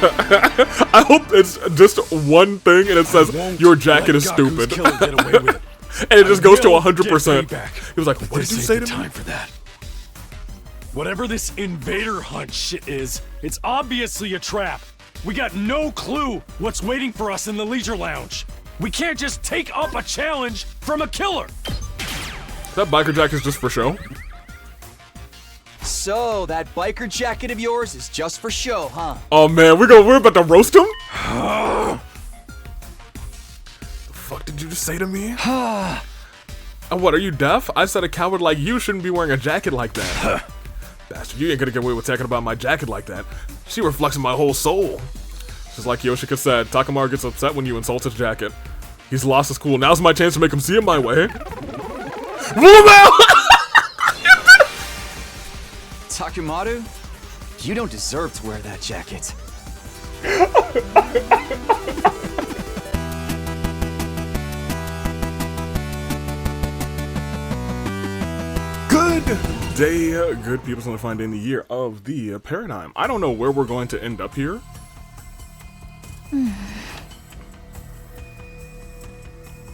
I hope it's just one thing and it says your jacket is stupid. And it just goes to 100%. He was like, what did you say to me? Time for that. Whatever this invader hunt shit is, it's obviously a trap. We got no clue what's waiting for us in the leisure lounge. We can't just take up a challenge from a killer. That biker jacket is just for show. So that biker jacket of yours is just for show, huh? Oh man, we're about to roast him? The fuck did you just say to me? What, are you deaf? I said a coward like you shouldn't be wearing a jacket like that. Bastard, you ain't gonna get away with talking about my jacket like that. She reflects my whole soul. Just like Yoshika said, Takamaru gets upset when you insult his jacket. He's lost his cool. Now's my chance to make him see it my way. Takamaru, you don't deserve to wear that jacket. Good day, good people. It's only fine day in the year of the paradigm. I don't know where we're going to end up here.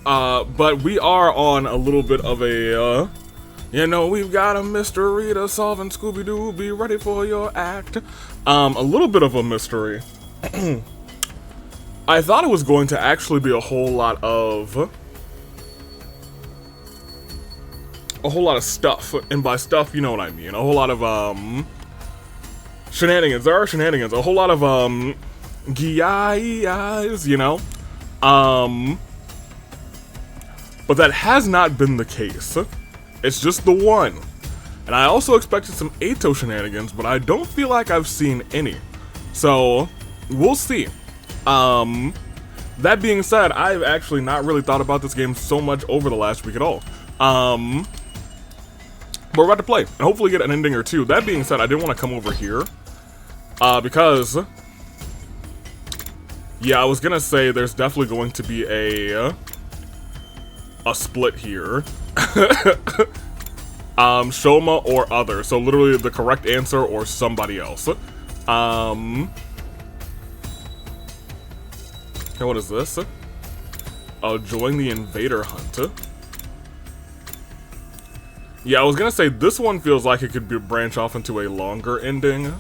But we are on a little bit of a, you know, we've got a mystery to solve and Scooby-Doo, be ready for your act. A little bit of a mystery. I thought it was going to actually be a whole lot of stuff, and by stuff, you know what I mean. A whole lot of, shenanigans. There are shenanigans. A whole lot of, guys, you know. But that has not been the case. It's just the one. And I also expected some Eito shenanigans, but I don't feel like I've seen any. So, we'll see. That being said, I've actually not really thought about this game so much over the last week at all. But we're about to play, and hopefully get an ending or two. That being said, I didn't want to come over here. Because... yeah, I was gonna say there's definitely going to be a split here. Shoma or other. So literally the correct answer or somebody else. Okay, what is this? Join the invader hunt. Yeah, I was gonna say this one feels like it could branch off into a longer ending.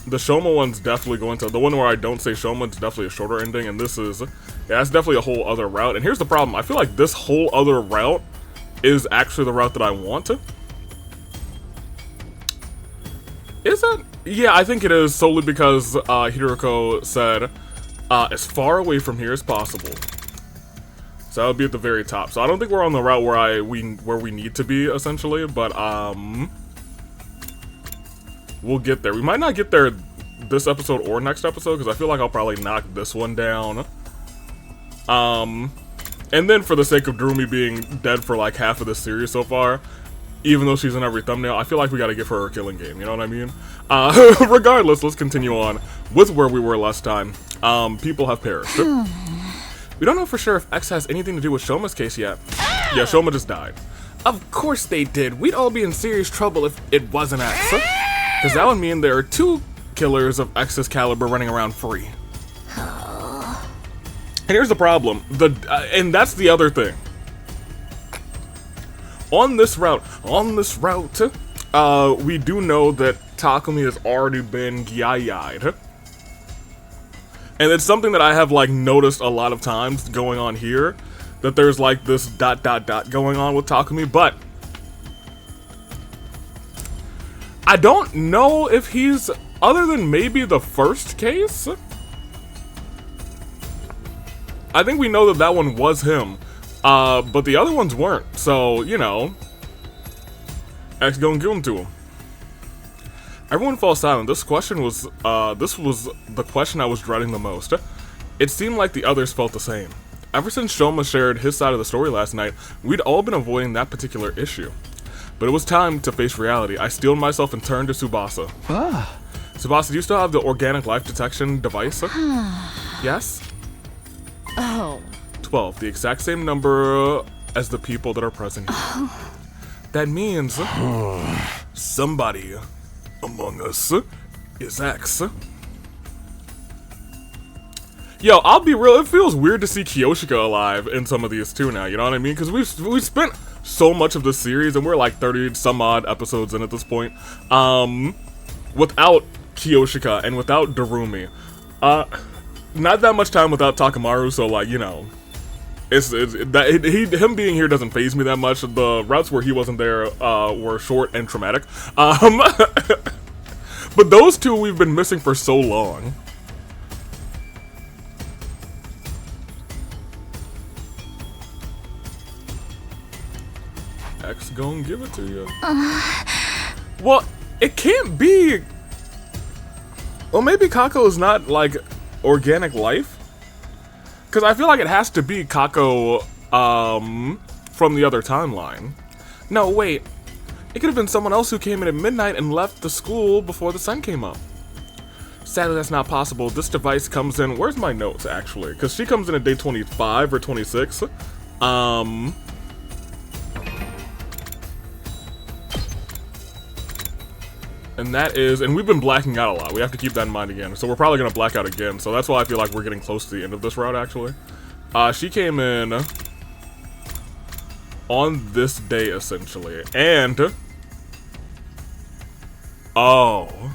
The Shoma one's definitely going to, the one where I don't say Shoma, it's definitely a shorter ending, and this is, yeah, that's definitely a whole other route. And here's the problem, I feel like this whole other route is actually the route that I want. Is it? Yeah, I think it is, solely because Hiroko said, as far away from here as possible. So that would be at the very top. So I don't think we're on the route where we need to be, essentially, but, we'll get there. We might not get there this episode or next episode, because I feel like I'll probably knock this one down. And then for the sake of Drumi being dead for like half of this series so far, even though she's in every thumbnail, I feel like we gotta give her a killing game, you know what I mean? Regardless, let's continue on with where we were last time. People have perished. We don't know for sure if X has anything to do with Shoma's case yet. Yeah, Shoma just died. Of course they did. We'd all be in serious trouble if it wasn't X. Because that would mean there are two killers of X's caliber running around free. And here's the problem. And that's the other thing. On this route, we do know that Takumi has already been gyayai'd. And it's something that I have, like, noticed a lot of times going on here. That there's, like, this ... going on with Takumi, but... I don't know if he's, other than maybe the first case? I think we know that that one was him, but the other ones weren't, so, you know, X gonna give them to him. Everyone falls silent. This question was, this was the question I was dreading the most. It seemed like the others felt the same. Ever since Shoma shared his side of the story last night, we'd all been avoiding that particular issue. But it was time to face reality. I steeled myself and turned to Tsubasa. Tsubasa, do you still have the organic life detection device? Yes? Oh. 12, the exact same number as the people that are present here. That means somebody among us is X. Yo, I'll be real, it feels weird to see Kyoshika alive in some of these too now, you know what I mean? Because we've spent so much of the series, and we're like 30 some odd episodes in at this point, without Kyoshika and without Darumi. Not that much time without Takamaru, so like, you know, him being here doesn't faze me that much. The routes where he wasn't there were short and traumatic. But those two we've been missing for so long. X gon' give it to you. Well, it can't be. Well, maybe Kako is not like organic life, because I feel like it has to be Kako from the other timeline. No, wait. It could have been someone else who came in at midnight and left the school before the sun came up. Sadly, that's not possible. This device comes in. Where's my notes actually? Because she comes in at day 25 or 26. And that is, and we've been blacking out a lot. We have to keep that in mind again. So we're probably going to black out again. So that's why I feel like we're getting close to the end of this route, actually. She came in on this day, essentially. And, oh.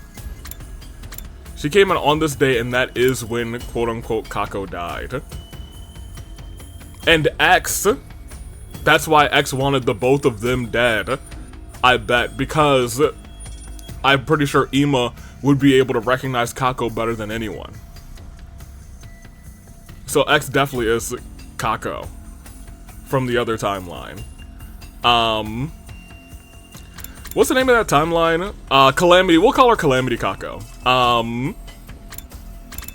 She came in on this day, and that is when, quote-unquote, Kako died. And X, that's why X wanted the both of them dead, I bet, because I'm pretty sure Ima would be able to recognize Kako better than anyone. So X definitely is Kako from the other timeline. What's the name of that timeline? Calamity. We'll call her Calamity Kako.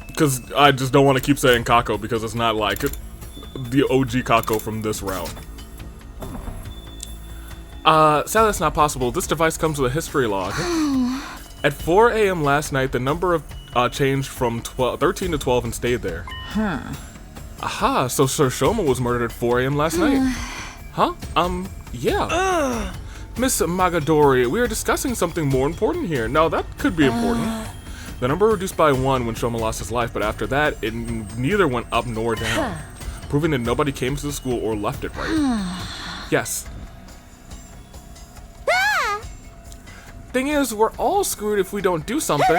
Because I just don't want to keep saying Kako because it's not like the OG Kako from this route. Sadly, that's not possible. This device comes with a history log. At 4 a.m. last night, the number changed from 13 to 12 and stayed there. Aha, so Sir Shoma was murdered at 4 a.m. last night. Huh? Yeah. Miss Magadori, we are discussing something more important here. No, that could be important. The number reduced by 1 when Shoma lost his life, but after that, it neither went up nor down. Proving that nobody came to the school or left it, right? Yes. Thing is, we're all screwed if we don't do something.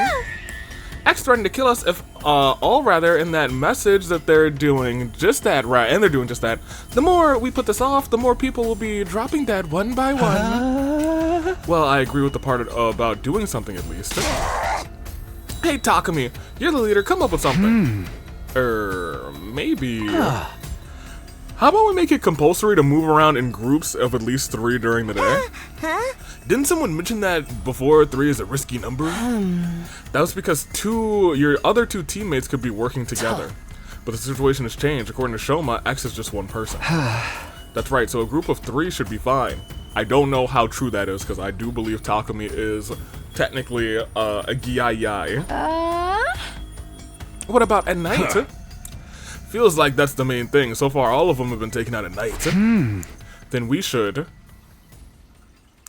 X threatened to kill us if, all rather, in that message that they're doing just that, right? And they're doing just that. The more we put this off, the more people will be dropping dead one by one. Well, I agree with the part about doing something at least. Hey, Takumi, you're the leader. Come up with something. Maybe. How about we make it compulsory to move around in groups of at least 3 during the day? Didn't someone mention that before 3 is a risky number? That was because your other 2 teammates could be working together. But the situation has changed. According to Shoma, X is just 1 person. That's right, so a group of 3 should be fine. I don't know how true that is, because I do believe Takumi is technically a Gyai. What about at night? Feels like that's the main thing. So far, all of them have been taken out at night. Then we should...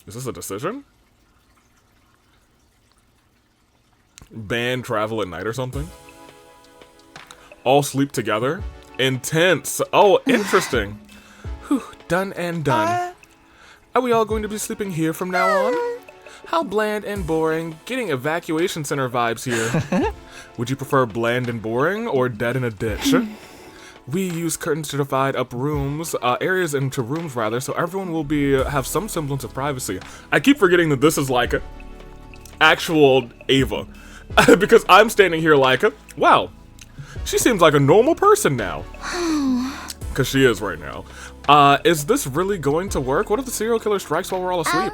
Is this a decision? Ban travel at night or something? All sleep together? Intense. Oh, interesting. Whew, done and done. Are we all going to be sleeping here from now on? How bland and boring. Getting evacuation center vibes here. Would you prefer bland and boring or dead in a ditch? We use curtains to divide up rooms, areas into rooms rather, so everyone will have some semblance of privacy. I keep forgetting that this is like actual Ava. Because I'm standing here like, wow, she seems like a normal person now. Because she is right now. Is this really going to work? What if the serial killer strikes while we're all asleep?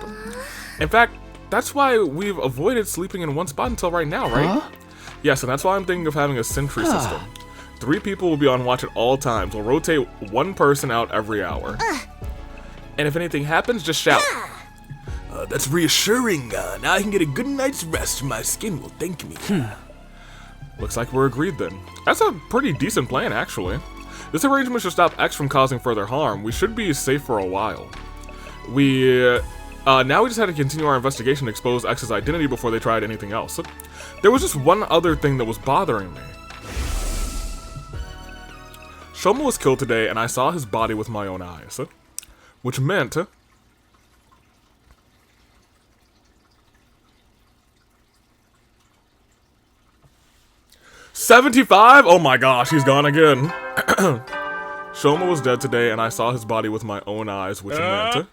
In fact, that's why we've avoided sleeping in one spot until right now, right? Yes, and that's why I'm thinking of having a sentry system. 3 people will be on watch at all times. We'll rotate 1 person out every hour. And if anything happens, just shout. That's reassuring. Now I can get a good night's rest. My skin will thank me. Looks like we're agreed then. That's a pretty decent plan, actually. This arrangement should stop X from causing further harm. We should be safe for a while. Now we just had to continue our investigation to expose X's identity before they tried anything else. There was just one other thing that was bothering me. Shoma was killed today, and I saw his body with my own eyes. Which meant... 75? Oh my gosh, he's gone again. Shoma was dead today, and I saw his body with my own eyes, which meant...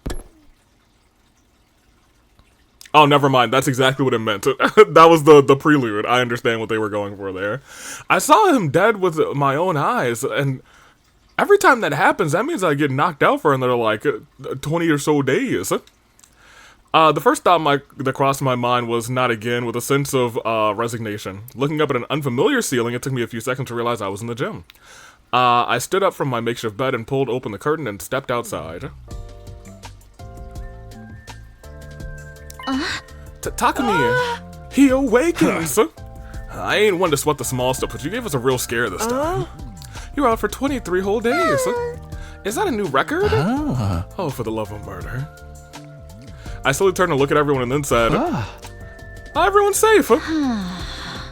Oh, never mind. That's exactly what it meant. That was the prelude. I understand what they were going for there. I saw him dead with my own eyes, and every time that happens, that means I get knocked out for another, like, 20 or so days. The first thought that crossed my mind was not again, with a sense of resignation. Looking up at an unfamiliar ceiling, it took me a few seconds to realize I was in the gym. I stood up from my makeshift bed and pulled open the curtain and stepped outside. Takumi, he awakens. I ain't one to sweat the small stuff, but you gave us a real scare this time. You were out for 23 whole days. Is that a new record? Oh, for the love of murder. I slowly turned to look at everyone and then said, everyone's safe.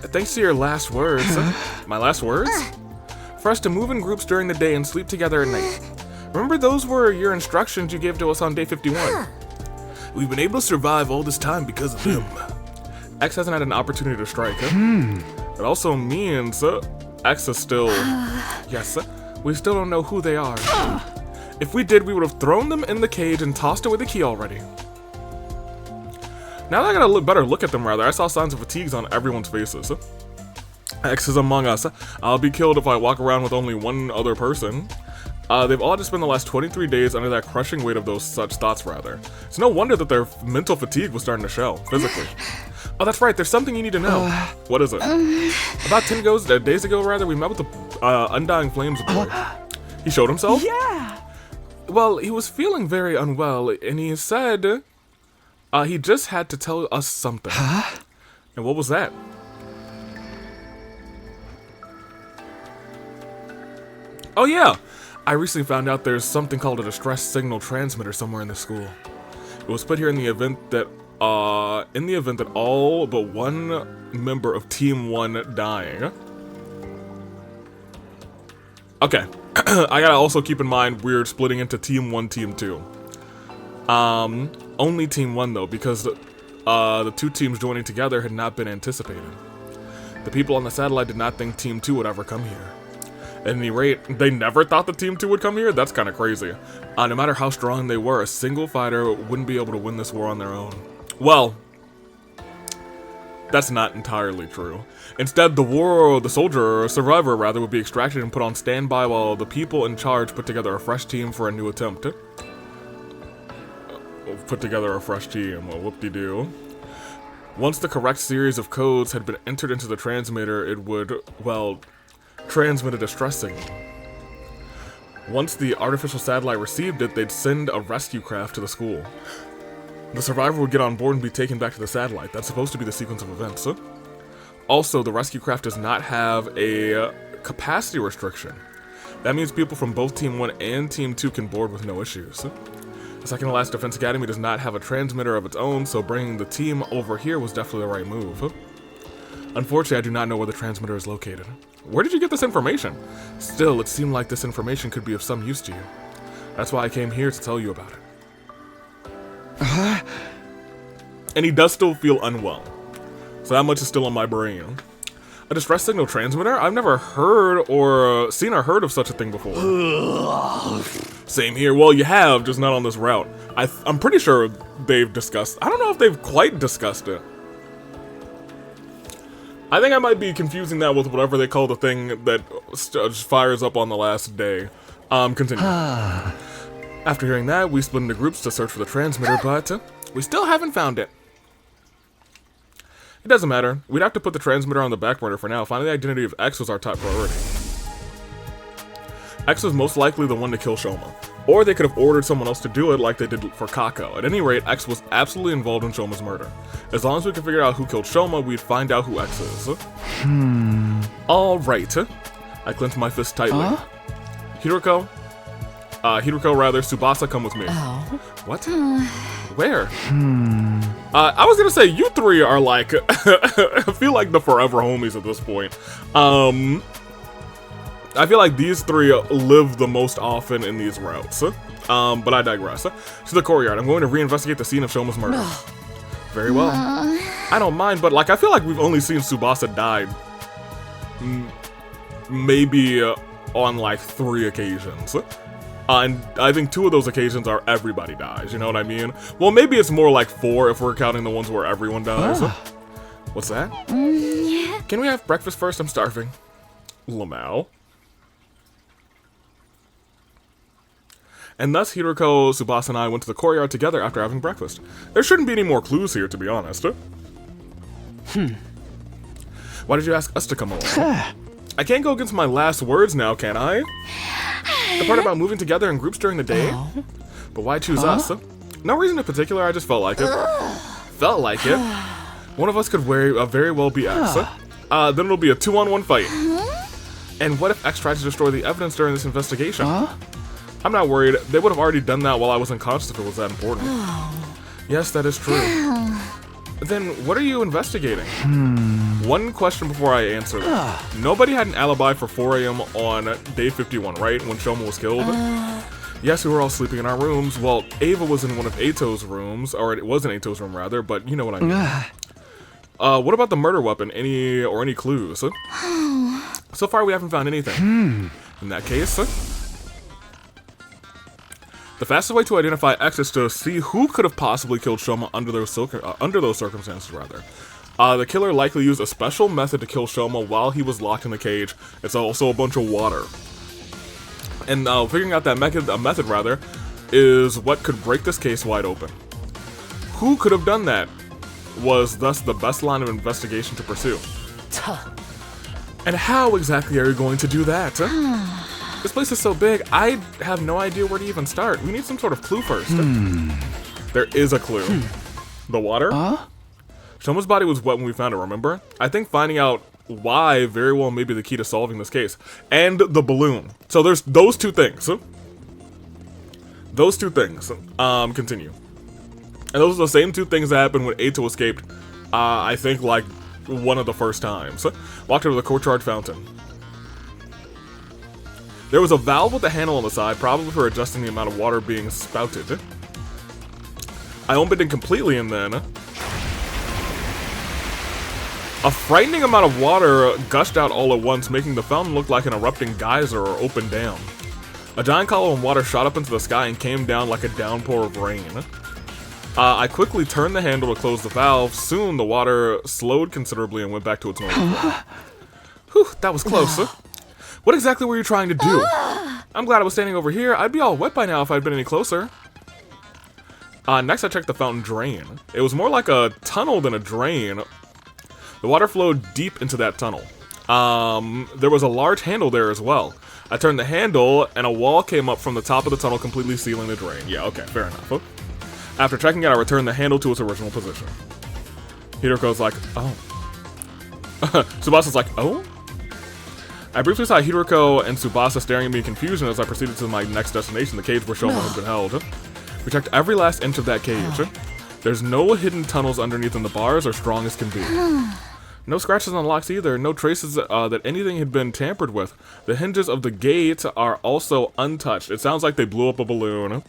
Thanks to your last words. My last words? For us to move in groups during the day and sleep together at night. Remember, those were your instructions you gave to us on day 51. We've been able to survive all this time because of him. X hasn't had an opportunity to strike. It also means X is still... Yes, we still don't know who they are. If we did, we would have thrown them in the cage and tossed away the key already. Now that I got a better look at them, rather, I saw signs of fatigues on everyone's faces. X is among us. I'll be killed if I walk around with only one other person. They've all just spent the last 23 days under that crushing weight of those such thoughts, rather. It's no wonder that their mental fatigue was starting to show, physically. Oh, that's right, there's something you need to know. What is it? About 10 days ago, rather, we met with the Undying Flames boy. He showed himself? Yeah! Well, he was feeling very unwell, and he said he just had to tell us something. And what was that? Oh yeah! I recently found out there's something called a distress signal transmitter somewhere in the school. It was put here in the event that all but one member of Team 1 dying. Okay, I gotta also keep in mind we're splitting into Team 1, Team 2. Only Team 1 though, because the two teams joining together had not been anticipated. The people on the satellite did not think Team 2 would ever come here. At any rate, they never thought the Team 2 would come here? That's kind of crazy. No matter how strong they were, a single fighter wouldn't be able to win this war on their own. Well, that's not entirely true. Instead, the survivor rather, would be extracted and put on standby while the people in charge put together a fresh team for a new attempt. Well, whoop-de-doo. Once the correct series of codes had been entered into the transmitter, it would, well, transmit a distress signal. Once the artificial satellite received it, they'd send a rescue craft to the school. The survivor would get on board and be taken back to the satellite. That's supposed to be the sequence of events. Also, the rescue craft does not have a capacity restriction. That means people from both Team 1 and Team 2 can board with no issues. The second to last Defense Academy does not have a transmitter of its own, so bringing the team over here was definitely the right move. Unfortunately, I do not know where the transmitter is located. Where did you get this information? Still, it seemed like this information could be of some use to you. That's why I came here to tell you about it. And he does still feel unwell. So that much is still in my brain. A distress signal transmitter? I've never heard or seen or heard of such a thing before. Same here. Well, you have, just not on this route. I'm pretty sure they've discussed... I don't know if they've quite discussed it. I think I might be confusing that with whatever they call the thing that just fires up on the last day. Continue. After hearing that, we split into groups to search for the transmitter, but we still haven't found it. It doesn't matter. We'd have to put the transmitter on the back burner for now. Finding the identity of X was our top priority. X was most likely the one to kill Shoma. Or they could have ordered someone else to do it like they did for Kako. At any rate, X was absolutely involved in Shoma's murder. As long as we could figure out who killed Shoma, we'd find out who X is. Alright. I clenched my fist tightly. Hiroko, Tsubasa, come with me. What? Where? I was gonna say, you three are like, I feel like the forever homies at this point. I feel like these three live the most often in these routes. But I digress. To the courtyard, I'm going to reinvestigate the scene of Shoma's murder. Very well. I don't mind, but like, I feel like we've only seen Tsubasa die maybe on like 3 occasions. And I think 2 of those occasions are everybody dies, you know what I mean? Well, maybe it's more like 4 if we're counting the ones where everyone dies. What's that? Can we have breakfast first? I'm starving. Lmao. And thus, Hiroko, Tsubasa, and I went to the courtyard together after having breakfast. There shouldn't be any more clues here, to be honest. Why did you ask us to come along? I can't go against my last words now, can I? The part about moving together in groups during the day? But why choose us? No reason in particular, I just felt like it. Felt like it. One of us could very well be X. Then it'll be a 2-on-1 fight. And what if X tried to destroy the evidence during this investigation? I'm not worried. They would have already done that while I was unconscious if it was that important. Yes, that is true. Then what are you investigating? One question before I answer that. Nobody had an alibi for 4 AM on day 51, right? When Shoma was killed? Yes, we were all sleeping in our rooms. Well, Ava was in one of Eito's rooms, or it was in Eito's room rather, but you know what I mean. What about the murder weapon? Any clues? So far we haven't found anything. In that case, the fastest way to identify X is to see who could have possibly killed Shoma under those circumstances, rather. The killer likely used a special method to kill Shoma while he was locked in the cage. It's also a bunch of water. And figuring out that method rather, is what could break this case wide open. Who could have done that was thus the best line of investigation to pursue. And how exactly are you going to do that? This place is so big, I have no idea where to even start. We need some sort of clue first. There is a clue. The water? Shoma's body was wet when we found it, remember? I think finding out why very well may be the key to solving this case. And the balloon. So there's those 2 things. Those 2 things. Continue. And those are the same 2 things that happened when Eito escaped, I think, like, one of the first times. Walked over to the courtyard fountain. There was a valve with a handle on the side, probably for adjusting the amount of water being spouted. I opened it completely and then a frightening amount of water gushed out all at once, making the fountain look like an erupting geyser or open dam. A giant column of water shot up into the sky and came down like a downpour of rain. I quickly turned the handle to close the valve. Soon the water slowed considerably and went back to its normal flow. Whew, that was close. What exactly were you trying to do? I'm glad I was standing over here. I'd be all wet by now if I'd been any closer. Next I checked the fountain drain. It was more like a tunnel than a drain. The water flowed deep into that tunnel. There was a large handle there as well. I turned the handle and a wall came up from the top of the tunnel, completely sealing the drain. Yeah, okay, fair enough. After checking it, I returned the handle to its original position. Hiroko's like, oh. Tsubasa's like, oh? I briefly saw Hiroko and Tsubasa staring at me in confusion as I proceeded to my next destination, the cage where Shoma had been held. We checked every last inch of that cage. There's no hidden tunnels underneath, and the bars are strong as can be. No scratches on locks either, no traces that anything had been tampered with. The hinges of the gate are also untouched. It sounds like they blew up a balloon.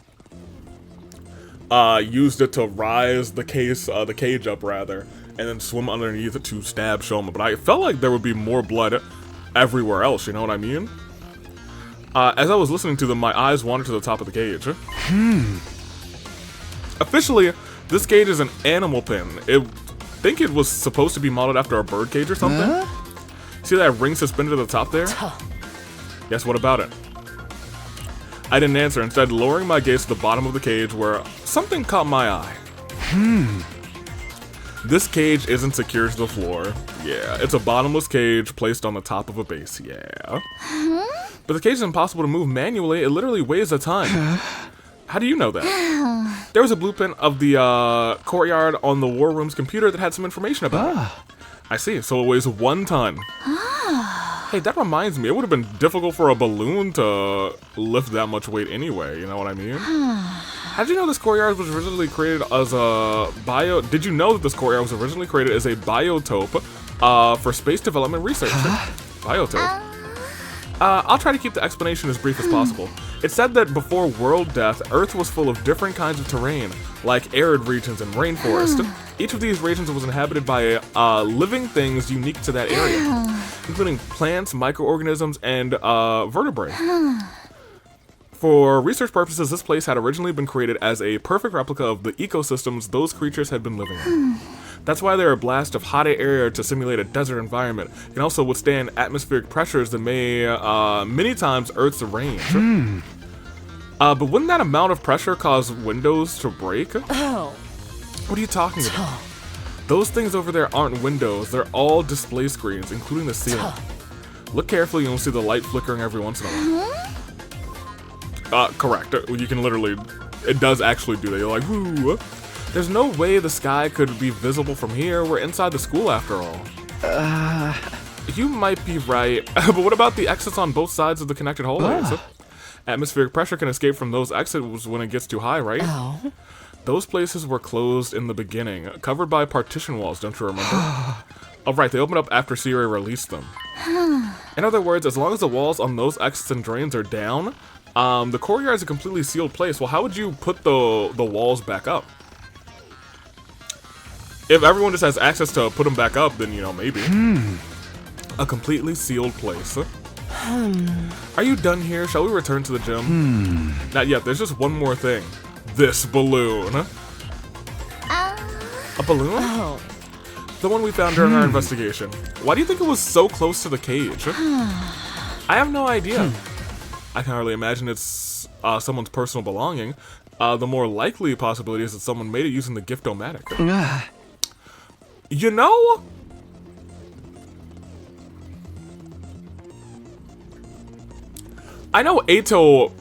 Used it to rise the cage up rather, and then swim underneath it to stab Shoma. But I felt like there would be more blood everywhere else, you know what I mean? As I was listening to them, my eyes wandered to the top of the cage. Officially, this cage is an animal pen. I think it was supposed to be modeled after a bird cage or something. See that ring suspended at the top there? Yes, what about it? I didn't answer, instead lowering my gaze to the bottom of the cage where something caught my eye. This cage isn't secured to the floor. Yeah, it's a bottomless cage placed on the top of a base. Yeah. But the cage is impossible to move manually. It literally weighs a ton. How do you know that? There was a blueprint of the courtyard on the war room's computer that had some information about it. I see, so it weighs 1 ton. Hey, that reminds me, it would have been difficult for a balloon to lift that much weight anyway, you know what I mean? How did you know this courtyard was originally created as a Did you know that this courtyard was originally created as a biotope for space development research? Biotope. I'll try to keep the explanation as brief as possible. It said that before world death, Earth was full of different kinds of terrain, like arid regions and rainforest. Each of these regions was inhabited by living things unique to that area, including plants, microorganisms, and vertebrae. For research purposes, this place had originally been created as a perfect replica of the ecosystems those creatures had been living in. That's why there are blasts of hot air to simulate a desert environment. It can also withstand atmospheric pressures that may many times Earth's range. But wouldn't that amount of pressure cause windows to break? Oh. What are you talking about? Those things over there aren't windows. They're all display screens, including the ceiling. Look carefully and you'll see the light flickering every once in a while. Correct. You can literally... It does actually do that. You're like, whoo. There's no way the sky could be visible from here. We're inside the school after all. You might be right. But what about the exits on both sides of the connected hallways? Atmospheric pressure can escape from those exits when it gets too high, right? Oh. Those places were closed in the beginning, covered by partition walls, don't you remember? Oh, right, they opened up after Siri released them. In other words, as long as the walls on those exits and drains are down, the courtyard is a completely sealed place. Well, how would you put the walls back up? If everyone just has access to put them back up, then, you know, maybe. A completely sealed place. Are you done here? Shall we return to the gym? Not yet, there's just one more thing. This balloon. A balloon? Oh. The one we found during our investigation. Why do you think it was so close to the cage? I have no idea. I can hardly imagine it's someone's personal belonging. The more likely possibility is that someone made it using the gift-o-matic. You know? I know Ato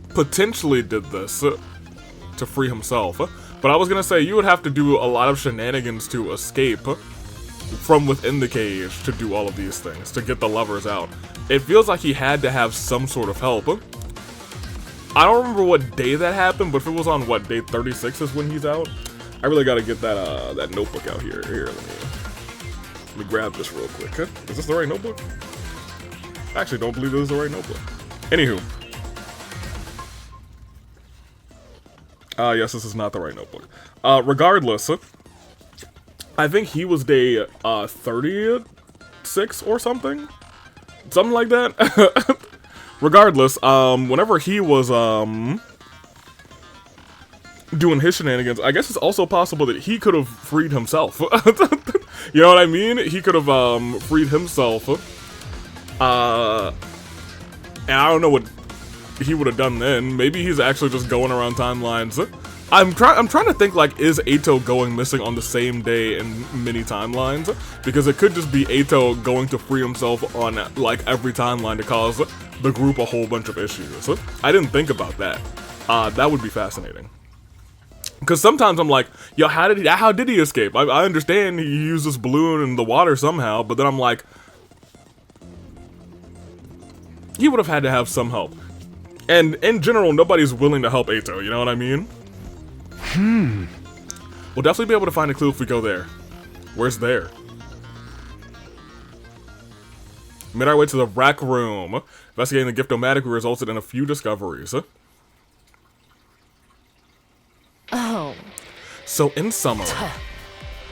potentially did this to free himself, but I was gonna say you would have to do a lot of shenanigans to escape from within the cage to do all of these things, to get the levers out. It feels like he had to have some sort of help. I don't remember what day that happened, but if it was on, what, day 36 is when he's out? I really gotta get that that notebook out here. Here, let me grab this real quick. Is this the right notebook? I actually don't believe this is the right notebook. Anywho. Yes, this is not the right notebook. Regardless, I think he was day 36 or something? Something like that? Regardless, whenever he was, doing his shenanigans, I guess it's also possible that he could have freed himself. You know what I mean? He could have, freed himself. And I don't know what he would have done then. Maybe he's actually just going around timelines. I'm trying to think, like, is Ato going missing on the same day in many timelines? Because it could just be Ato going to free himself on, like, every timeline to cause the group a whole bunch of issues. I didn't think about that. That would be fascinating. Because sometimes I'm like, yo, how did he escape? I understand he used this balloon in the water somehow, but then I'm like, he would have had to have some help. And in general, nobody's willing to help Ato, you know what I mean? We'll definitely be able to find a clue if we go there. Where's there? Made our way to the rec room. Investigating the gift-o-matic resulted in a few discoveries. Oh. So in summary,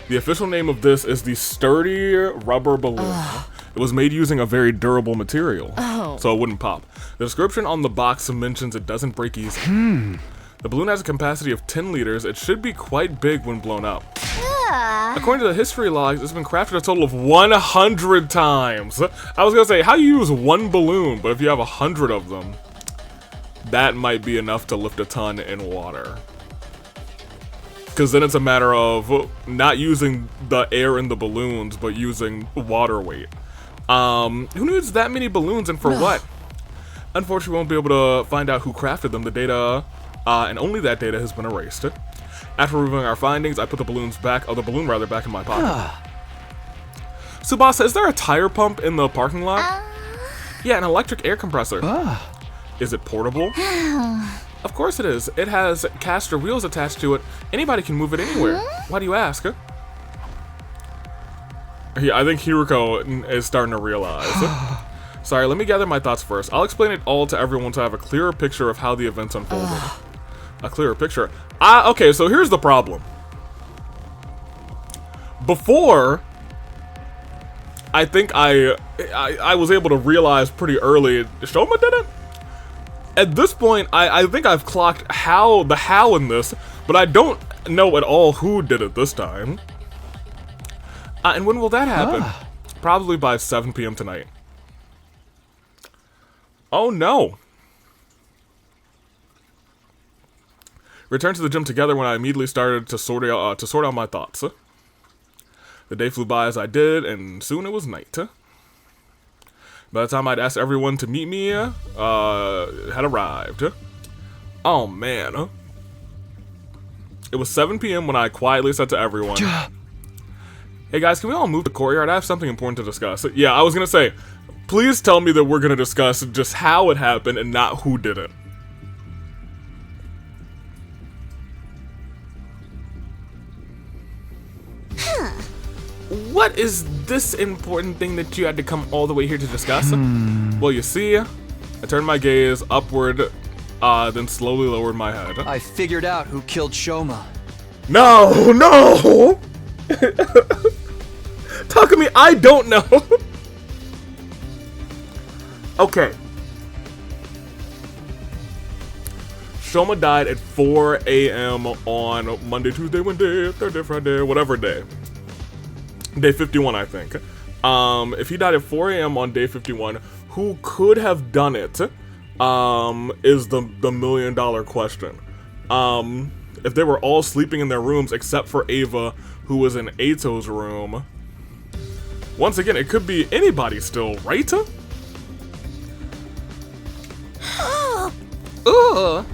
the official name of this is the Sturdy Rubber Balloon. It was made using a very durable material, so it wouldn't pop. The description on the box mentions it doesn't break easily. The balloon has a capacity of 10 liters. It should be quite big when blown up. According to the history logs, it's been crafted a total of 100 times. I was gonna say, how do you use one balloon? But if you have 100 of them, that might be enough to lift a ton in water. Because then it's a matter of not using the air in the balloons, but using water weight. Who needs that many balloons and for what? Unfortunately, we won't be able to find out who crafted them. The data, and only that data has been erased. After reviewing our findings, I put the balloon back in my pocket. Tsubasa, is there a tire pump in the parking lot? Yeah, an electric air compressor. Is it portable? Of course it is. It has caster wheels attached to it. Anybody can move it anywhere. Why do you ask? Yeah, I think Hiruko is starting to realize. Sorry, let me gather my thoughts first. I'll explain it all to everyone to have a clearer picture of how the events unfolded. A clearer picture. Okay, so here's the problem. Before, I think I was able to realize pretty early, Shoma did it? At this point, I think I've clocked the how in this, but I don't know at all who did it this time. And when will that happen? Probably by 7 p.m. tonight. Oh no. Returned to the gym together when I immediately started to sort out my thoughts. The day flew by as I did, and soon it was night. By the time I'd asked everyone to meet me, had arrived. Oh man. It was 7 p.m. when I quietly said to everyone, hey guys, can we all move to the courtyard? I have something important to discuss. Yeah, I was gonna say, please tell me that we're gonna discuss just how it happened and not who did it. What is this important thing that you had to come all the way here to discuss? Well, you see, I turned my gaze upward, then slowly lowered my head. I figured out who killed Shoma. No, no! Talk to me, I don't know. Okay. Shoma died at 4 a.m. on Monday, Tuesday, Wednesday, Thursday, Friday, whatever day. Day 51, I think. If he died at 4 a.m. on day 51, who could have done it? Is the million-dollar question. If they were all sleeping in their rooms except for Ava, who was in Ato's room. Once again, it could be anybody still, right? Ugh.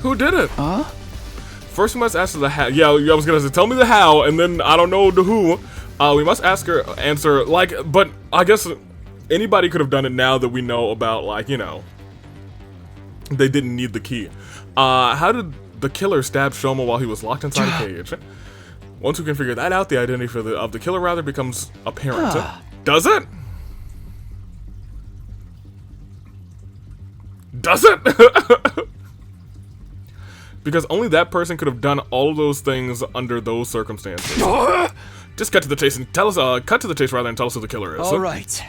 Who did it? First we must ask the how. Yeah, I was gonna say, tell me the how, and then I don't know the who. We must answer, like, but I guess anybody could have done it now that we know about, like, you know, they didn't need the key. How did the killer stab Shoma while he was locked inside a cage? Once we can figure that out, the identity of the killer rather becomes apparent. Does it? Does it? Because only that person could have done all of those things under those circumstances. Just cut to the chase and tell us. Cut to the chase rather and tell us who the killer is. All right,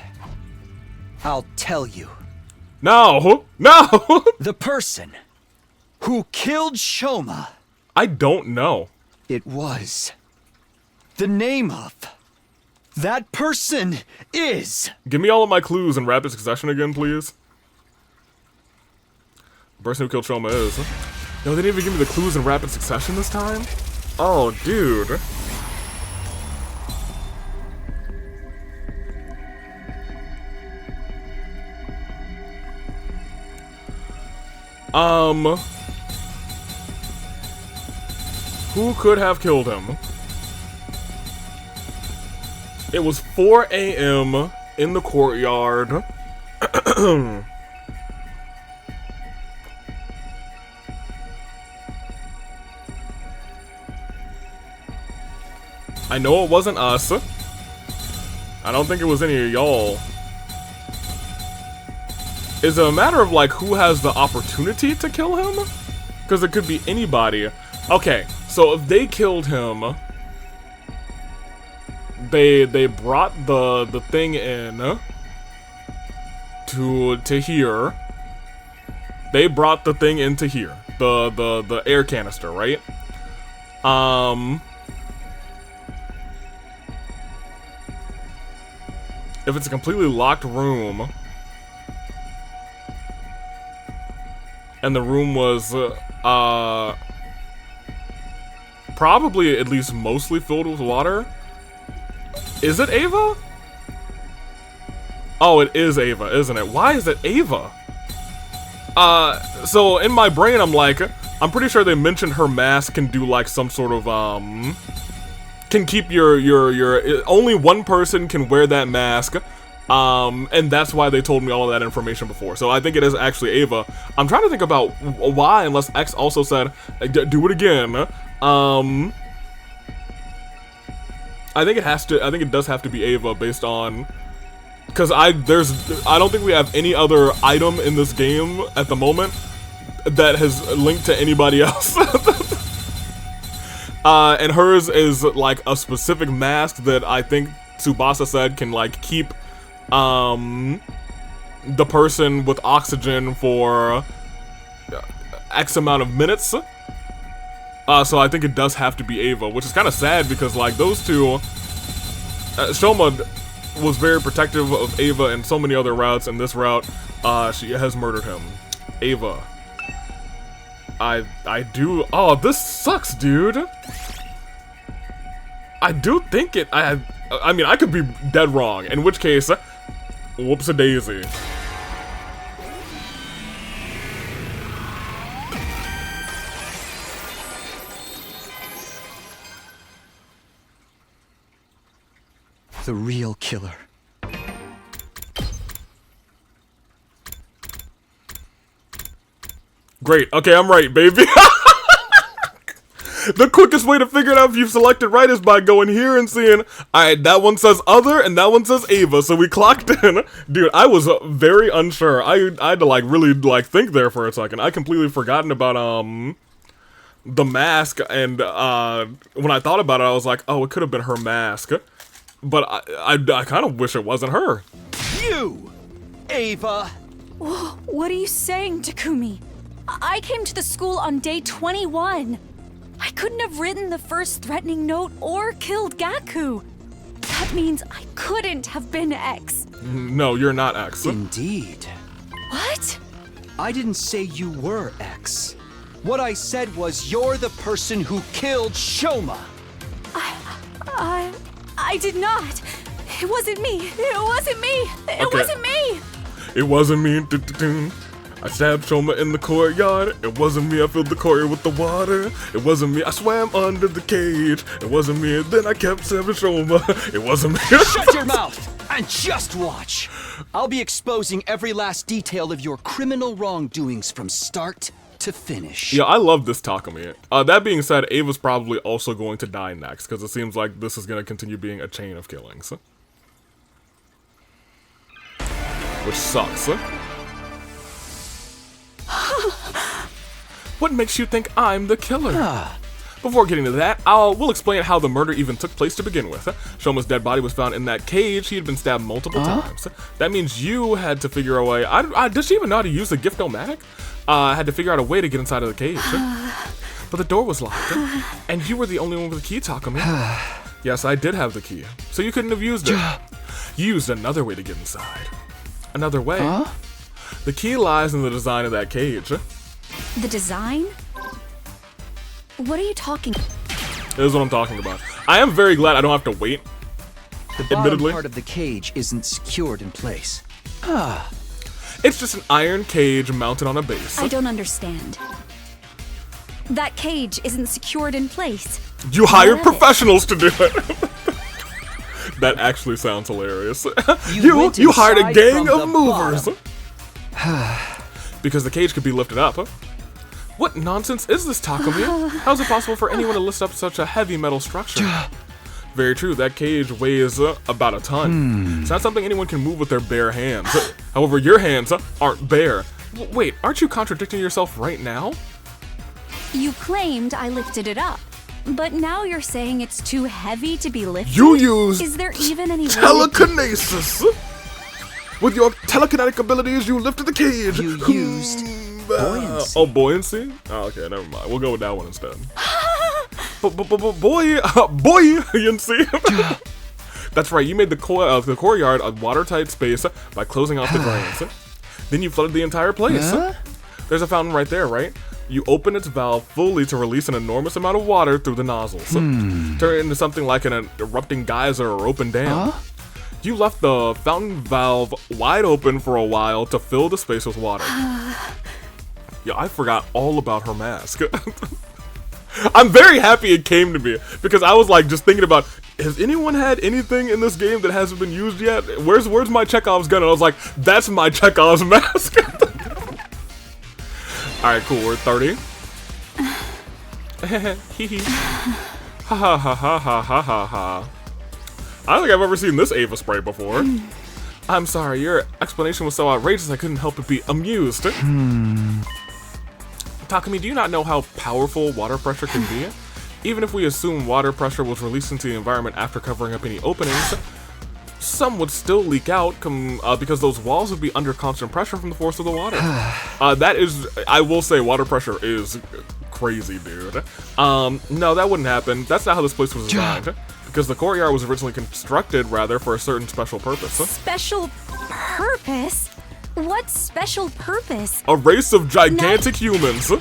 I'll tell you. No, no. The person who killed Shoma. I don't know. It was. The name of that person is. Give me all of my clues in rapid succession again, please. The person who killed Shoma is. No, they didn't even give me the clues in rapid succession this time? Oh, dude. Who could have killed him? It was 4 a.m. in the courtyard. I know it wasn't us. I don't think it was any of y'all. Is it a matter of, like, who has the opportunity to kill him? Because it could be anybody. Okay, so if they killed him, they brought the thing in to here. They brought the thing into here. The air canister, right? If it's a completely locked room, and the room was, probably at least mostly filled with water. Is it Ava? Oh, it is Ava, isn't it? Why is it Ava? So in my brain, I'm like, I'm pretty sure they mentioned her mask can do like some sort of, can keep your, only one person can wear that mask. And that's why they told me all of that information before. So I think it is actually Ava. I'm trying to think about why, unless X also said, do it again. I think it does have to be Ava based on, because I don't think we have any other item in this game at the moment that has linked to anybody else. And hers is like a specific mask that I think Tsubasa said can like keep the person with oxygen for X amount of minutes. So I think it does have to be Ava, which is kind of sad because like those two, Shoma was very protective of Ava in so many other routes, and this route, she has murdered him. Ava. I do, oh, this sucks, dude. I do think it, I mean, I could be dead wrong, in which case, whoops-a-daisy. The real killer. Great, okay, I'm right, baby. The quickest way to figure it out if you've selected right is by going here and seeing, alright, that one says other and that one says Ava, so we clocked in. Dude, I was very unsure. I had to like really like think there for a second. I completely forgotten about the mask, and when I thought about it, I was like, oh, it could have been her mask. But I kind of wish it wasn't her. You, Ava. What are you saying, Takumi? I came to the school on day 21. I couldn't have written the first threatening note or killed Gaku. That means I couldn't have been X. No, you're not X. Indeed. What? I didn't say you were X. What I said was you're the person who killed Shoma. I did not. It wasn't me. It wasn't me. It Okay. wasn't me. It wasn't me. I stabbed Shoma in the courtyard. It wasn't me. I filled the courtyard with the water. It wasn't me. I swam under the cage. It wasn't me. And then I kept stabbing Shoma. It wasn't me. Shut your mouth and just watch. I'll be exposing every last detail of your criminal wrongdoings from start to finish. Yeah, I love this Takumi. That being said, Ava's probably also going to die next, because it seems like this is going to continue being a chain of killings. Which sucks. What makes you think I'm the killer? Before getting to that, we'll explain how the murder even took place to begin with. Shoma's dead body was found in that cage. He had been stabbed multiple times. That means you had to figure a way. Does she even know how to use the gift-o-matic? Had to figure out a way to get inside of the cage. But the door was locked. And you were the only one with the key, Takumi. Yes, I did have the key. So you couldn't have used it. You used another way to get inside. Another way. The key lies in the design of that cage. The design? What are you talking? This is what I'm talking about. I am very glad I don't have to wait. The bottom Admittedly. part of the cage isn't secured in place. It's just an iron cage mounted on a base. I don't understand. That cage isn't secured in place. You hired What? professionals to do it. That actually sounds hilarious. went You hired a inside gang from of the movers. Because the cage could be lifted up. What nonsense is this, Takumi? How is it possible for anyone to lift up such a heavy metal structure? Very true, that cage weighs about a ton. It's not something anyone can move with their bare hands. However, your hands aren't bare. Wait, aren't you contradicting yourself right now? You claimed I lifted it up, but now you're saying it's too heavy to be lifted? You used Is there even any way to telekinesis. With your telekinetic abilities, you lifted the cage. You used buoyancy. Oh, buoyancy? Oh, okay, never mind. We'll go with that one instead. Buoyancy. That's right. You made the courtyard a watertight space by closing off the drains. Then you flooded the entire place. There's a fountain right there, right? You open its valve fully to release an enormous amount of water through the nozzles. Turn it into something like an erupting geyser or open dam. You left the fountain valve wide open for a while to fill the space with water. Yeah, I forgot all about her mask. I'm very happy it came to me because I was like just thinking about, has anyone had anything in this game that hasn't been used yet? Where's my Chekhov's gun? And I was like, that's my Chekhov's mask. Alright, cool, we're 30. Hee ha ha ha ha ha ha ha ha. I don't think I've ever seen this Ava spray before. I'm sorry, your explanation was so outrageous I couldn't help but be amused. Takumi, do you not know how powerful water pressure can be? Even if we assume water pressure was released into the environment after covering up any openings, some would still leak out because those walls would be under constant pressure from the force of the water. That is, I will say, water pressure is crazy, dude. No, that wouldn't happen. That's not how this place was designed. Because the courtyard was originally constructed, rather, for a certain special purpose. Special purpose? What special purpose? A race of gigantic humans.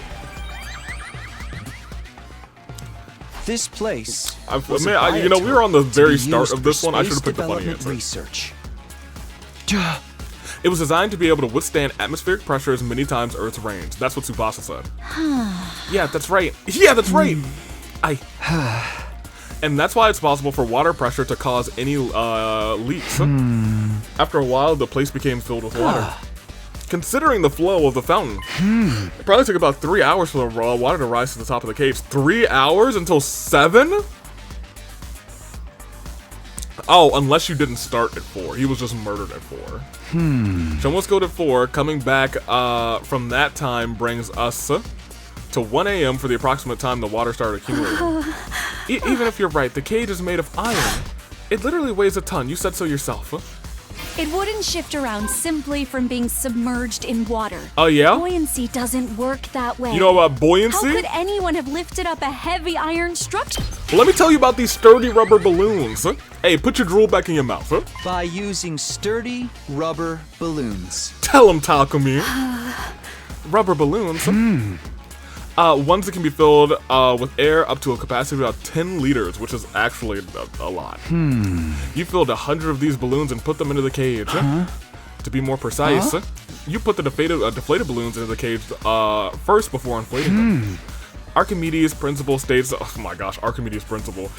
This place. You know, we were on the very start of this one. I should have picked the funny answer. Research. It was designed to be able to withstand atmospheric pressures many times Earth's range. That's what Tsubasa said. Yeah, that's right. Yeah, that's right. And that's why it's possible for water pressure to cause any leaks. After a while, the place became filled with water. Considering the flow of the fountain, it probably took about 3 hours for the raw water to rise to the top of the caves. 3 hours until 7? Oh, unless you didn't start at 4. He was just murdered at 4. So let's go to 4. Coming back from that time brings us to 1 a.m. for the approximate time the water started accumulating. Even if you're right, the cage is made of iron. It literally weighs a ton. You said so yourself. It wouldn't shift around simply from being submerged in water. Oh, yeah? Buoyancy doesn't work that way. You know about buoyancy? How could anyone have lifted up a heavy iron structure? Well, let me tell you about these sturdy rubber balloons. Hey, put your drool back in your mouth. By using sturdy rubber balloons. Tell them, Takumi. Rubber balloons. Ones that can be filled with air up to a capacity of about 10 liters, which is actually a lot. You filled 100 of these balloons and put them into the cage. To be more precise, you put the deflated balloons into the cage first before inflating them. Archimedes' principle states, oh my gosh, Archimedes' principle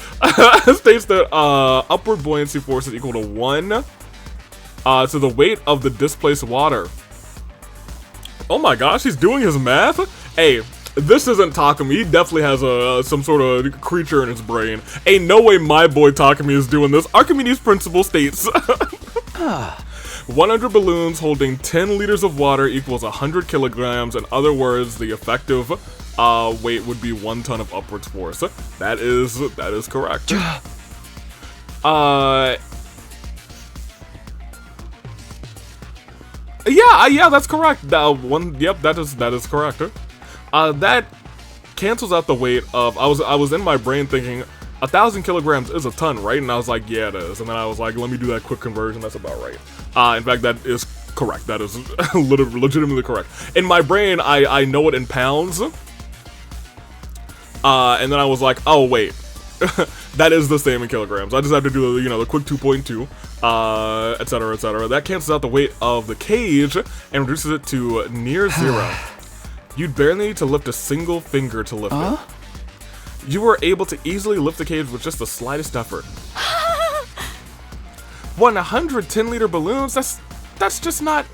states that upward buoyancy force is equal to 1 to the weight of the displaced water. Oh my gosh, he's doing his math? Hey, this isn't Takumi. He definitely has some sort of creature in his brain. Ain't no way my boy Takumi is doing this. Archimedes' principle states 100 balloons holding 10 liters of water equals 100 kilograms. In other words, the effective weight would be 1 ton of upwards force. That is correct. Yeah, that's correct. Yep, that is correct. That cancels out the weight of, I was in my brain thinking 1,000 kilograms is a ton, right? And I was like, yeah, it is. And then I was like, let me do that quick conversion. That's about right. In fact, that is correct. That is legitimately correct. In my brain, I know it in pounds. And then I was like, oh wait, that is the same in kilograms. I just have to do the quick 2.2, etc., etc. That cancels out the weight of the cage and reduces it to near 0. You'd barely need to lift a single finger to lift it. You were able to easily lift the cage with just the slightest effort. 110-liter balloons? That's just not...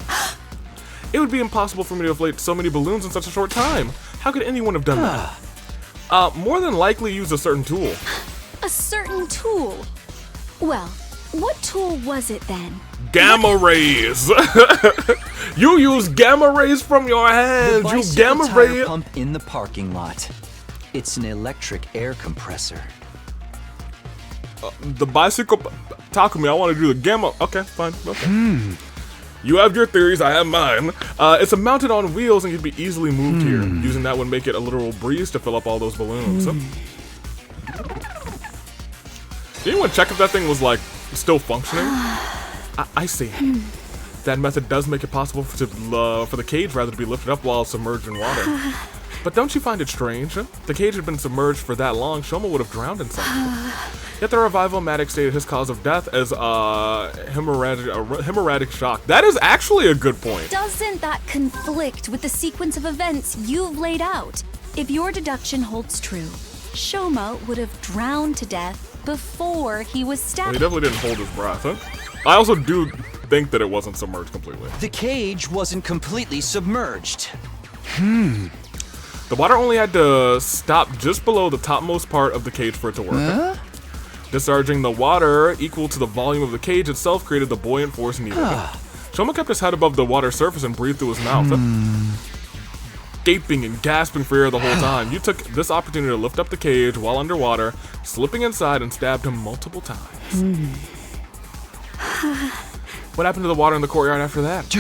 It would be impossible for me to inflate so many balloons in such a short time. How could anyone have done that? More than likely use a certain tool. A certain tool? Well, what tool was it then? Gamma rays! You use gamma rays from your hands! You gamma ray pump in the parking lot. It's an electric air compressor. The bicycle... Takumi, I want to do the gamma... Okay, fine. Okay. You have your theories, I have mine. It's mounted on wheels and can be easily moved here. Using that would make it a literal breeze to fill up all those balloons. Did anyone check if that thing was, like, still functioning? I see. That method does make it possible for the cage rather to be lifted up while submerged in water. But don't you find it strange? The cage had been submerged for that long, Shoma would have drowned in something. Yet the revival-matic stated his cause of death as hemorrhagic shock. That is actually a good point. Doesn't that conflict with the sequence of events you've laid out? If your deduction holds true, Shoma would have drowned to death before he was Well, stabbed. he definitely didn't hold his breath, huh? I also do think that it wasn't submerged completely. The cage wasn't completely submerged. The water only had to stop just below the topmost part of the cage for it to work. Discharging the water equal to the volume of the cage itself created the buoyant force needed. Shoma kept his head above the water's surface and breathed through his mouth. Gaping and gasping for air the whole time. You took this opportunity to lift up the cage while underwater, slipping inside and stabbed him multiple times. What happened to the water in the courtyard after that?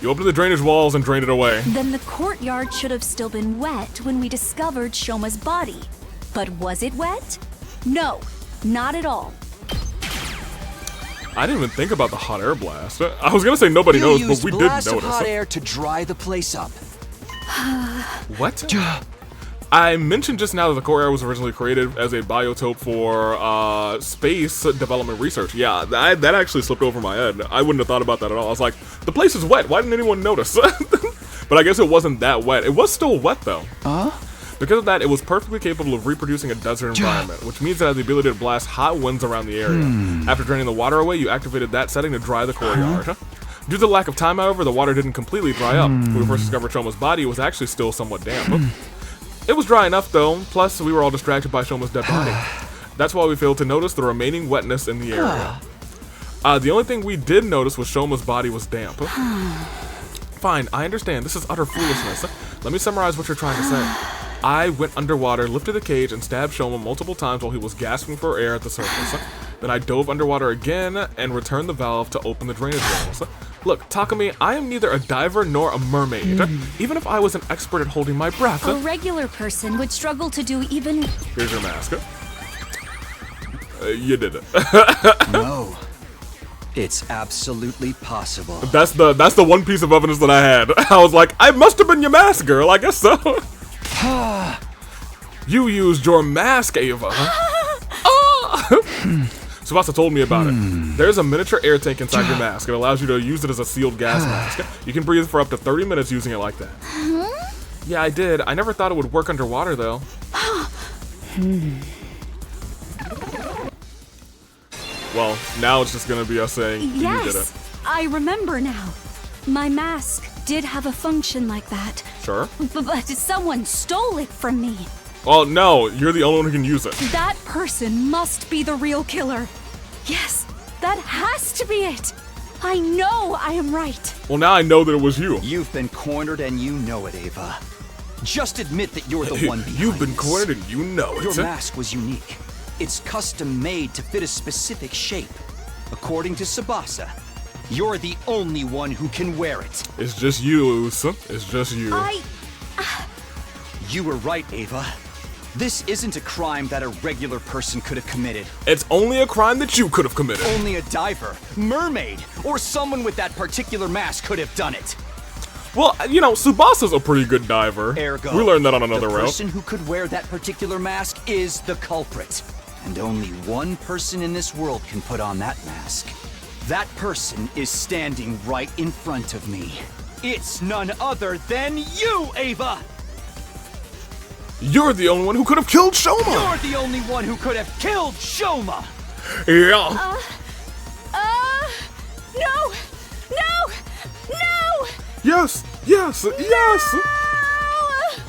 You opened the drainage walls and drained it away. Then the courtyard should have still been wet when we discovered Shoma's body. But was it wet? No, not at all. I didn't even think about the hot air blast. I was gonna say nobody knows, but we did blast of notice. hot air to dry the place up. What? I mentioned just now that the courtyard was originally created as a biotope for space development research. Yeah, that actually slipped over my head. I wouldn't have thought about that at all. I was like, the place is wet. Why didn't anyone notice? But I guess it wasn't that wet. It was still wet, though. Because of that, it was perfectly capable of reproducing a desert environment, which means it had the ability to blast hot winds around the area. After draining the water away, you activated that setting to dry the courtyard. Due to the lack of time, however, the water didn't completely dry up. When we first discovered Shoma's body, it was actually still somewhat damp. It was dry enough, though, plus we were all distracted by Shoma's dead body. That's why we failed to notice the remaining wetness in the area. The only thing we did notice was Shoma's body was damp. Fine, I understand. This is utter foolishness. Let me summarize what you're trying to say. I went underwater, lifted the cage, and stabbed Shoma multiple times while he was gasping for air at the surface. Then I dove underwater again and returned the valve to open the drainage walls. Look, Takumi, I am neither a diver nor a mermaid, even if I was an expert at holding my breath. A regular person would struggle to do even... Here's your mask. You did it. No. It's absolutely possible. That's the one piece of evidence that I had. I was like, I must have been your mask, girl. I guess so. You used your mask, Ava. Tsubasa told me about it. There's a miniature air tank inside your mask. It allows you to use it as a sealed gas mask. You can breathe for up to 30 minutes using it like that. Yeah, I did. I never thought it would work underwater, though. Well, now it's just gonna be us saying, you did it. Yes, I remember now. My mask did have a function like that. Sure. But someone stole it from me. Well, no, you're the only one who can use it. That person must be the real killer. Yes, that has to be it. I know I am right. Well, now I know that it was you. You've been cornered and you know it, Ava. Just admit that you're the one behind You've been this. cornered and you know it. Your mask was unique. It's custom made to fit a specific shape. According to Tsubasa, you're the only one who can wear it. It's just you, son. It's just you. You were right, Ava. This isn't a crime that a regular person could have committed. It's only a crime that you could have committed. Only a diver, mermaid, or someone with that particular mask could have done it. Well, you know, Tsubasa's a pretty good diver. Ergo, we learned that on another the route. person who could wear that particular mask is the culprit. And only one person in this world can put on that mask. That person is standing right in front of me. It's none other than you, Ava! You're the only one who could have killed Shoma! You're the only one who could have killed Shoma! Yeah! No! No! No! Yes! Yes! Yes! No!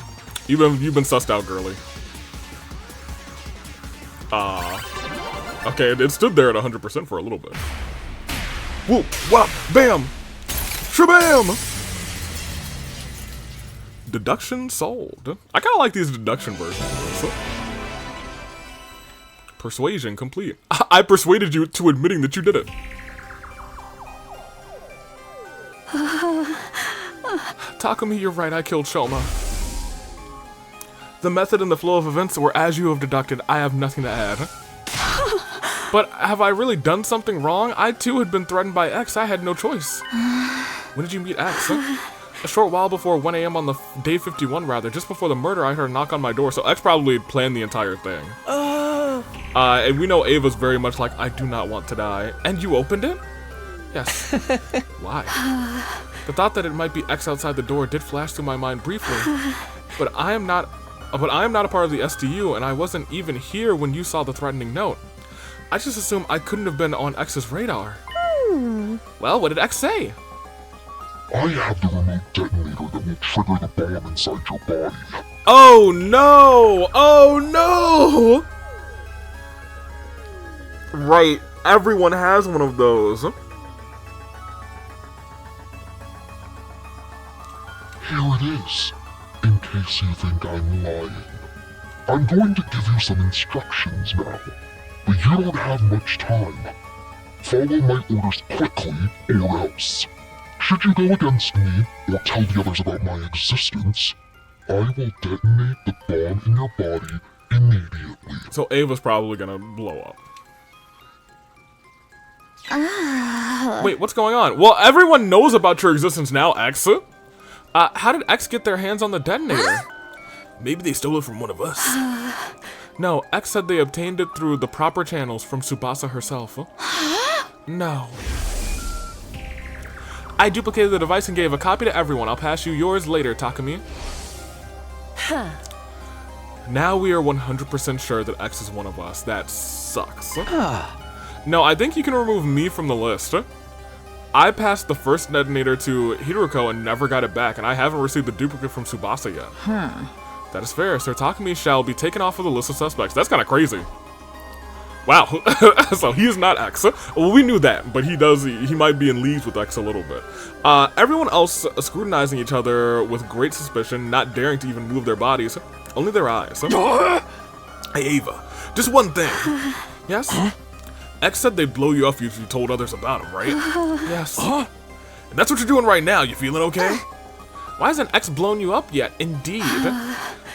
You've been sussed out, girly. Okay, it stood there at 100% for a little bit. Whoop! Whop! Bam! Shabam! Deduction solved. I kind of like these deduction versions of this. Persuasion complete. I persuaded you to admitting that you did it. Takumi, you're right, I killed Shoma. The method and the flow of events were as you have deducted. I have nothing to add. But have I really done something wrong? I too had been threatened by X. I had no choice. When did you meet X? A short while before 1 a.m. on the day 51, rather. Just before the murder, I heard a knock on my door, so X probably planned the entire thing. And we know Ava's very much like, I do not want to die. And you opened it? Yes. Why? The thought that it might be X outside the door did flash through my mind briefly. But I am not a part of the SDU, and I wasn't even here when you saw the threatening note. I just assumed I couldn't have been on X's radar. Well, what did X say? I have the remote detonator that will trigger the bomb inside your body. Oh no! Oh no! Right, everyone has one of those. Here it is, in case you think I'm lying. I'm going to give you some instructions now, but you don't have much time. Follow my orders quickly, or else. Should you go against me, or tell the others about my existence, I will detonate the bomb in your body immediately. So Ava's probably gonna blow up. Wait, what's going on? Well, everyone knows about your existence now, X. How did X get their hands on the detonator? Maybe they stole it from one of us. No, X said they obtained it through the proper channels from Tsubasa herself. No. I duplicated the device and gave a copy to everyone. I'll pass you yours later, Takumi. Now we are 100% sure that X is one of us. That sucks. No, I think you can remove me from the list. I passed the first detonator to Hiruko and never got it back, and I haven't received the duplicate from Tsubasa yet. That is fair. Sir Takumi shall be taken off of the list of suspects. That's kind of crazy. Wow. So he is not X. Well, we knew that, but he might be in leagues with X a little bit. Everyone else scrutinizing each other with great suspicion, not daring to even move their bodies, only their eyes. Hey, Ava, just one thing. Yes? X said they'd blow you up if you told others about him, right? Yes. And that's what you're doing right now. You feeling okay? Why hasn't X blown you up yet? Indeed.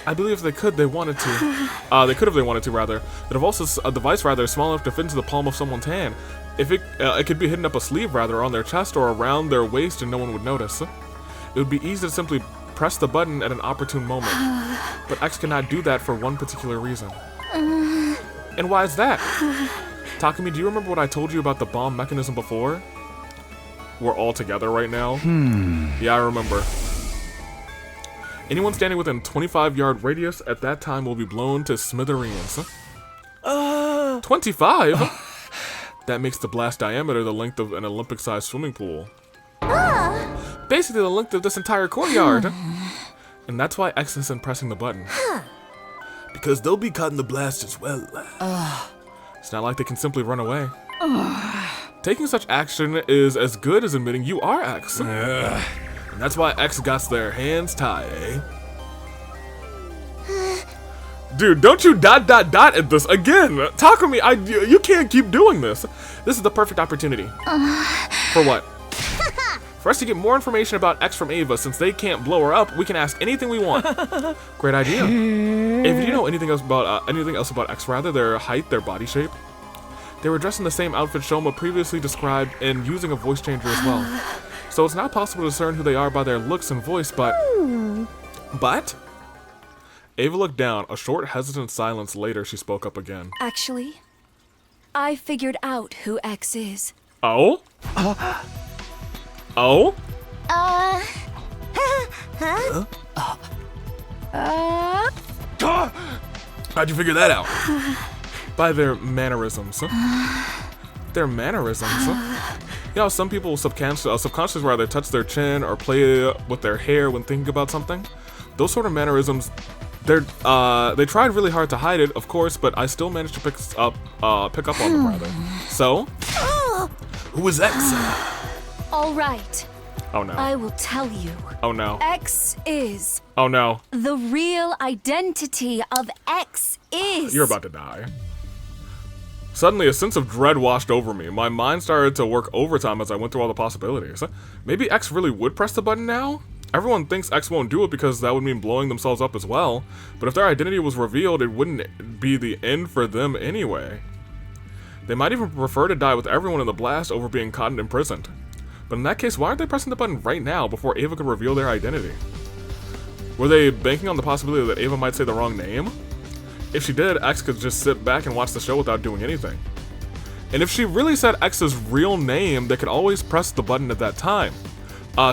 I believe if they could, they wanted to. They could if they wanted to, rather. The device, rather, is small enough to fit into the palm of someone's hand. If it could be hidden up a sleeve, rather, on their chest or around their waist, and no one would notice. It would be easy to simply press the button at an opportune moment. But X cannot do that for one particular reason. And why is that? Takumi, do you remember what I told you about the bomb mechanism before? We're all together right now? Yeah, I remember. Anyone standing within 25-yard radius at that time will be blown to smithereens. 25? That makes the blast diameter the length of an Olympic-sized swimming pool. Basically the length of this entire courtyard. And that's why X isn't pressing the button. Because they'll be caught in the blast as well. It's not like they can simply run away. Taking such action is as good as admitting you are X. And that's why X got their hands tied, eh? Dude, don't you ... at this again! Takumi, you can't keep doing this. This is the perfect opportunity. For what? For us to get more information about X from Ava. Since they can't blow her up, we can ask anything we want. Great idea. Ava, do you know anything else about X, rather? Their height, their body shape? They were dressed in the same outfit Shoma previously described and using a voice changer as well. So it's not possible to discern who they are by their looks and voice, but... But? Ava looked down. A short, hesitant silence later, she spoke up again. Actually, I figured out who X is. Oh? Oh? How'd you figure that out? By their mannerisms. Their mannerisms? You know, some people subconsciously rather touch their chin or play with their hair when thinking about something. Those sort of mannerisms, they tried really hard to hide it, of course, but I still managed to pick up on them, rather. So, who is X? All right. Oh no. I will tell you. Oh no. X is. Oh no. The real identity of X is. You're about to die. Suddenly, a sense of dread washed over me. My mind started to work overtime as I went through all the possibilities. Maybe X really would press the button now? Everyone thinks X won't do it because that would mean blowing themselves up as well. But if their identity was revealed, it wouldn't be the end for them anyway. They might even prefer to die with everyone in the blast over being caught and imprisoned. But in that case, why aren't they pressing the button right now before Ava could reveal their identity? Were they banking on the possibility that Ava might say the wrong name? If she did, X could just sit back and watch the show without doing anything. And if she really said X's real name, they could always press the button at that time.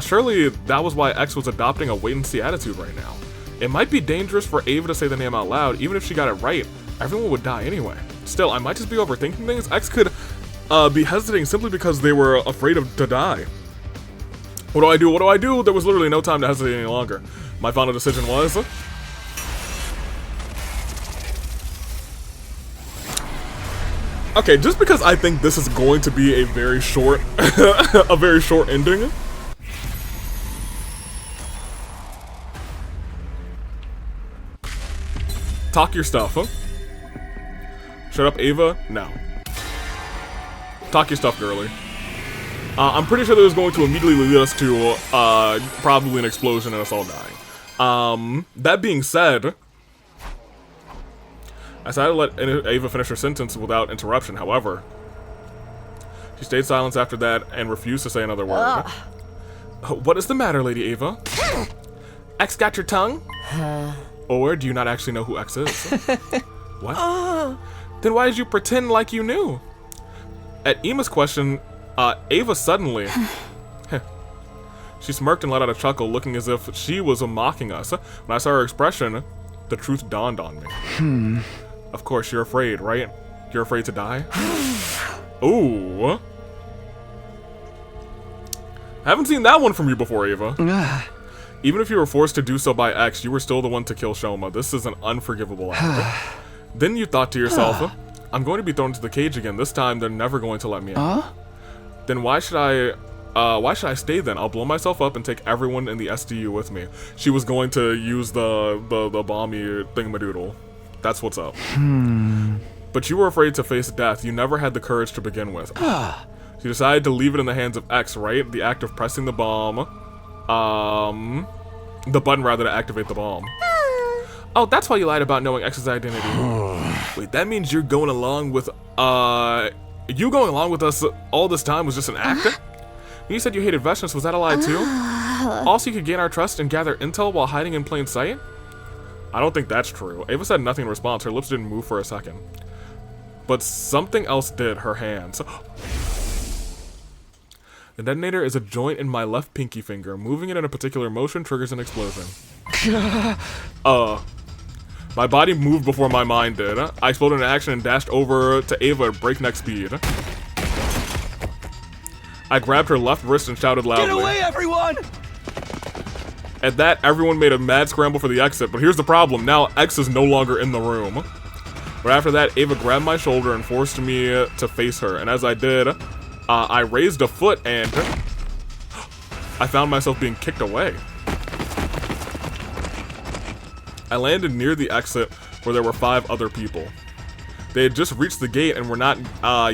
Surely that was why X was adopting a wait-and-see attitude right now. It might be dangerous for Ava to say the name out loud. Even if she got it right, everyone would die anyway. Still, I might just be overthinking things. X could be hesitating simply because they were afraid to die. What do I do? What do I do? There was literally no time to hesitate any longer. My final decision was... Okay, just because I think this is going to be a very short, a very short ending. Talk your stuff, huh? Shut up, Ava? No. Talk your stuff, girly. I'm pretty sure that is going to immediately lead us to, probably an explosion and us all dying. That being said, I decided to let Ava finish her sentence without interruption. However, she stayed silent after that and refused to say another word. What is the matter, Lady Ava? X got your tongue? Or do you not actually know who X is? What? Then why did you pretend like you knew? At Emma's question, Ava suddenly... She smirked and let out a chuckle, looking as if she was mocking us. When I saw her expression, the truth dawned on me. Of course, you're afraid, right? You're afraid to die? Ooh. Haven't seen that one from you before, Ava. Even if you were forced to do so by X, you were still the one to kill Shoma. This is an unforgivable act. Then you thought to yourself, I'm going to be thrown into the cage again. This time, they're never going to let me out. Then why should I stay then? I'll blow myself up and take everyone in the SDU with me. She was going to use the bomby thingamadoodle. That's what's up. But you were afraid to face death. You never had the courage to begin with. You decided to leave it in the hands of X, right? The act of pressing the bomb. The button rather to activate the bomb. Oh, that's why you lied about knowing X's identity. Wait, that means you're going along with, you going along with us all this time was just an act? You said you hated Veshnius, was that a lie too? Also, you could gain our trust and gather intel while hiding in plain sight? I don't think that's true. Ava said nothing in response. Her lips didn't move for a second. But something else did, her hands. The detonator is a joint in my left pinky finger. Moving it in a particular motion triggers an explosion. My body moved before my mind did. I exploded in action and dashed over to Ava at breakneck speed. I grabbed her left wrist and shouted loudly. Get away, everyone! At that, everyone made a mad scramble for the exit, but here's the problem. Now, X is no longer in the room. But after that, Ava grabbed my shoulder and forced me to face her. And as I did, I raised a foot and I found myself being kicked away. I landed near the exit where there were 5 other people. They had just reached the gate and were not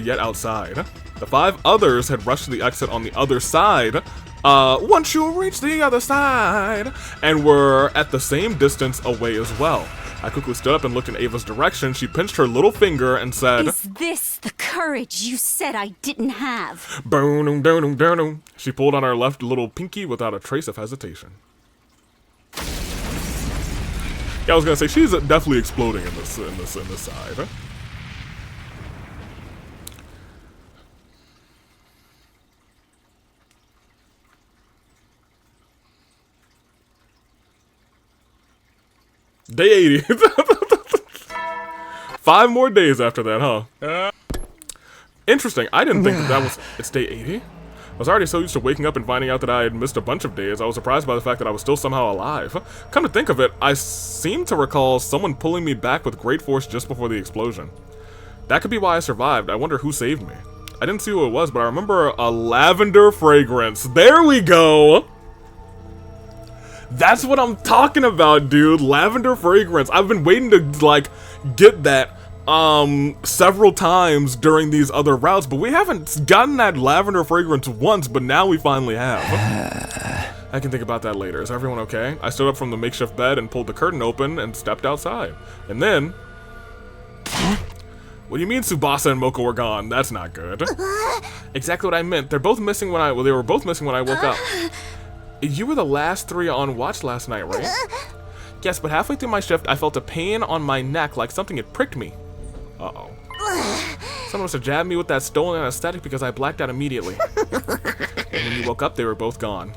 yet outside. The 5 others had rushed to the exit on the other side. Once you reach the other side, and were at the same distance away as well. I quickly stood up and looked in Ava's direction. She pinched her little finger and said, Is this the courage you said I didn't have? Boom. She pulled on her left little pinky without a trace of hesitation. Yeah, I was gonna say she's definitely exploding in this side. Day 80. 5 more days after that, huh? Interesting. I didn't think that was... It's day 80? I was already so used to waking up and finding out that I had missed a bunch of days. I was surprised by the fact that I was still somehow alive. Come to think of it, I seem to recall someone pulling me back with great force just before the explosion. That could be why I survived. I wonder who saved me. I didn't see who it was, but I remember a lavender fragrance. There we go! That's what I'm talking about, dude. Lavender fragrance. I've been waiting to, like, get that, several times during these other routes, but we haven't gotten that lavender fragrance once, but now we finally have. I can think about that later. Is everyone okay? I stood up from the makeshift bed and pulled the curtain open and stepped outside. And then... What do you mean Tsubasa and Moko were gone? That's not good. Exactly what I meant. They're both missing when they were both missing when I woke up. You were the last 3 on watch last night, right? Yes, but halfway through my shift, I felt a pain on my neck like something had pricked me. Uh-oh. Someone must have jabbed me with that stolen anesthetic because I blacked out immediately. And when you woke up, they were both gone.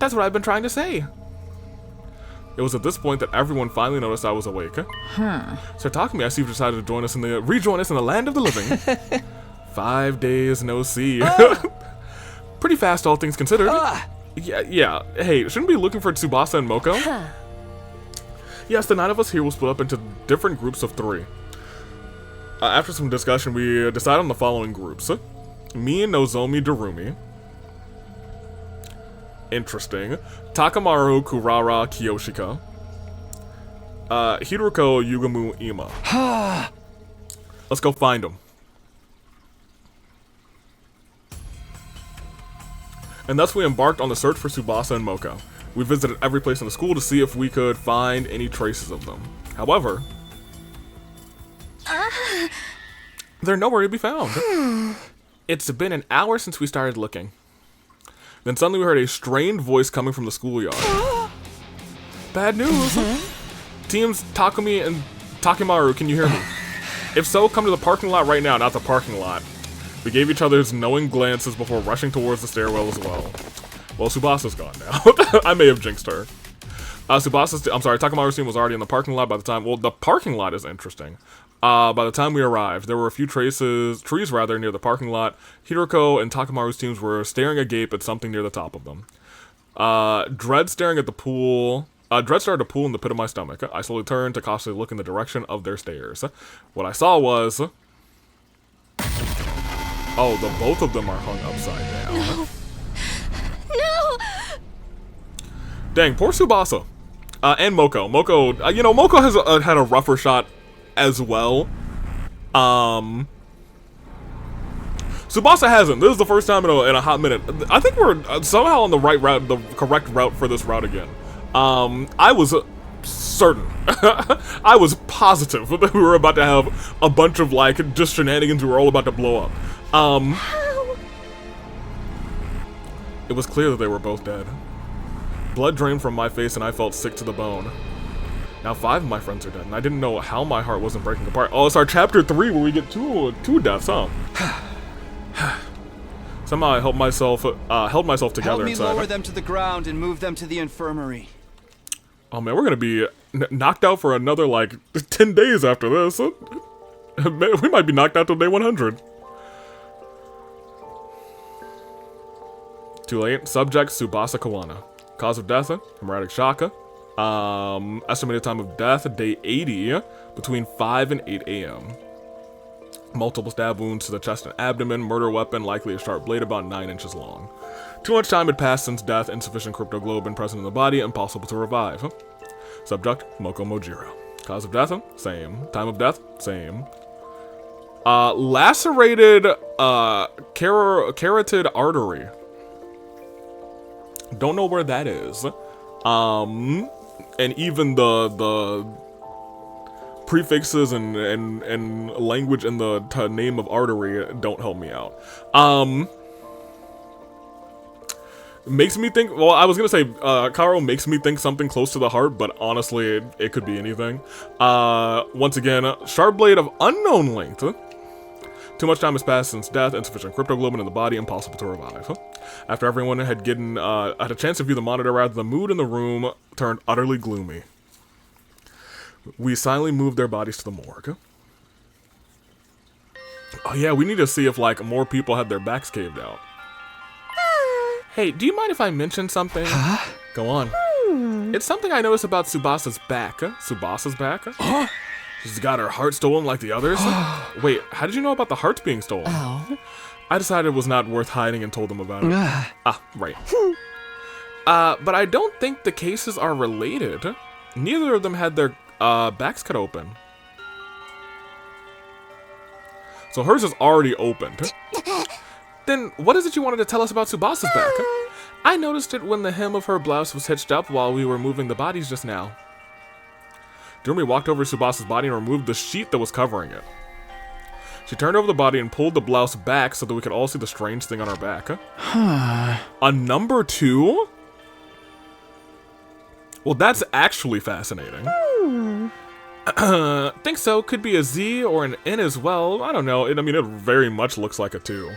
That's what I've been trying to say. It was at this point that everyone finally noticed I was awake. So Takumi, I see, decided to rejoin us in the land of the living. 5 days no see. Pretty fast, all things considered. Yeah. Hey, shouldn't we be looking for Tsubasa and Moko? Yes, the 9 of us here will split up into different groups of 3. After some discussion, we decided on the following groups. Me and Nozomi Darumi. Interesting. Takamaru Kurara Kiyoshika. Hiruko Yugamu Ima. Let's go find them. And thus we embarked on the search for Tsubasa and Moko. We visited every place in the school to see if we could find any traces of them. However, they're nowhere to be found. It's been an hour since we started looking. Then suddenly we heard a strained voice coming from the schoolyard. Bad news! Teams Takumi and Takimaru, can you hear me? If so, come to the parking lot right now, not the parking lot. We gave each other's knowing glances before rushing towards the stairwell as well. Well, Tsubasa's gone now. I may have jinxed her. Takamaru's team was already in the parking lot by the time... Well, the parking lot is interesting. By the time we arrived, there were a few trees near the parking lot. Hiroko and Takamaru's teams were staring agape at something near the top of them. Dread staring at the pool... Dread started a pool in the pit of my stomach. I slowly turned to cautiously look in the direction of their stares. What I saw was... Oh, the both of them are hung upside down. No! Dang, poor Tsubasa. And Moko. Moko has had a rougher shot as well. Tsubasa hasn't. This is the first time in a hot minute. I think we're somehow on the right route, the correct route for this route again. I was certain. I was positive that we were about to have a bunch of, like, just shenanigans we were all about to blow up. It was clear that they were both dead. Blood drained from my face and I felt sick to the bone. Now 5 of my friends are dead, and I didn't know how my heart wasn't breaking apart. Oh, it's our chapter 3 where we get two deaths, huh? Somehow I held myself together Help me inside. lower them to the ground and move them to the infirmary. Oh man, we're gonna be knocked out for another, like, 10 days after this. We might be knocked out till day 100. Too late. Subject, Tsubasa Kawana. Cause of death, hemorrhagic shock. Estimated time of death, day 80, between 5 and 8 a.m. Multiple stab wounds to the chest and abdomen, murder weapon, likely a sharp blade about 9 inches long. Too much time had passed since death, insufficient cryptoglobin present in the body, impossible to revive. Subject, Moko Mojiro. Cause of death, same. Time of death, same. Lacerated, carotid artery. Don't know where that is. And even the prefixes and language in the name of artery don't help me out. Makes me think, well, I was gonna say, Karo makes me think something close to the heart, but honestly, it could be anything. Once again, sharp blade of unknown length. Too much time has passed since death, insufficient cryptoglobin in the body, impossible to revive. After everyone had had a chance to view the monitor, the mood in the room turned utterly gloomy. We silently moved their bodies to the morgue. Oh yeah, we need to see if, like, more people had their backs caved out. Hey, do you mind if I mention something? Huh? Go on. It's something I noticed about Tsubasa's back. Tsubasa's back? She's got her heart stolen like the others? Wait, how did you know about the hearts being stolen? Oh. I decided it was not worth hiding and told them about it. Right. But I don't think the cases are related. Neither of them had their backs cut open. So hers is already opened. Then what is it you wanted to tell us about Tsubasa's back? I noticed it when the hem of her blouse was hitched up while we were moving the bodies just now. Durumi walked over Tsubasa's body and removed the sheet that was covering it. She turned over the body and pulled the blouse back so that we could all see the strange thing on her back. A number 2? Well, that's actually fascinating. Think so. Could be a Z or an N as well. I don't know. I mean, it very much looks like a 2.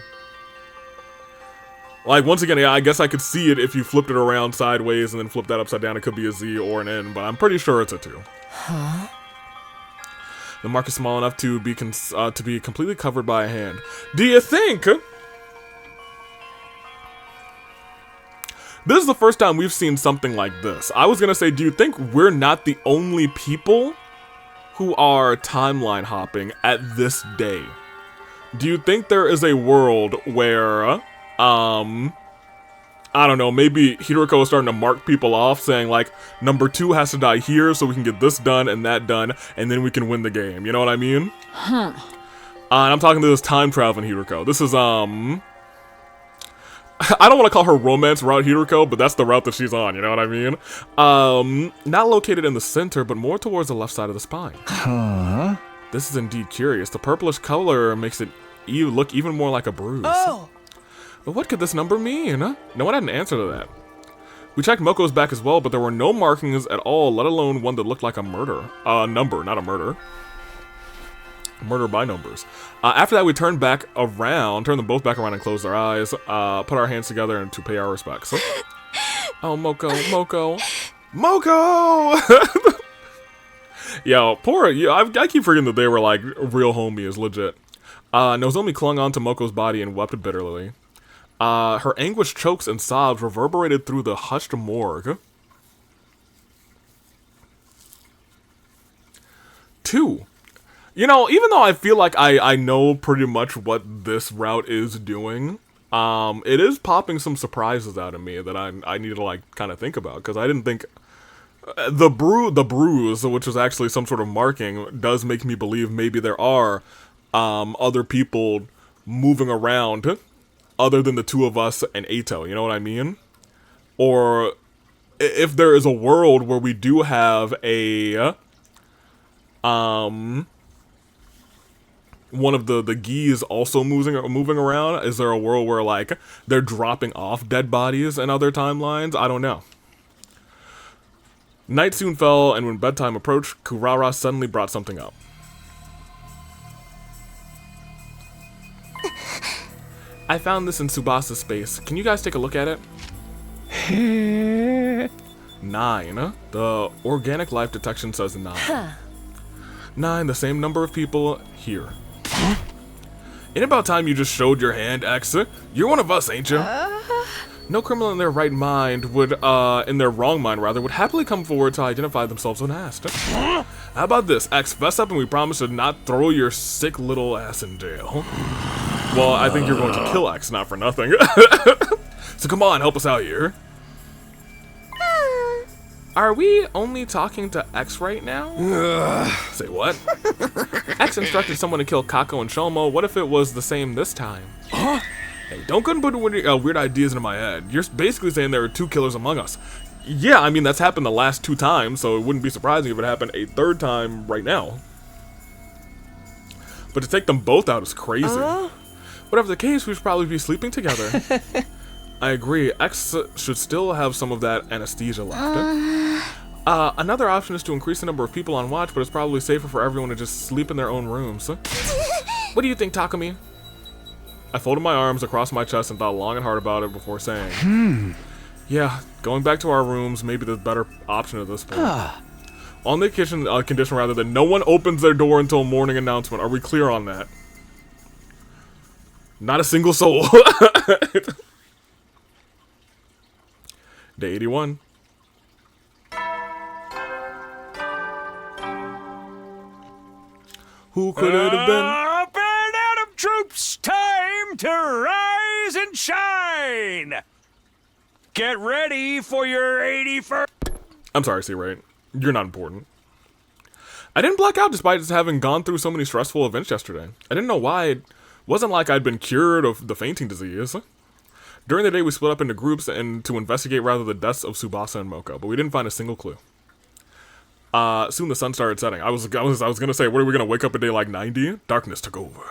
Like, once again, yeah, I guess I could see it if you flipped it around sideways and then flipped that upside down. It could be a Z or an N, but I'm pretty sure it's a 2. Huh? The mark is small enough to be completely covered by a hand. Do you think? This is the first time we've seen something like this. I was gonna say, do you think we're not the only people who are timeline hopping at this day? Do you think there is a world where, I don't know, maybe Hiroko is starting to mark people off, saying like, number 2 has to die here so we can get this done and that done, and then we can win the game. You know what I mean? Huh. And I'm talking to this time traveling Hiroko. This is, I don't want to call her romance route Hiroko, but that's the route that she's on, you know what I mean? Not located in the center, but more towards the left side of the spine. Huh? This is indeed curious. The purplish color makes it look even more like a bruise. Oh! But what could this number mean? No one had an answer to that. We checked Moko's back as well, but there were no markings at all, let alone one that looked like a murder. Number, not a murder. Murder by numbers. After that, we turned them both back around and closed our eyes, put our hands together and to pay our respects. Oh, Moko. Yo, I keep forgetting that they were like real homies, legit. Nozomi clung onto Moko's body and wept bitterly. Her anguish chokes and sobs reverberated through the hushed morgue. 2. You know, even though I feel like I know pretty much what this route is doing, it is popping some surprises out of me that I need to like kind of think about, because I didn't think the bruise, which was actually some sort of marking, does make me believe maybe there are other people moving around other than the 2 of us and Eito, you know what I mean? Or if there is a world where we do have a one of the geese also moving around, is there a world where like they're dropping off dead bodies in other timelines? I don't know. Night soon fell, and when bedtime approached, Kurara suddenly brought something up. I found this in Tsubasa's space. Can you guys take a look at it? 9. The organic life detection says 9. 9, the same number of people here. Ain't about time you just showed your hand, X. You're one of us, ain't you? No criminal in their right mind would, in their wrong mind rather, would happily come forward to identify themselves when asked. How about this, X? Fess up and we promise to not throw your sick little ass in jail. Well, I think you're going to kill X, not for nothing. So come on, help us out here. Are we only talking to X right now? Say what? X instructed someone to kill Kako and Shomo. What if it was the same this time? Huh? Hey, don't go and put weird ideas into my head. You're basically saying there are 2 killers among us. Yeah, I mean, that's happened the last 2 times, so it wouldn't be surprising if it happened a 3rd time right now. But to take them both out is crazy. Whatever the case, we should probably be sleeping together. I agree. X should still have some of that anesthesia left. Another option is to increase the number of people on watch, but it's probably safer for everyone to just sleep in their own rooms. What do you think, Takumi? I folded my arms across my chest and thought long and hard about it before saying, yeah, going back to our rooms may be the better option at this point. On the condition rather that no one opens their door until morning announcement. Are we clear on that? Not a single soul. Day 81. Who could it have been? Up and out of troops, time to rise and shine. Get ready for your 81st. I'm sorry, C-Rate. You're not important. I didn't black out despite just having gone through so many stressful events yesterday. I didn't know why. It wasn't like I'd been cured of the fainting disease. During the day, we split up into groups and to investigate rather the deaths of Tsubasa and Moko, but we didn't find a single clue. Soon the sun started setting. I was gonna say, what are we gonna wake up at day like 90? Darkness took over.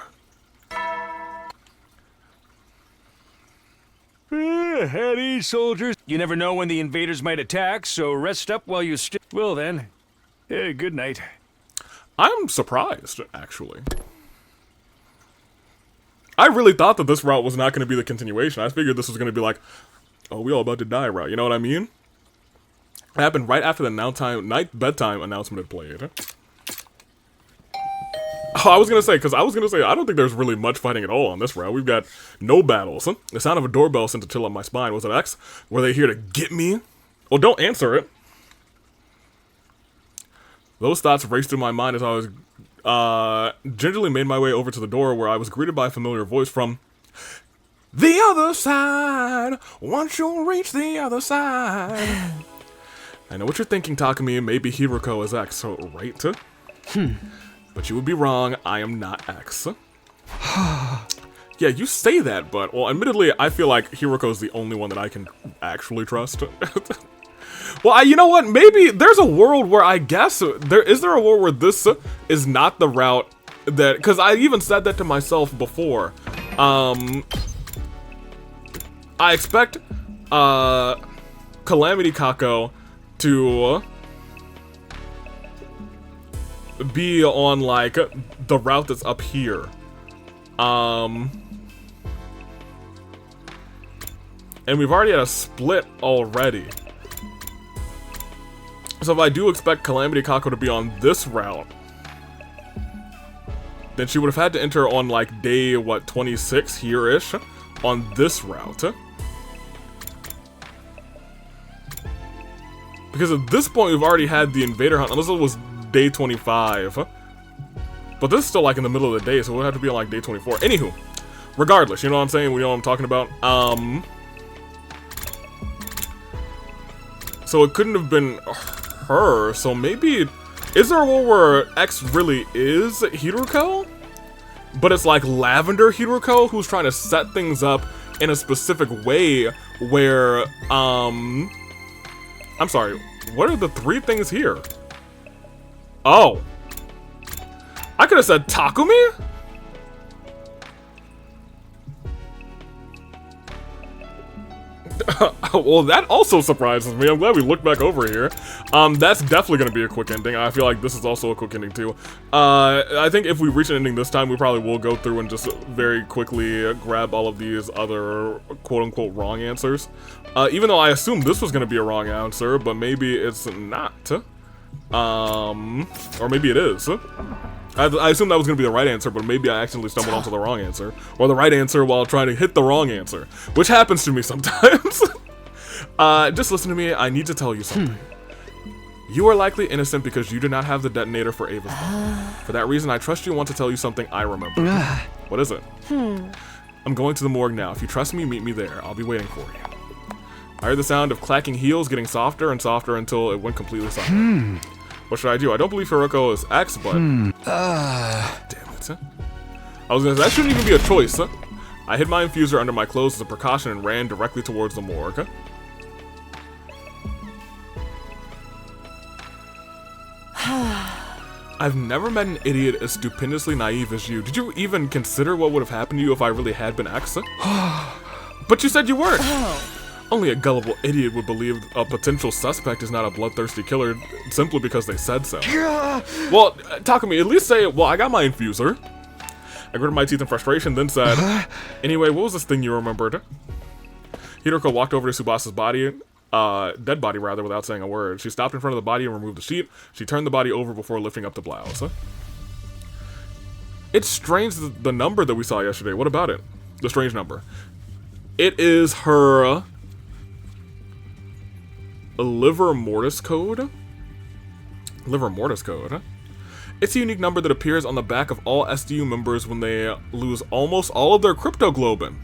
At ease, soldiers. You never know when the invaders might attack, so rest up while you still. Well then, good night. I'm surprised, actually. I really thought that this route was not going to be the continuation. I figured this was going to be like, oh, we all about to die route. You know what I mean? It happened right after the night bedtime announcement had played. Oh, I was going to say, I don't think there's really much fighting at all on this route. We've got no battles. The sound of a doorbell sent a chill up my spine. Was it X? Were they here to get me? Well, don't answer it. Those thoughts raced through my mind as I was gingerly made my way over to the door, where I was greeted by a familiar voice from the other side. Once you reach the other side. I know what you're thinking, Takumi. Maybe Hiruko is X, so right? But you would be wrong. I am not X. Yeah, you say that, but, well, admittedly, I feel like Hiruko is the only one that I can actually trust. Well, you know what? Maybe there's a world where I guess is there a world where this is not the route that, because I even said that to myself before. I expect Calamity Kako to be on like the route that's up here. And we've already had a split already. So if I do expect Calamity Kako to be on this route, then she would have had to enter on like day, what, 26 here-ish on this route. Because at this point we've already had the invader hunt, unless it was day 25. But this is still like in the middle of the day, so it would have to be on like day 24. Anywho, regardless, you know what I'm saying? We know what I'm talking about. So it couldn't have been her, so maybe, is there a world where X really is Hiruko? But it's like Lavender Hiruko who's trying to set things up in a specific way where, I'm sorry, what are the three things here? Oh. I could have said Takumi? Well, that also surprises me. I'm glad we looked back over here. That's definitely going to be a quick ending. I feel like this is also a quick ending too. I think if we reach an ending this time, we probably will go through and just very quickly grab all of these other quote-unquote wrong answers. Even though I assumed this was going to be a wrong answer, but maybe it's not. Or maybe it is. I assumed that was going to be the right answer, but maybe I accidentally stumbled onto the wrong answer. Or the right answer while trying to hit the wrong answer. Which happens to me sometimes. Just listen to me, I need to tell you something. You are likely innocent because you do not have the detonator for Ava's bomb. For that reason, I trust you and want to tell you something I remember. What is it? I'm going to the morgue now. If you trust me, meet me there. I'll be waiting for you. I heard the sound of clacking heels getting softer and softer until it went completely silent. What should I do? I don't believe Hiruko is X, but... Damn it. I was gonna say, that shouldn't even be a choice. I hid my infuser under my clothes as a precaution and ran directly towards the morgue. I've never met an idiot as stupendously naive as you. Did you even consider what would have happened to you if I really had been X? But you said you weren't. Only a gullible idiot would believe a potential suspect is not a bloodthirsty killer simply because they said so. Well, Takumi, at least say, well, I got my infuser. I gritted my teeth in frustration, then said, anyway, what was this thing you remembered? Hiruko walked over to Tsubasa's body, dead body rather, without saying a word. She stopped in front of the body and removed the sheet. She turned the body over before lifting up the blouse. It's strange the number that we saw yesterday. What about it? The strange number. It is her... liver mortis code? Liver mortis code. It's a unique number that appears on the back of all SDU members when they lose almost all of their cryptoglobin.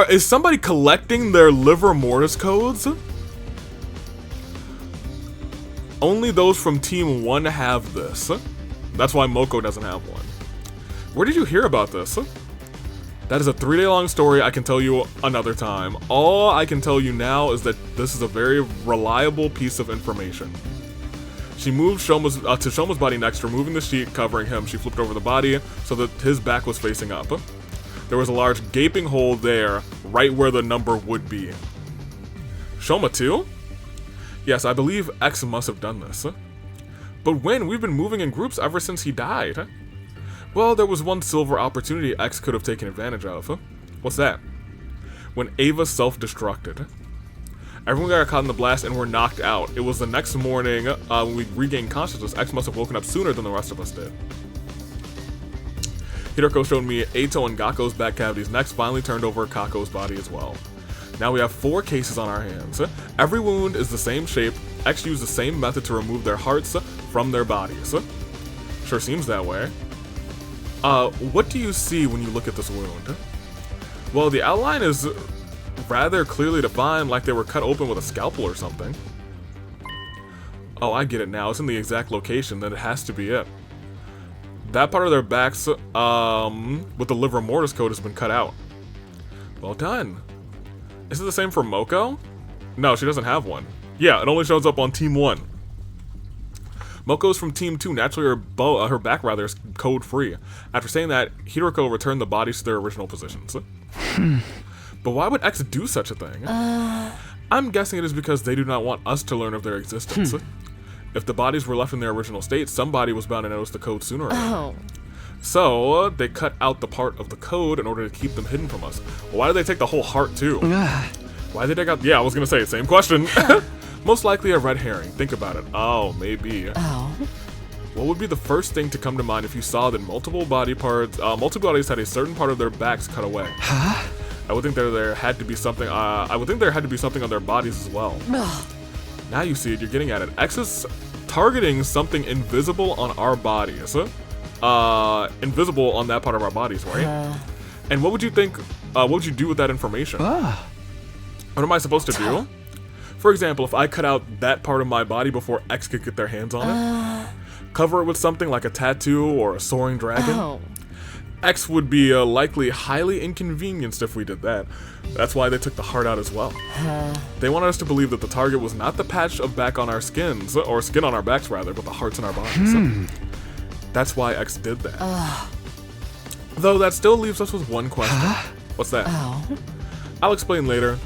Is somebody collecting their liver mortis codes? Only those from Team 1 have this. That's why Moko doesn't have one. Where did you hear about this? That is a 3-day-long story I can tell you another time. All I can tell you now is that this is a very reliable piece of information. She moved to Shoma's body next, removing the sheet covering him. She flipped over the body so that his back was facing up. There was a large gaping hole there, right where the number would be. Shoma too? Yes, I believe X must have done this. But when? We've been moving in groups ever since he died. Well, there was one silver opportunity X could have taken advantage of. What's that? When Ava self-destructed. Everyone got caught in the blast and were knocked out. It was the next morning, when we regained consciousness, X must have woken up sooner than the rest of us did. Hideko showed me Eito and Gakko's back cavities, next finally turned over Kako's body as well. Now we have 4 cases on our hands. Every wound is the same shape. X used the same method to remove their hearts from their bodies. Sure seems that way. What do you see when you look at this wound? Well, the outline is rather clearly defined, like they were cut open with a scalpel or something. Oh, I get it now. It's in the exact location, then it has to be it. That part of their backs, with the liver mortis coat has been cut out. Well done. Is it the same for Moko? No, she doesn't have one. Yeah, it only shows up on Team 1. Moko's from Team 2. Naturally, her back rather is code-free. After saying that, Hideko returned the bodies to their original positions. But why would X do such a thing? I'm guessing it is because they do not want us to learn of their existence. If the bodies were left in their original state, somebody was bound to notice the code sooner or later. So, they cut out the part of the code in order to keep them hidden from us. Well, why did they take the whole heart, too? Why did they take out... Yeah, I was gonna say, same question. Most likely a red herring. Think about it. Oh, maybe. What would be the first thing to come to mind if you saw that multiple bodies had a certain part of their backs cut away? I would think there had to be something. I would think there had to be something on their bodies as well. Now you see it. You're getting at it. X is targeting something invisible on our bodies. Invisible on that part of our bodies, right? And what would you think? What would you do with that information? What am I supposed to do? For example, if I cut out that part of my body before X could get their hands on it, cover it with something like a tattoo or a soaring dragon. X would be likely highly inconvenienced if we did that. That's why they took the heart out as well. They wanted us to believe that the target was not the patch of back on our skins, or skin on our backs rather, but the hearts in our bodies. That's why X did that. Though that still leaves us with one question. What's that? I'll explain later.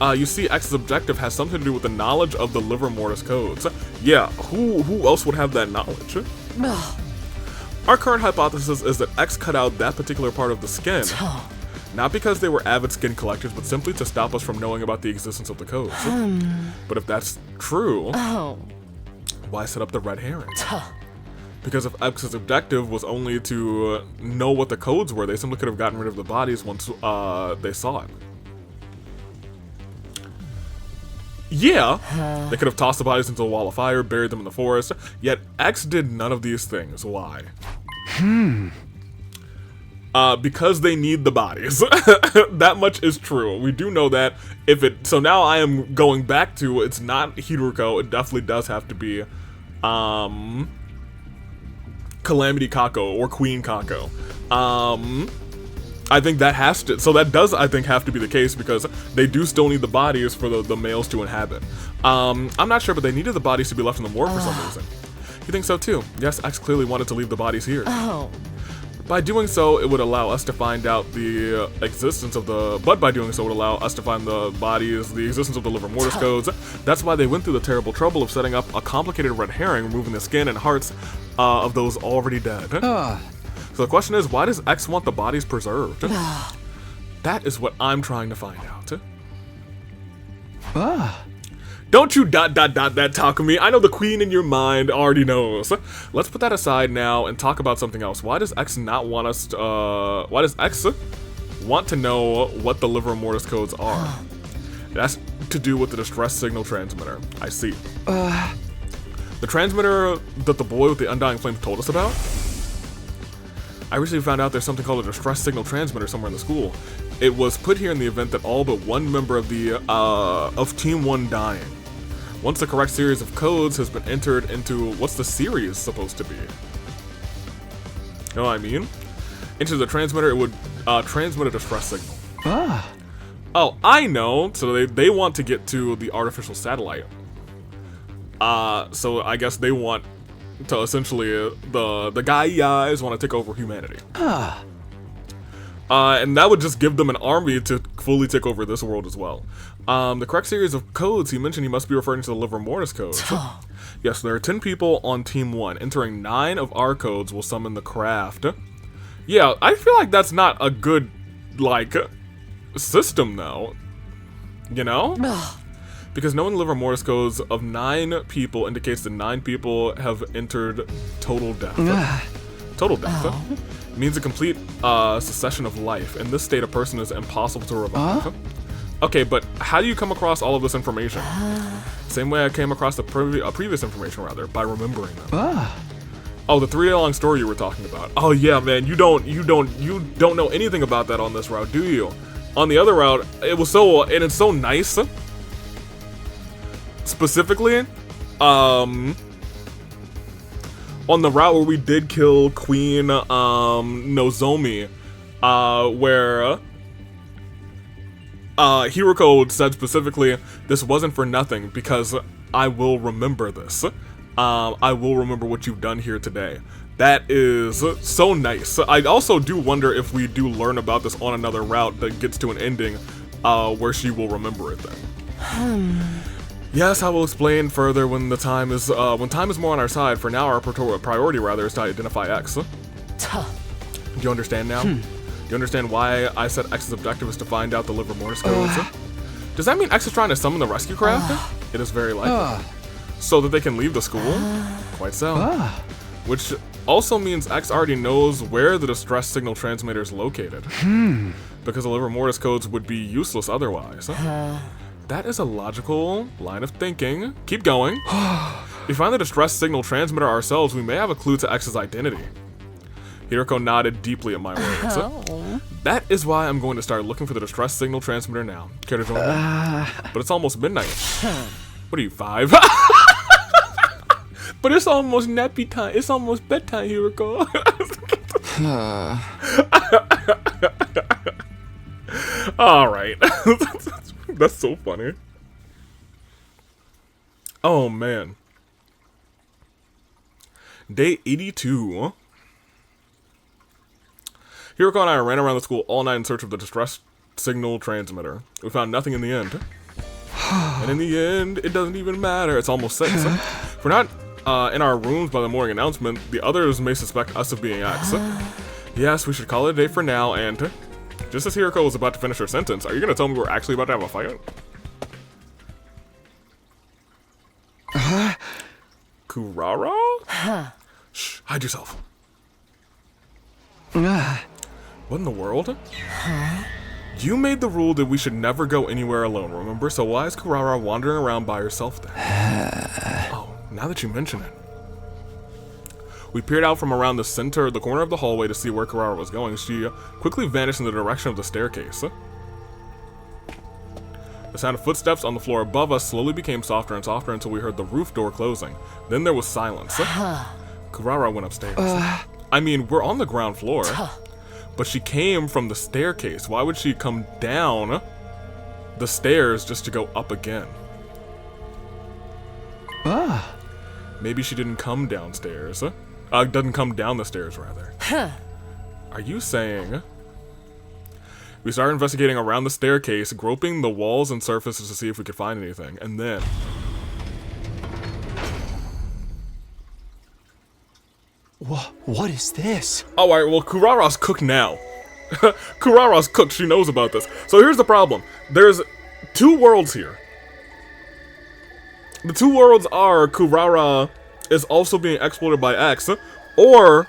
You see, X's objective has something to do with the knowledge of the liver mortis codes. Yeah, who else would have that knowledge? Our current hypothesis is that X cut out that particular part of the skin, not because they were avid skin collectors, but simply to stop us from knowing about the existence of the codes. But if that's true, why set up the red herring? Because if X's objective was only to know what the codes were, they simply could have gotten rid of the bodies once they saw it. Yeah, they could have tossed the bodies into a wall of fire, buried them in the forest, yet X did none of these things. Why? Because they need the bodies. That much is true. We do know that. So now I am going back to, it's not Hideko, it definitely does have to be, Calamity Kako, or Queen Kako. I think that has to, so that does, I think, have to be the case, because they do still need the bodies for the males to inhabit. I'm not sure, but they needed the bodies to be left in the morgue for some reason. You think so too? Yes, X clearly wanted to leave the bodies here. By doing so, it would allow us to find out the existence of the, but by doing so, it would allow us to find the bodies, the existence of the liver mortis codes. That's why they went through the terrible trouble of setting up a complicated red herring, removing the skin and hearts of those already dead. So the question is, why does X want the bodies preserved? That is what I'm trying to find out. Don't you ... that talk of me. I know the queen in your mind already knows. Let's put that aside now and talk about something else. Why does X not want us to, why does X want to know what the liver mortis codes are? It has to do with the distress signal transmitter. I see. The transmitter that the boy with the undying flame told us about? I recently found out there's something called a distress signal transmitter somewhere in the school. It was put here in the event that all but one member of the of Team 1 dying. Once the correct series of codes has been entered into, what's the series supposed to be? You know what I mean? Into the transmitter, it would transmit a distress signal. Oh, I know. So they want to get to the artificial satellite. So I guess they want to essentially, the guys want to take over humanity. And that would just give them an army to fully take over this world as well. The correct series of codes he mentioned, he must be referring to the Liver Mortis codes. Yes, there are 10 people on Team 1. Entering 9 of our codes will summon the craft. Yeah, I feel like that's not a good, like, system, though. You know? Because knowing the Liver Mortis codes of 9 people indicates that 9 people have entered total death. Total death means a complete cessation of life. In this state, a person is impossible to revive. Okay, but how do you come across all of this information? Same way I came across the previous information, rather, by remembering them. Oh, the 3-day-long story you were talking about. Oh yeah, man, you don't know anything about that on this route, do you? On the other route, it's so nice. Specifically, on the route where we did kill Queen Nozomi, where Hiroko said specifically, this wasn't for nothing because I will remember this. I will remember what you've done here today. That is so nice. I also do wonder if we do learn about this on another route that gets to an ending where she will remember it then. Yes, I will explain further when time is more on our side. For now, our priority rather is to identify X. Do you understand now? Do you understand why I said X's objective is to find out the Liver Mortis codes? Does that mean X is trying to summon the rescue craft? It is very likely. So that they can leave the school? Quite so. Which also means X already knows where the distress signal transmitter is located. Because the Liver Mortis codes would be useless otherwise. That is a logical line of thinking. Keep going. If we find the distress signal transmitter ourselves, we may have a clue to X's identity. Hiroko nodded deeply at my words. That is why I'm going to start looking for the distress signal transmitter now. Care to join me? But it's almost midnight. What are you, 5? But it's almost nappy time. It's almost bedtime, Hiroko. Alright. That's so funny. Oh, man. Day 82. Hiroko and I ran around the school all night in search of the distress signal transmitter. We found nothing in the end. And in the end, it doesn't even matter. It's almost 6. If we're not in our rooms by the morning announcement, the others may suspect us of being X. Yes, we should call it a day for now, and just as Hiroko was about to finish her sentence, are you going to tell me we're actually about to have a fight? Kurara? Shh, hide yourself. What in the world? You made the rule that we should never go anywhere alone, remember? So why is Kurara wandering around by herself then? Oh, now that you mention it. We peered out from around the corner of the hallway to see where Kurara was going. She quickly vanished in the direction of the staircase. The sound of footsteps on the floor above us slowly became softer and softer until we heard the roof door closing. Then there was silence. Kurara went upstairs. I mean, we're on the ground floor. But she came from the staircase. Why would she come down the stairs just to go up again? Maybe she didn't come downstairs. Doesn't come down the stairs, rather. Are you saying... We started investigating around the staircase, groping the walls and surfaces to see if we could find anything. And then... What is this? Oh, alright, well, Kurara's cooked now. Kurara's cooked, she knows about this. So here's the problem. There's 2 worlds here. The 2 worlds are Kurara is also being exploited by X, or...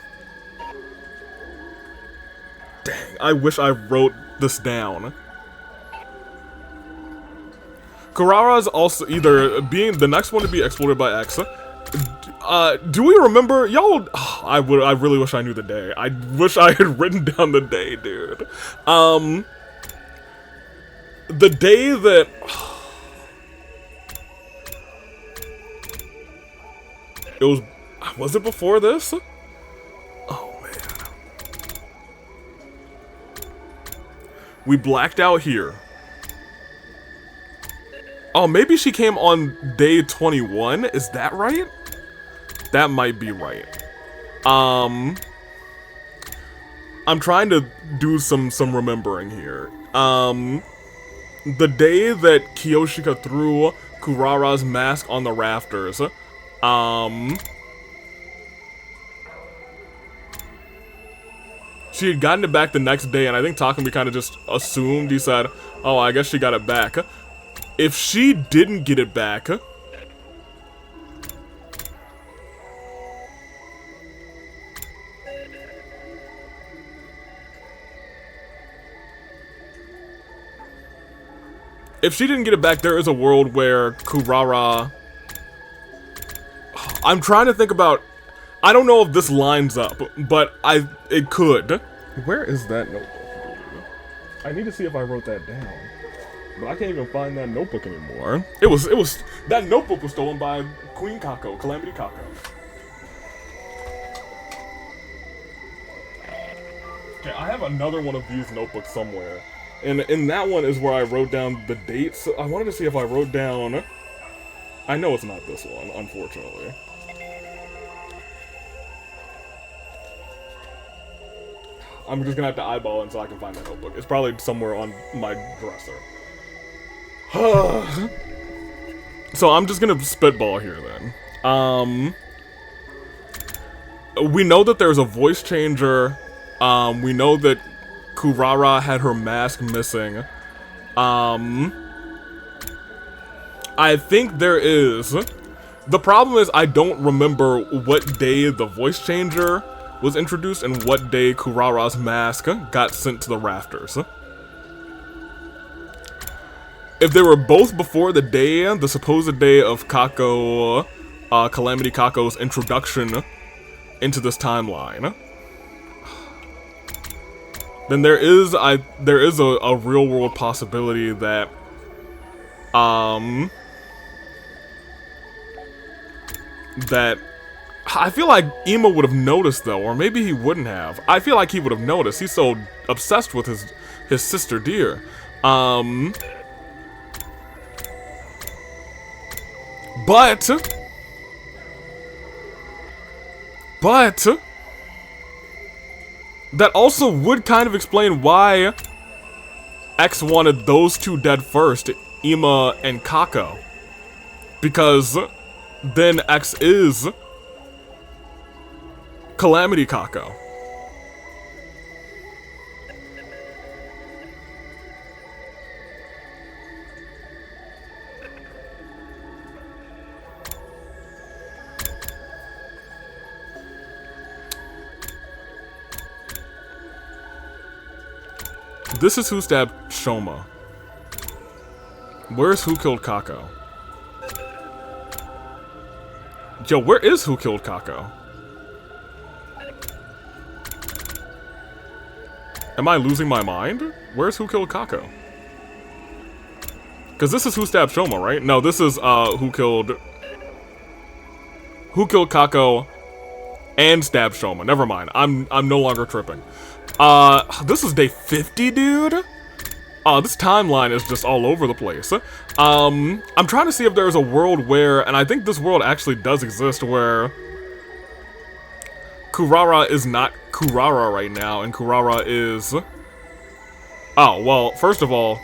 Dang, I wish I wrote this down. Kurara's also either being the next one to be exploited by X. Do we remember, y'all? Oh, I really wish I knew the day. I wish I had written down the day, dude. The day that... Was it before this? Oh, man. We blacked out here. Oh, maybe she came on day 21? Is that right? That might be right. I'm trying to do some remembering here. The day that Kiyoshika threw Kurara's mask on the rafters, she had gotten it back the next day, and I think Takumi kind of just assumed, he said, oh, I guess she got it back. If she didn't get it back, there is a world where Kurara... I'm trying to think about... I don't know if this lines up, but it could. Where is that notebook, dude? I need to see if I wrote that down. But I can't even find that notebook anymore. That notebook was stolen by Queen Kako, Calamity Kako. Okay, I have another one of these notebooks somewhere. And in that one is where I wrote down the dates. I wanted to see if I wrote down... I know it's not this one, unfortunately. I'm just gonna have to eyeball it until I can find that notebook. It's probably somewhere on my dresser. So I'm just gonna spitball here then. We know that there's a voice changer. We know that Kurara had her mask missing. I think there is. The problem is I don't remember what day the voice changer was introduced and what day Kurara's mask got sent to the rafters. If they were both before the supposed day of Kako, Calamity Kako's introduction into this timeline, then there is a real world possibility that that I feel like Ima would have noticed though, or maybe he wouldn't have. I feel like he would have noticed. He's so obsessed with his sister dear. But that also would kind of explain why X wanted those two dead first, Ima and Kako. Because then X is Calamity Kako. This is who stabbed Shoma. Where's who killed Kako? Yo, where is who killed Kako? Am I losing my mind? Where's who killed Kako? Because this is who stabbed Shoma, right? No, this is who killed Kako and stabbed Shoma. Never mind. I'm no longer tripping. This is day 50, dude. This timeline is just all over the place. I'm trying to see if there's a world where, and I think this world actually does exist, where Kurara is not Kurara right now, and Kurara is... Oh, well, first of all,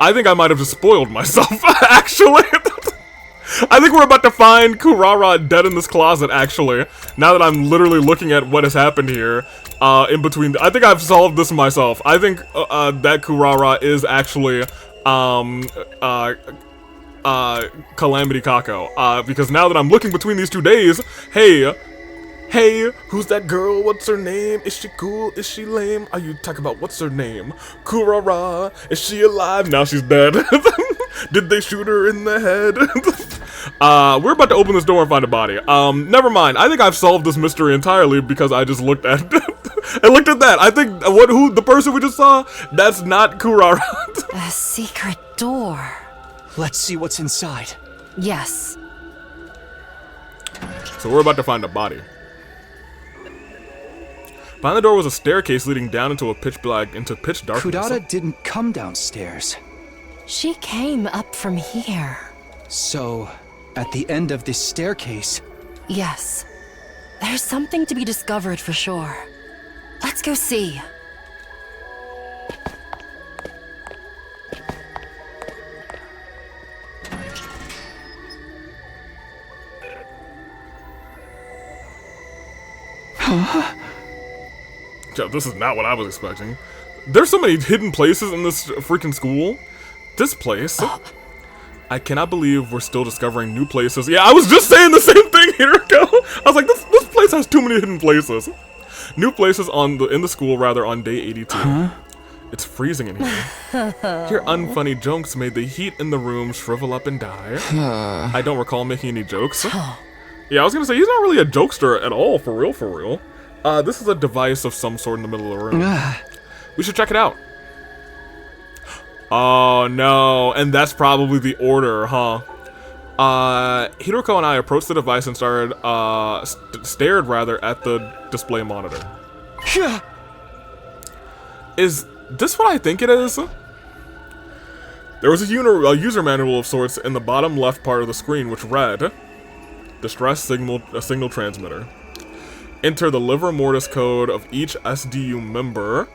I think I might have just spoiled myself, actually. I think we're about to find Kurara dead in this closet, actually. Now that I'm literally looking at what has happened here, in between... I think I've solved this myself. I think, that Kurara is actually, Calamity Kako. Because now that I'm looking between these 2 days, hey, who's that girl? What's her name? Is she cool? Is she lame? Are you talking about what's her name? Kurara. Is she alive? Now she's dead. Did they shoot her in the head? We're about to open this door and find a body. Never mind. I think I've solved this mystery entirely because I just looked at I looked at that. I think the person we just saw, that's not Kurara. A secret door. Let's see what's inside. Yes. So we're about to find a body. Behind the door was a staircase leading down into pitch darkness. Kudata didn't come downstairs. She came up from here. So, at the end of this staircase... Yes. There's something to be discovered for sure. Let's go see. Yeah, this is not what I was expecting. There's so many hidden places in this freaking school. This place. I cannot believe we're still discovering new places. Yeah, I was just saying the same thing here ago. I was like, this place has too many hidden places. New places in the school, rather, on day 82. It's freezing in here. Your unfunny jokes made the heat in the room shrivel up and die. I don't recall making any jokes. Yeah, I was gonna say, he's not really a jokester at all, for real, for real. This is a device of some sort in the middle of the room. We should check it out. Oh no, and that's probably the order, huh? Hiroko and I approached the device and stared rather at the display monitor. Is this what I think it is? There was a user manual of sorts in the bottom left part of the screen which read, Distress signal transmitter. Enter the liver mortis code of each SDU member.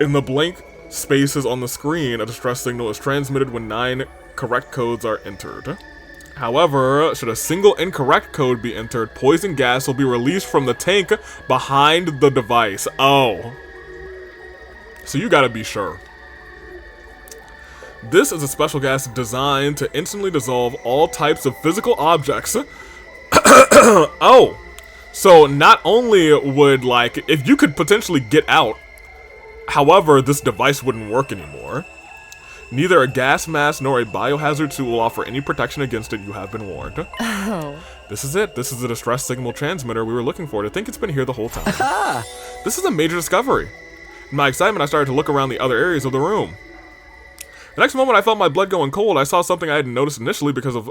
In the blank spaces on the screen, a distress signal is transmitted when 9 correct codes are entered. However, should a single incorrect code be entered, poison gas will be released from the tank behind the device. Oh. So you gotta be sure. This is a special gas designed to instantly dissolve all types of physical objects. Oh. So not only would, like, if you could potentially get out, however, this device wouldn't work anymore. Neither a gas mask nor a biohazard suit will offer any protection against it, you have been warned. Oh. This is it. This is the distress signal transmitter we were looking for. To think it's been here the whole time. This is a major discovery. In my excitement, I started to look around the other areas of the room. The next moment, I felt my blood going cold. I saw something I hadn't noticed initially because of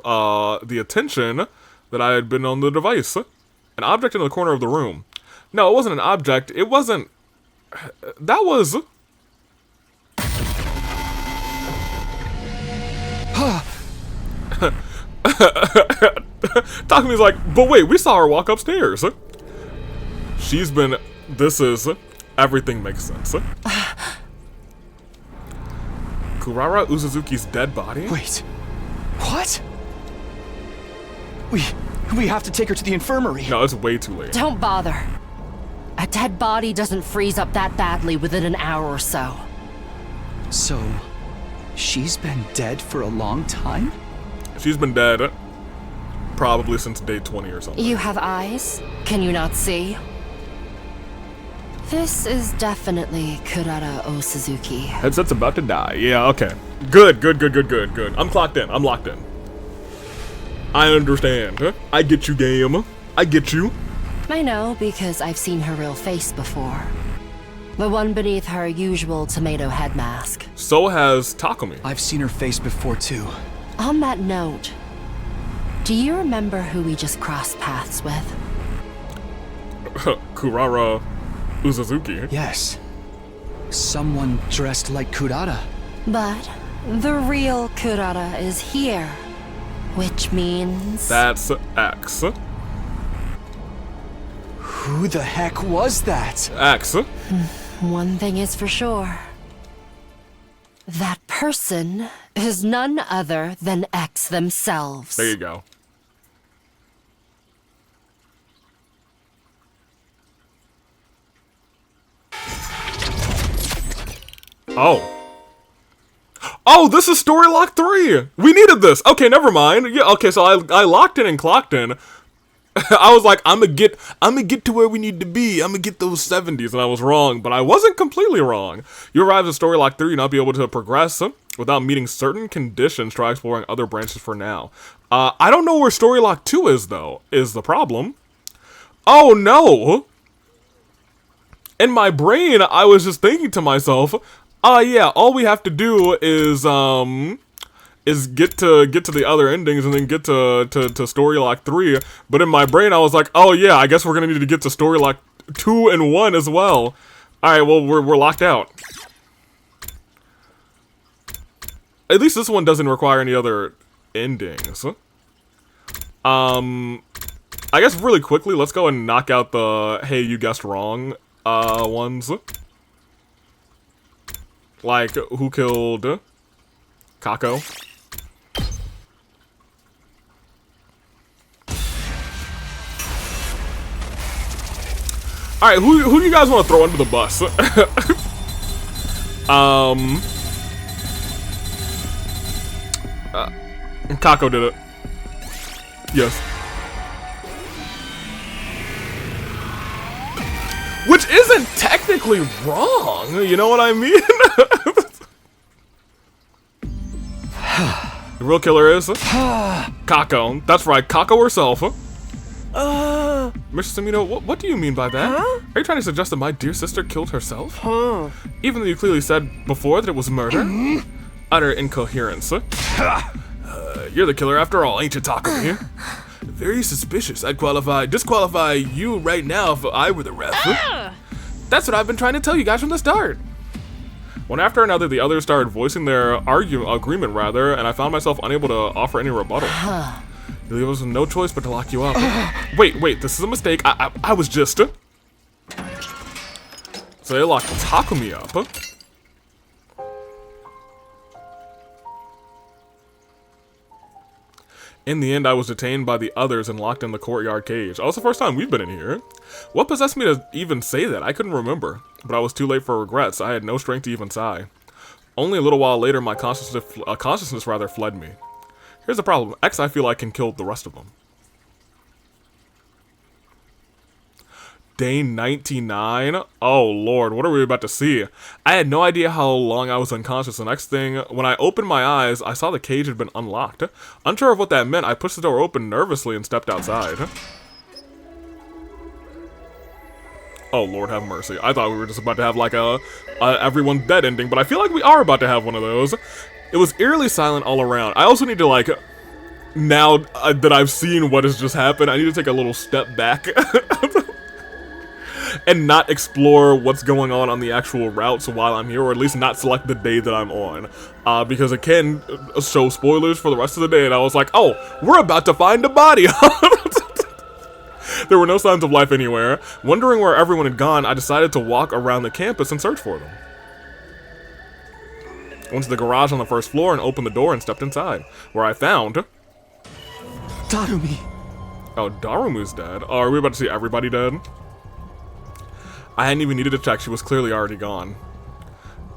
the attention that I had been on the device. An object in the corner of the room. No, it wasn't an object. It wasn't... That was... Takumi's like, but wait, we saw her walk upstairs. She's been... This is... Everything makes sense. Kurara Uzuzuki's dead body? Wait. What? We have to take her to the infirmary. No, it's way too late. Don't bother. A dead body doesn't freeze up that badly within an hour or so. So, she's been dead for a long time? She's been dead probably since day 20 or something. You have eyes? Can you not see? This is definitely Kurara Osuzuki. Headset's about to die. Yeah, okay. Good. I'm clocked in. I'm locked in. I understand. I get you, game. I get you. I know, because I've seen her real face before. The one beneath her usual tomato head mask. So has Takumi. I've seen her face before, too. On that note, do you remember who we just crossed paths with? Kurara Uzuzuki. Yes. Someone dressed like Kurara. But the real Kurara is here, which means... That's X. Who the heck was that? X. One thing is for sure. That person is none other than X themselves. There you go. Oh. Oh, this is Story Lock 3! We needed this! Okay, never mind. Yeah, okay, so I locked in and clocked in. I was like, I'ma get to where we need to be. I'ma get those 70s, and I was wrong, but I wasn't completely wrong. You arrive at Story Lock 3, you'll not be able to progress without meeting certain conditions. Try exploring other branches for now. I don't know where Story Lock 2 is, though, is the problem. Oh, no! In my brain, I was just thinking to myself, yeah, all we have to do is get to the other endings and then get to Story Lock 3. But in my brain, I was like, oh yeah, I guess we're gonna need to get to Story Lock 2 and 1 as well. Alright, well, we're locked out. At least this one doesn't require any other endings. I guess really quickly, let's go and knock out the, hey, you guessed wrong ones. Like, who killed Kako? Alright, who do you guys want to throw under the bus? Kako did it. Yes. Which isn't technically wrong, you know what I mean? The real killer is Kako. That's right, Kako herself. Mr. Samino, what do you mean by that? Are you trying to suggest that my dear sister killed herself? Even though you clearly said before that it was murder? Utter incoherence. You're the killer after all, ain't you, Takumi? Very suspicious. I'd disqualify you right now if I were the ref. That's what I've been trying to tell you guys from the start. One after another, the others started voicing their agreement, and I found myself unable to offer any rebuttal. There was no choice but to lock you up. Wait, this is a mistake. I was just... So they locked Takumi up. In the end, I was detained by the others and locked in the courtyard cage. That was the first time we've been in here. What possessed me to even say that? I couldn't remember. But I was too late for regrets. I had no strength to even sigh. Only a little while later, my consciousness fled me. Here's the problem. X, I feel like, can kill the rest of them. Day 99? Oh lord, what are we about to see? I had no idea how long I was unconscious. The next thing, when I opened my eyes, I saw the cage had been unlocked. Unsure of what that meant, I pushed the door open nervously and stepped outside. Oh lord have mercy. I thought we were just about to have like a everyone's dead ending, but I feel like we are about to have one of those. It was eerily silent all around. I also need to like, now that I've seen what has just happened, I need to take a little step back. And not explore what's going on the actual routes while I'm here, or at least not select the day that I'm on. Because it can show spoilers for the rest of the day, and I was like, oh, we're about to find a body! There were no signs of life anywhere. Wondering where everyone had gone, I decided to walk around the campus and search for them. I went to the garage on the first floor and opened the door and stepped inside, where I found... Darumi! Oh, Darumu's dead. Oh, are we about to see everybody dead? I hadn't even needed to check, she was clearly already gone.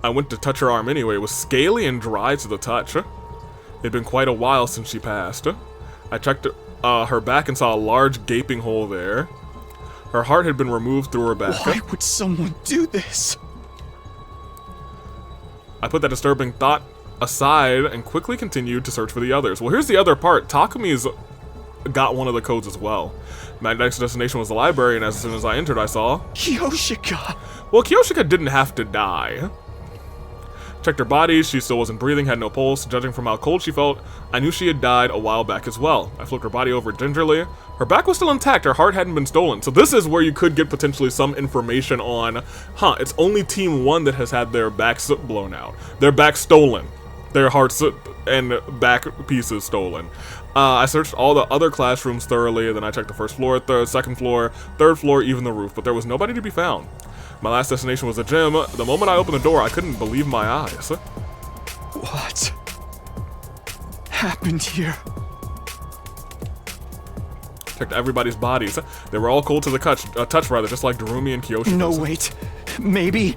I went to touch her arm anyway, it was scaly and dry to the touch. It had been quite a while since she passed. I checked her back and saw a large gaping hole there. Her heart had been removed through her back. Why would someone do this? I put that disturbing thought aside and quickly continued to search for the others. Well, here's the other part. Takumi's got one of the codes as well. My next destination was the library, and as soon as I entered, I saw... Kyoshika! Well, Kyoshika didn't have to die. Checked her body, she still wasn't breathing, had no pulse. Judging from how cold she felt, I knew she had died a while back as well. I flipped her body over gingerly. Her back was still intact, her heart hadn't been stolen. So this is where you could get potentially some information on, it's only Team 1 that has had their backs blown out. Their backs stolen. Their hearts and back pieces stolen. I searched all the other classrooms thoroughly, then I checked the first floor, second floor, third floor, even the roof, but there was nobody to be found. My last destination was the gym. The moment I opened the door, I couldn't believe my eyes. What happened here? Checked everybody's bodies. They were all cold to the touch, just like Darumi and Kyoshi. No, wait. Maybe?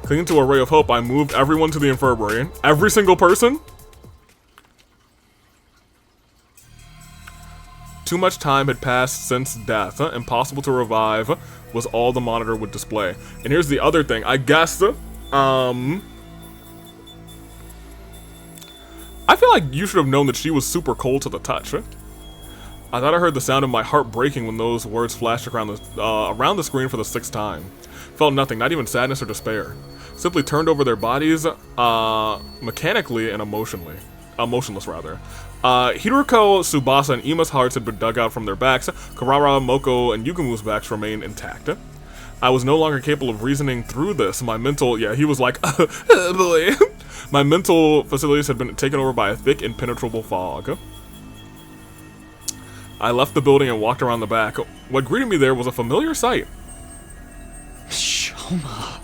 Clinging to a ray of hope, I moved everyone to the infirmary. Every single person? Too much time had passed since death. Impossible to revive was all the monitor would display. And here's the other thing. I guess, I feel like you should have known that she was super cold to the touch. I thought I heard the sound of my heart breaking when those words flashed around the screen for the 6th time. Felt nothing, not even sadness or despair. Simply turned over their bodies, mechanically and motionless rather. Hiruko, Tsubasa, and Ima's hearts had been dug out from their backs. Karara, Moko, and Yugumo's backs remained intact. I was no longer capable of reasoning through this. My mental, he was like, boy. My mental facilities had been taken over by a thick, impenetrable fog. I left the building and walked around the back. What greeted me there was a familiar sight. Shoma.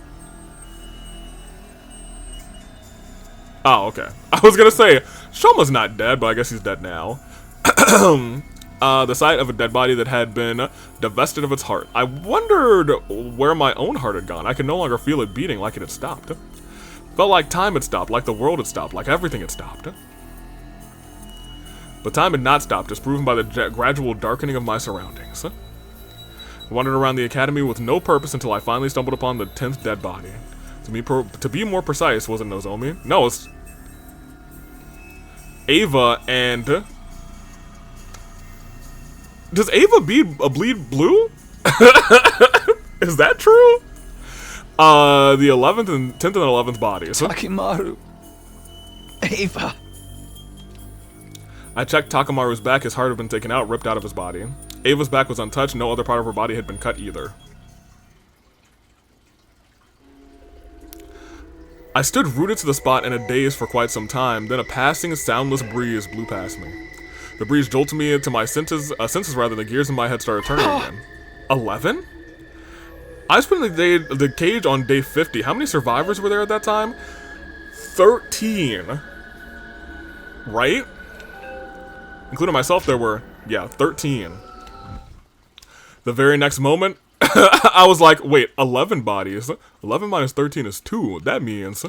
Oh, okay. I was gonna say, Shoma's not dead, but I guess he's dead now. The sight of a dead body that had been divested of its heart. I wondered where my own heart had gone. I could no longer feel it beating like it had stopped. Felt like time had stopped, like the world had stopped, like everything had stopped. But time had not stopped, as proven by the gradual darkening of my surroundings. I wandered around the academy with no purpose until I finally stumbled upon the 10th dead body. To be more precise, was it Nozomi? No, it's Ava and... Does Ava bleed blue? Is that true? The 11th and 10th and 11th bodies. Takimaru. Ava. I checked Takamaru's back. His heart had been taken out, ripped out of his body. Ava's back was untouched. No other part of her body had been cut either. I stood rooted to the spot in a daze for quite some time. Then a passing, soundless breeze blew past me. The breeze jolted me into my senses rather, the gears in my head started turning again. 11? I spent the cage on day 50. How many survivors were there at that time? 13. Right? Including myself, there were, yeah, 13. The very next moment, I was like, wait, 11 bodies? 11 minus 13 is 2. That means...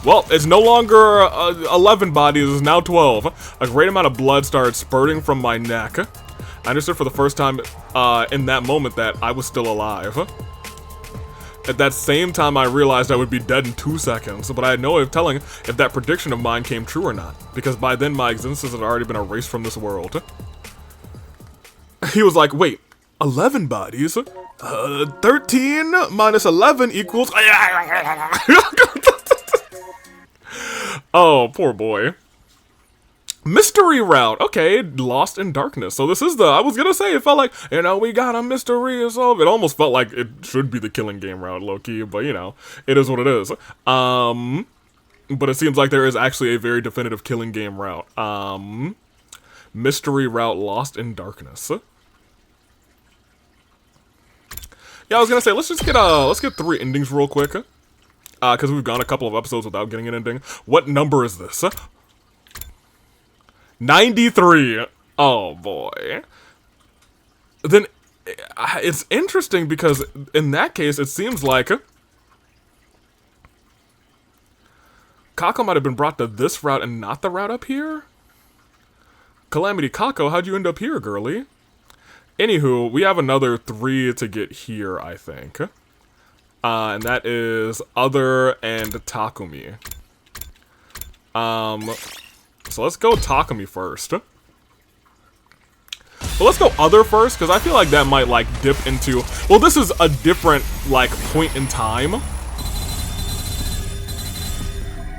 Well, it's no longer 11 bodies, it's now 12. A great amount of blood started spurting from my neck. I understood for the first time in that moment that I was still alive. At that same time, I realized I would be dead in 2 seconds, but I had no way of telling if that prediction of mine came true or not, because by then my existence had already been erased from this world. He was like, wait, 11 bodies? 13 minus 11 equals... Oh, poor boy. Mystery route. Okay, Lost in Darkness. So this is the... I was gonna say, it felt like, you know, we got a mystery to solve. It almost felt like it should be the killing game route, low-key, but, you know, it is what it is. But it seems like there is actually a very definitive killing game route. Mystery route Lost in Darkness. Yeah, I was gonna say, let's get 3 endings real quick. Because we've gone a couple of episodes without getting an ending. What number is this? 93. Oh, boy. Then, it's interesting because in that case, it seems like Kako might have been brought to this route and not the route up here? Calamity Kako, how'd you end up here, girly? Anywho, we have another 3 to get here, I think. And that is Other and Takumi. So let's go Takumi first. But let's go Other first, because I feel like that might, like, dip into... Well, this is a different, like, point in time.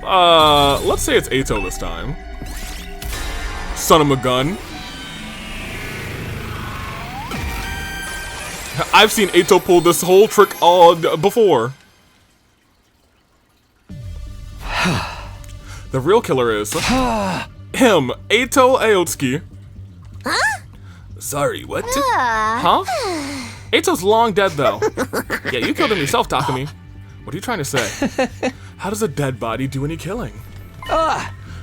Let's say it's Eito this time. Son of a gun. I've seen Eito pull this whole trick all before. The real killer is him, Eito Aotsuki. Huh? Sorry, what? Huh? Eito's long dead, though. Yeah, you killed him yourself, Takumi. What are you trying to say? How does a dead body do any killing?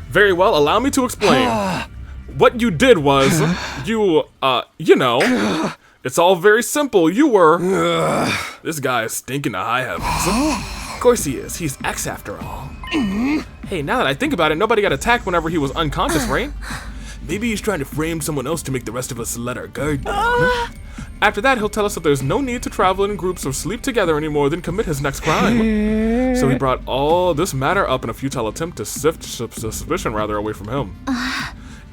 Very well, allow me to explain. What you did was, you know, it's all very simple. You were... This guy is stinking to high heavens. Of course he is. He's X after all. Hey, now that I think about it, nobody got attacked whenever he was unconscious, right? Maybe he's trying to frame someone else to make the rest of us let our guard down. After that, he'll tell us that there's no need to travel in groups or sleep together anymore, then commit his next crime. So he brought all this matter up in a futile attempt to sift suspicion away from him.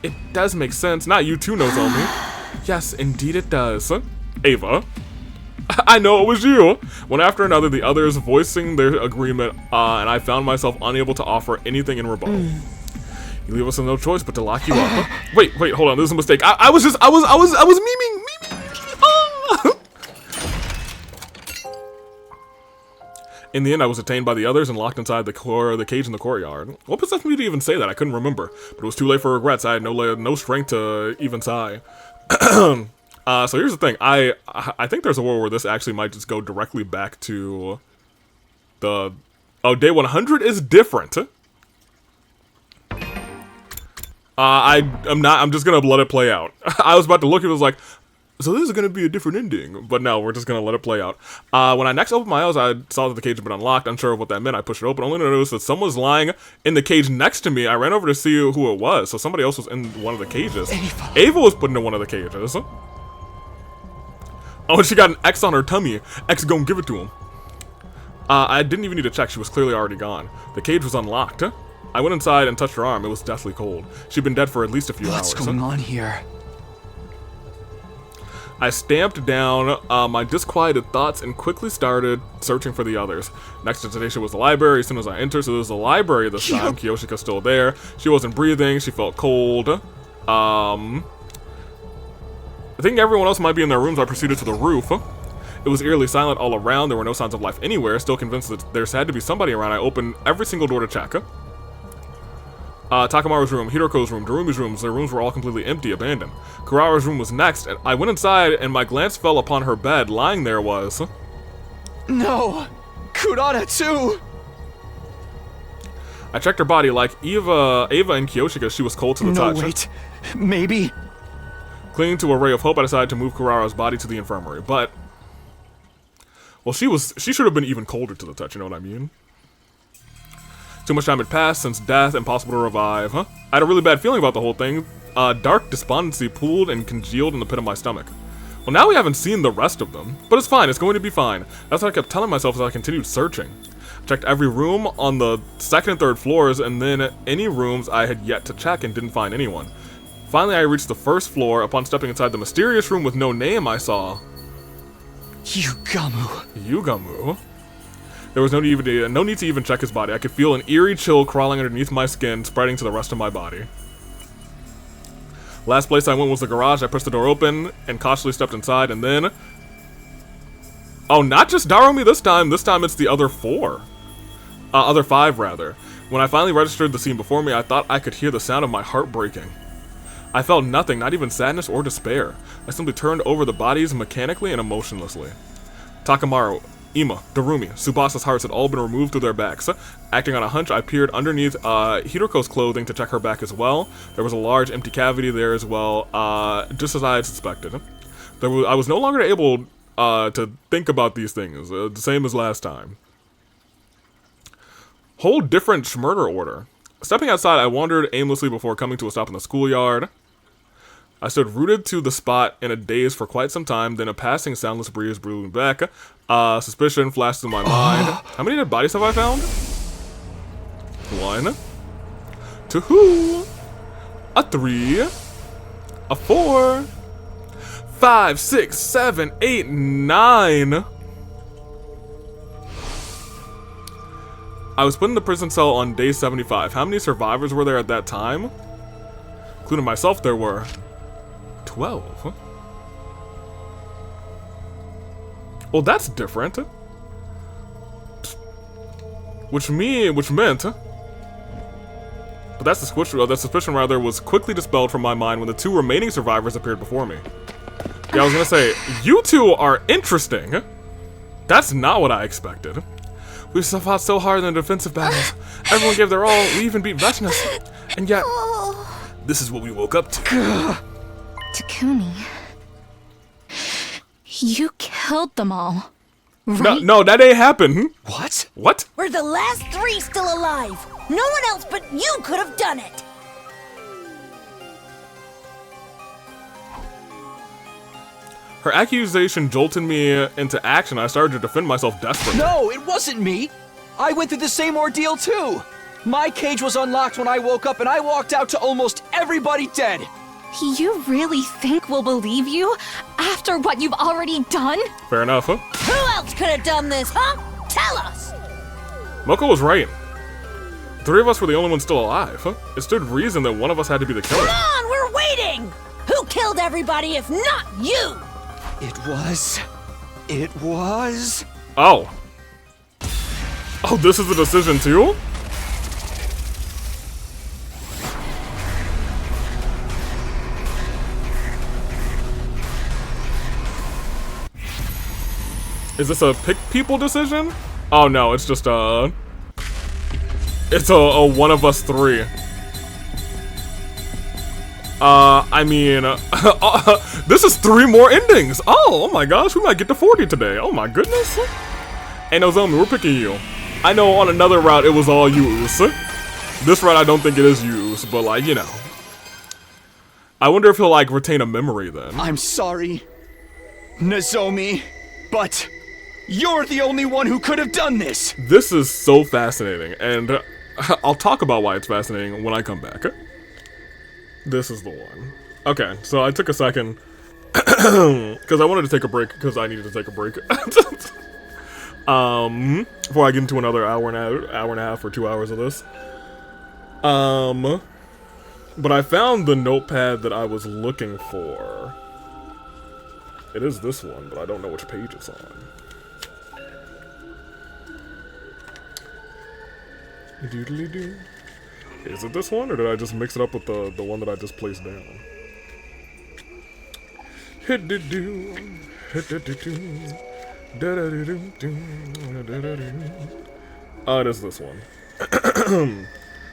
It does make sense. Not you too, Nozomi. Yes, indeed it does. Ava. I know it was you! One after another, the others voicing their agreement, and I found myself unable to offer anything in rebuttal. You leave us with no choice but to lock you up. Wait, hold on, this is a mistake. I was memeing. In the end, I was detained by the others and locked inside the cage in the courtyard. What possessed me to even say that? I couldn't remember, but it was too late for regrets. I had no strength to even sigh. So here's the thing. I think there's a world where this actually might just go directly back to the... Oh, day 100 is different. I'm just gonna let it play out. I was about to look, it was like, so this is gonna be a different ending. But no, we're just gonna let it play out. When I next opened my eyes, I saw that the cage had been unlocked. Unsure of what that meant, I pushed it open, only to notice that someone was lying in the cage next to me. I ran over to see who it was, so somebody else was in one of the cages. Ava was put into one of the cages. Oh, and she got an X on her tummy. X gonna give it to him. I didn't even need to check, she was clearly already gone. The cage was unlocked. I went inside and touched her arm, it was deathly cold. She'd been dead for at least a few hours. What's going on here? I stamped down my disquieted thoughts and quickly started searching for the others. Next destination was the library as soon as I entered, so there was the library this time. Kiyoshika's still there. She wasn't breathing, she felt cold. I think everyone else might be in their rooms. I proceeded to the roof. It was eerily silent all around, there were no signs of life anywhere. Still convinced that there had to be somebody around, I opened every single door to check. Takamaru's room, Hiroko's room, Darumi's rooms, their rooms were all completely empty, abandoned. Kurara's room was next, and I went inside and my glance fell upon her bed. Lying there was... No! Kurara too! I checked her body. Like Ava and Kiyoshika, she was cold to the touch. No, wait. Maybe... Clinging to a ray of hope, I decided to move Kurara's body to the infirmary, but... Well, she should have been even colder to the touch, you know what I mean? Too much time had passed since death, impossible to revive, I had a really bad feeling about the whole thing. Dark despondency pooled and congealed in the pit of my stomach. Well, now we haven't seen the rest of them, but it's fine, it's going to be fine. That's what I kept telling myself as I continued searching. Checked every room on the second and third floors, and then any rooms I had yet to check and didn't find anyone. Finally, I reached the first floor. Upon stepping inside the mysterious room with no name, I saw... Yugamu. There was no need to even check his body. I could feel an eerie chill crawling underneath my skin, spreading to the rest of my body. Last place I went was the garage. I pushed the door open and cautiously stepped inside, and then... Oh, not just Darumi this time. This time it's the other four. Other five, rather. When I finally registered the scene before me, I thought I could hear the sound of my heart breaking. I felt nothing, not even sadness or despair. I simply turned over the bodies mechanically and emotionlessly. Takamaru, Ima, Darumi, Tsubasa's hearts had all been removed through their backs. Acting on a hunch, I peered underneath Hiroko's clothing to check her back as well. There was a large empty cavity there as well, just as I had suspected. I was no longer able to think about these things, the same as last time. Whole different murder order. Stepping outside, I wandered aimlessly before coming to a stop in the schoolyard. I stood rooted to the spot in a daze for quite some time, then a passing soundless breeze blew me back. Suspicion flashed through my mind. How many dead bodies have I found? 1, 2, a 3, a 4, 5, 6, 7, 8, 9. I was put in the prison cell on day 75. How many survivors were there at that time? Including myself, there were 12. Well, that's different. Which meant... But that suspicion rather was quickly dispelled from my mind when the 2 remaining survivors appeared before me. Yeah, I was gonna say, you 2 are interesting. That's not what I expected. We fought so hard in the defensive battles. Everyone gave their all. We even beat Vechnus. And yet, this is what we woke up to. Takumi. You killed them all, right? No, that ain't happened. What? What? We're the last 3 still alive. No one else but you could have done it. Her accusation jolted me into action. I started to defend myself desperately. No, it wasn't me! I went through the same ordeal too! My cage was unlocked when I woke up and I walked out to almost everybody dead! You really think we'll believe you after what you've already done? Fair enough, huh? Who else could have done this, huh? Tell us! Moko was right. 3 of us were the only ones still alive. It stood reason that one of us had to be the killer. Come on, we're waiting! Who killed everybody if not you? It was... Oh. Oh, this is a decision too? Is this a pick people decision? Oh no, it's just it's a one of us three. I mean, this is 3 more endings. Oh my gosh, we might get to 40 today. Oh my goodness. Hey Nozomi, we're picking you. I know on another route it was all Use. This route I don't think it is Use, but like, you know. I wonder if he'll like retain a memory then. I'm sorry, Nozomi, but you're the only one who could have done this. This is so fascinating, and I'll talk about why it's fascinating when I come back. This is the one. Okay, so I took a second because I wanted to take a break because I needed to take a break. Before I get into another hour and a half or 2 hours of this. But I found the notepad that I was looking for. It is this one, but I don't know which page it's on. Doodly-doo. Is it this one, or did I just mix it up with the one that I just placed down? Hit-doo-doo, hit-doo-doo-doo, da-da-doo-doo-doo, da-da-doo-doo. It is this one.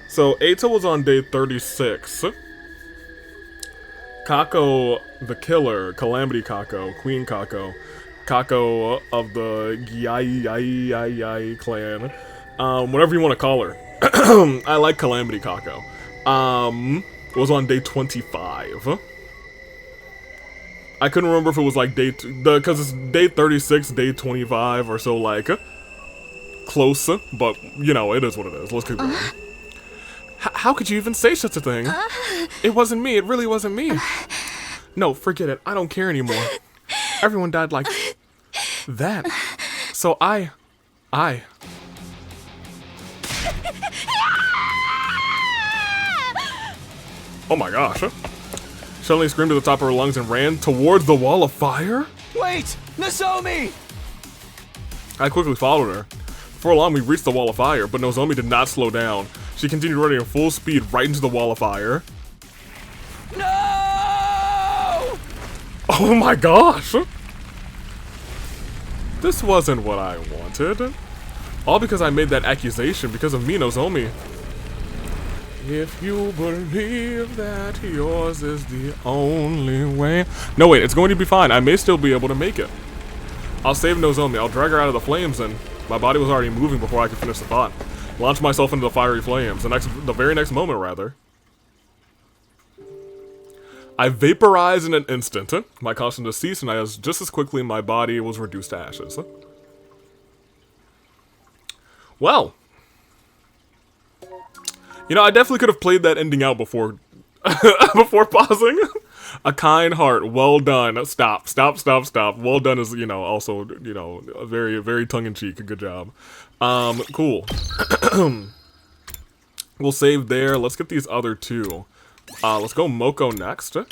So, Eita was on day 36. Kako the Killer, Calamity Kako, Queen Kako, Kako of the Gyai clan, whatever you want to call her. I like Calamity Kako. Was on day 25. I couldn't remember if it was like because it's day 36, day 25, or so, like, close, but, you know, it is what it is. Let's keep going. How could you even say such a thing? It wasn't me, it really wasn't me. No, forget it, I don't care anymore. Everyone died like that. So I... Oh my gosh. Suddenly screamed at the top of her lungs and ran towards the wall of fire? Wait, Nozomi! I quickly followed her. Before long, we reached the wall of fire, but Nozomi did not slow down. She continued running at full speed right into the wall of fire. No! Oh my gosh! This wasn't what I wanted. All because I made that accusation because of me, Nozomi. If you believe that yours is the only way... No, wait, it's going to be fine. I may still be able to make it. I'll save Nozomi. I'll drag her out of the flames, and my body was already moving before I could finish the thought. Launch myself into the fiery flames. The very next moment, rather. I vaporized in an instant. My consciousness ceased, and just as quickly my body was reduced to ashes. Well... You know, I definitely could have played that ending out before before pausing. A kind heart, well done. Stop. Well done is, you know, also, you know, a very, very tongue-in-cheek. Good job. Cool. We'll save there. Let's get these other two. Let's go Moko next. And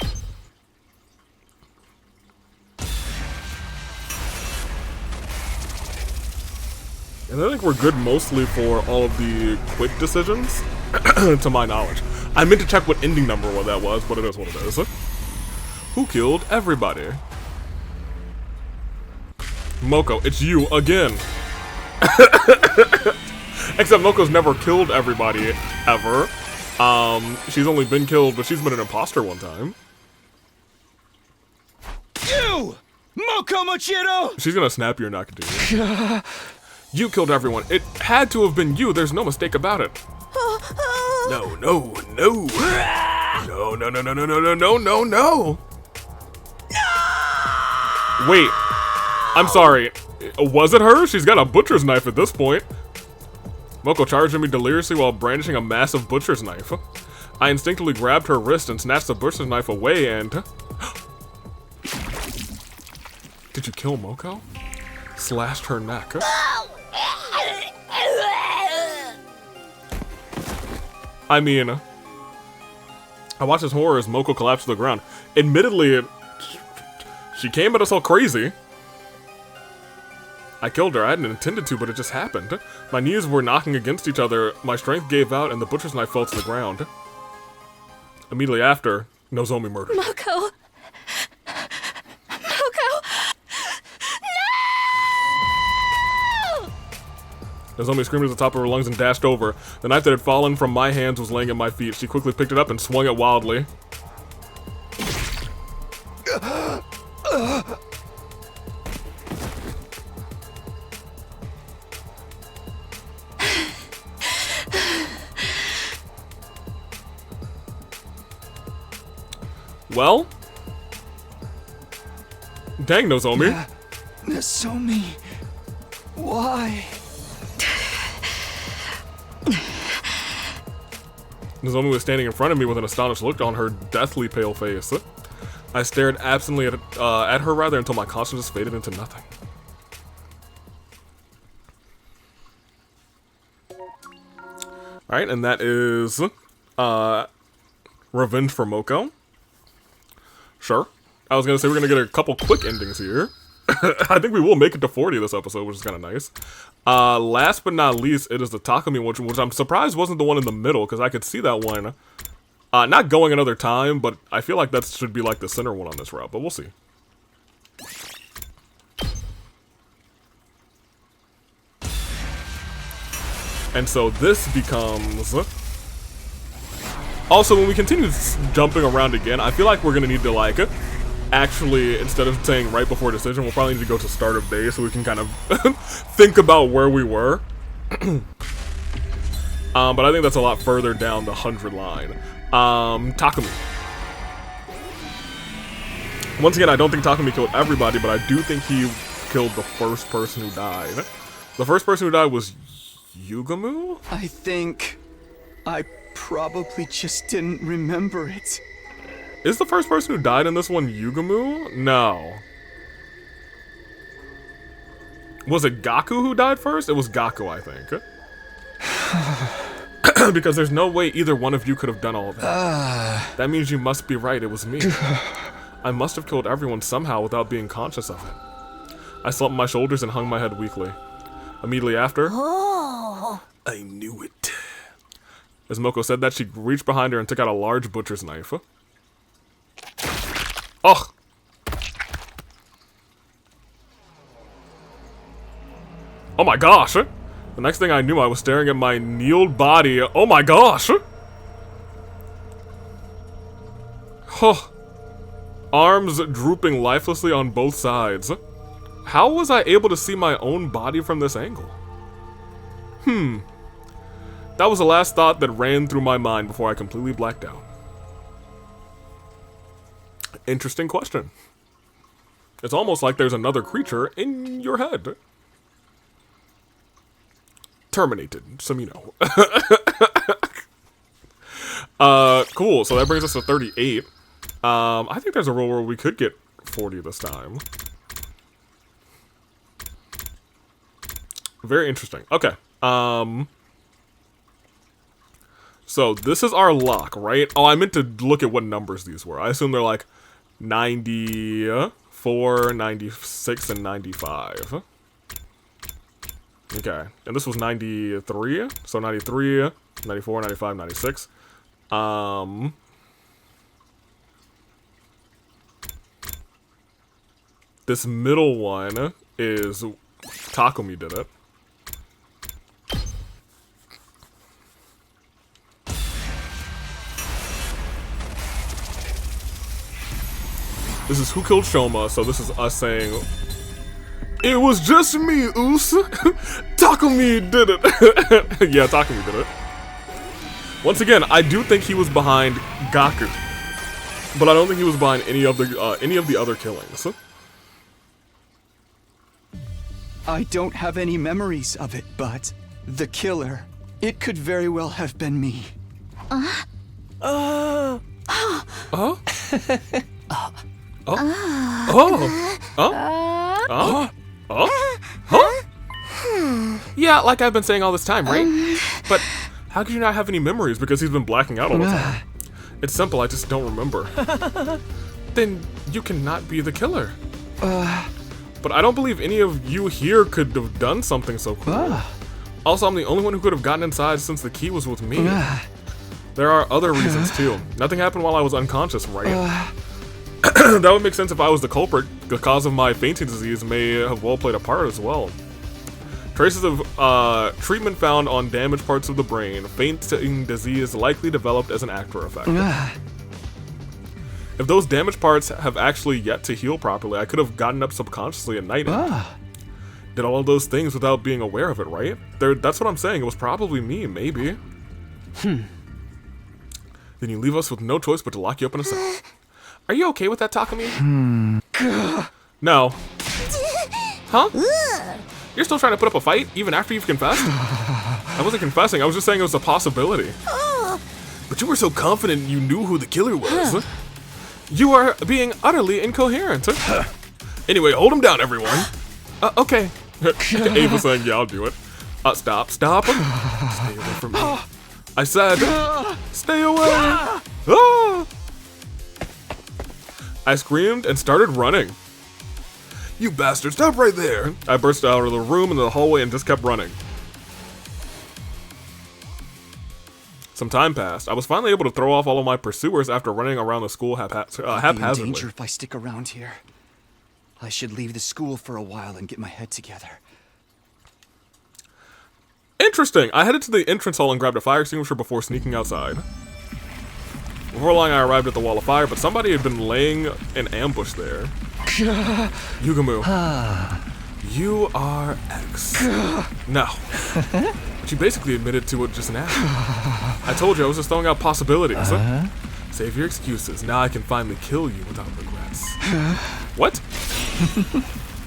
I think we're good mostly for all of the quick decisions. To my knowledge. I meant to check what ending number that was, but it is what it is. Who killed everybody? Moko, it's you again. Except Moko's never killed everybody, ever. She's only been killed, but she's been an imposter one time. You! Moko Mochiro! She's gonna snap your neck, dude. You killed everyone. It had to have been you, there's no mistake about it. No. Wait, I'm sorry. Was it her? She's got a butcher's knife at this point. Moko charged at me deliriously while brandishing a massive butcher's knife. I instinctively grabbed her wrist and snatched the butcher's knife away and... Did you kill Moko? Slashed her neck. I mean, I watched this horror as Moko collapsed to the ground. Admittedly, she came at us all crazy. I killed her. I hadn't intended to, but it just happened. My knees were knocking against each other, my strength gave out, and the butcher's knife fell to the ground. Immediately after, Nozomi murdered. Moko! Nozomi screamed at the top of her lungs and dashed over. The knife that had fallen from my hands was laying at my feet. She quickly picked it up and swung it wildly. Well? Dang, Nozomi. Nozomi, why? Nozomi was standing in front of me with an astonished look on her deathly pale face. I stared absently at her rather until my consciousness faded into nothing. Alright, and that is Revenge for Moko. Sure. I was gonna say we're gonna get a couple quick endings here. I think we will make it to 40 this episode, which is kind of nice. Last but not least, it is the Takumi, which I'm surprised wasn't the one in the middle, because I could see that one not going another time, but I feel like that should be like the center one on this route, but we'll see. And so this becomes... Also, when we continue jumping around again, I feel like we're gonna need to, like, actually, instead of saying right before decision, we'll probably need to go to start of day so we can kind of think about where we were. But I think that's a lot further down the 100 line. Takumi. Once again, I don't think Takumi killed everybody, but I do think he killed the first person who died. The first person who died was Yugamu? I think I probably just didn't remember it. Is the first person who died in this one Yugamu? No. Was it Gaku who died first? It was Gaku, I think. Because there's no way either one of you could have done all that. That means you must be right, it was me. I must have killed everyone somehow without being conscious of it. I slumped my shoulders and hung my head weakly. Immediately after, I knew it. As Moko said that, she reached behind her and took out a large butcher's knife. Ugh! Oh my gosh! The next thing I knew, I was staring at my kneeled body. Oh my gosh! Huh. Arms drooping lifelessly on both sides. How was I able to see my own body from this angle? That was the last thought that ran through my mind before I completely blacked out. Interesting question. It's almost like there's another creature in your head. Terminated, some you know. Cool, so that brings us to 38. I think there's a role where we could get 40 this time. Very interesting. Okay. So this is our lock, right? Oh, I meant to look at what numbers these were. I assume they're like 94, 96, and 95. Okay. And this was 93. So 93, 94, 95, 96. This middle one is Takumi did it. This is who killed Shoma, so this is us saying, it was just me, Oos. Takumi did it. Yeah, Takumi did it. Once again, I do think he was behind Gaku, but I don't think he was behind any of the other killings. I don't have any memories of it, but the killer, it could very well have been me. Yeah, like I've been saying all this time, right? But how could you not have any memories? Because he's been blacking out all the time. It's simple, I just don't remember. Then you cannot be the killer. But I don't believe any of you here could have done something so cool. Also, I'm the only one who could have gotten inside since the key was with me. There are other reasons too. Nothing happened while I was unconscious, right? That would make sense if I was the culprit. The cause of my fainting disease may have well played a part as well. Traces of treatment found on damaged parts of the brain. Fainting disease likely developed as an after effect. If those damaged parts have actually yet to heal properly, I could have gotten up subconsciously at night and did all of those things without being aware of it, right? That's what I'm saying. It was probably me, maybe. Then you leave us with no choice but to lock you up in a cell. Are you okay with that, Takumi? No. Huh? You're still trying to put up a fight, even after you've confessed? I wasn't confessing, I was just saying it was a possibility. But you were so confident you knew who the killer was. You are being utterly incoherent. Anyway, hold him down, everyone. Okay. Ava saying, yeah, I'll do it. Stop. Stay away from me. I said, stay away. I screamed and started running. You bastard, stop right there! I burst out of the room into the hallway and just kept running. Some time passed. I was finally able to throw off all of my pursuers after running around the school haphazardly. I'll be in danger if I stick around here. I should leave the school for a while and get my head together. Interesting! I headed to the entrance hall and grabbed a fire extinguisher before sneaking outside. Before long, I arrived at the wall of fire, but somebody had been laying an ambush there. Yugamu, you are X. No. But you basically admitted to it just now. I told you I was just throwing out possibilities. Save your excuses. Now I can finally kill you without regrets. What?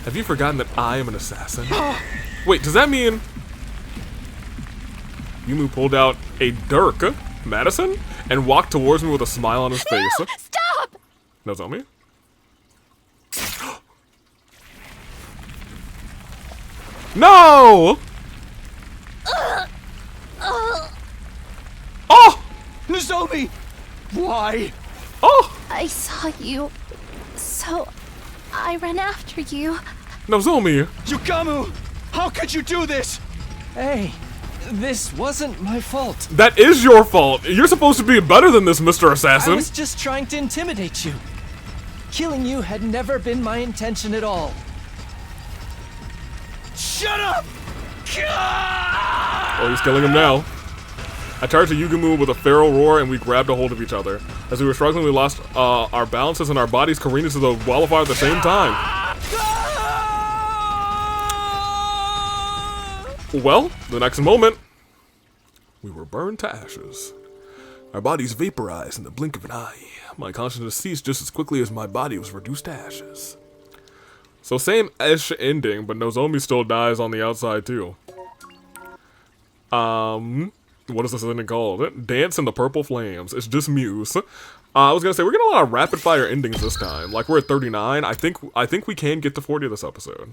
Have you forgotten that I am an assassin? Wait, does that mean... Yumu pulled out a dirk, Madison, and walked towards me with a smile on his face. Stop! Nozomi? No! Oh! Nozomi! Why? Oh! I saw you, so I ran after you. Nozomi! Yugamu! How could you do this? Hey, this wasn't my fault. That is your fault! You're supposed to be better than this, Mr. Assassin! I was just trying to intimidate you. Killing you had never been my intention at all. Shut up! Oh, he's killing him now. I charged at Yugamu with a feral roar and we grabbed a hold of each other. As we were struggling, we lost our balances and our bodies careened into the wall of fire at the same time. Well, the next moment, we were burned to ashes. Our bodies vaporized in the blink of an eye. My consciousness ceased just as quickly as my body was reduced to ashes. So same-ish ending, but Nozomi still dies on the outside too. What is this ending called? Dance in the Purple Flames. It's just Muse. I was gonna say, we're getting a lot of rapid-fire endings this time. Like, we're at 39. I think we can get to 40 this episode.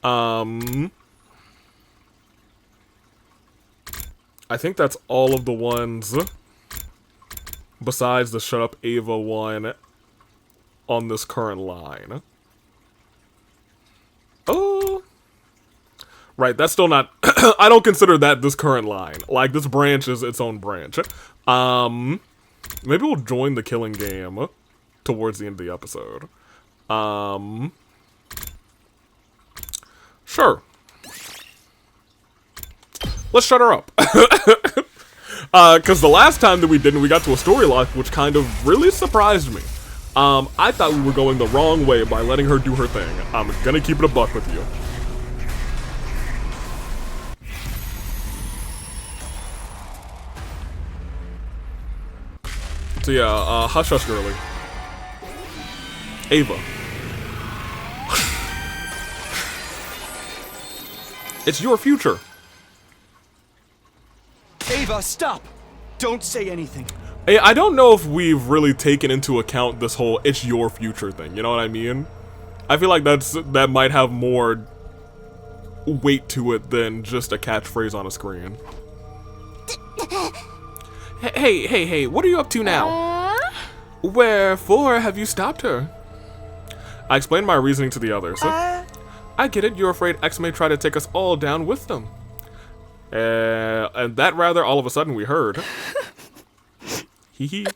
I think that's all of the ones besides the Shut Up Ava one on this current line. Oh, right, that's still not I don't consider that this current line. Like, this branch is its own branch. Maybe we'll join the killing game towards the end of the episode. Sure. Let's shut her up. Because the last time that we didn't, we got to a story lock, which kind of really surprised me. I thought we were going the wrong way by letting her do her thing. I'm gonna keep it a buck with you. So yeah, hush hush girly. Ava. It's your future. Ava, stop! Don't say anything. Hey, I don't know if we've really taken into account this whole "it's your future" thing. You know what I mean? I feel like that might have more weight to it than just a catchphrase on a screen. Hey! What are you up to now? Wherefore have you stopped her? I explained my reasoning to the others. I get it. You're afraid X may try to take us all down with them. And that rather all of a sudden we heard. Hee hee.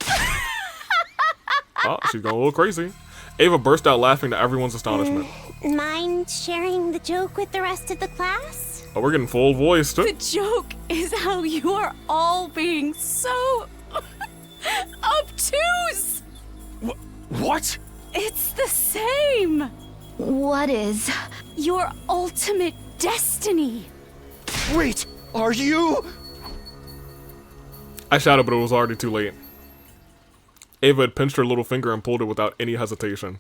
Oh, she's going a little crazy. Ava burst out laughing to everyone's astonishment. Mind sharing the joke with the rest of the class? Oh, we're getting full voiced. The joke is how you are all being so obtuse. What? It's the same. What is? Your ultimate destiny. Wait, are you? I shouted, but it was already too late. Ava had pinched her little finger and pulled it without any hesitation.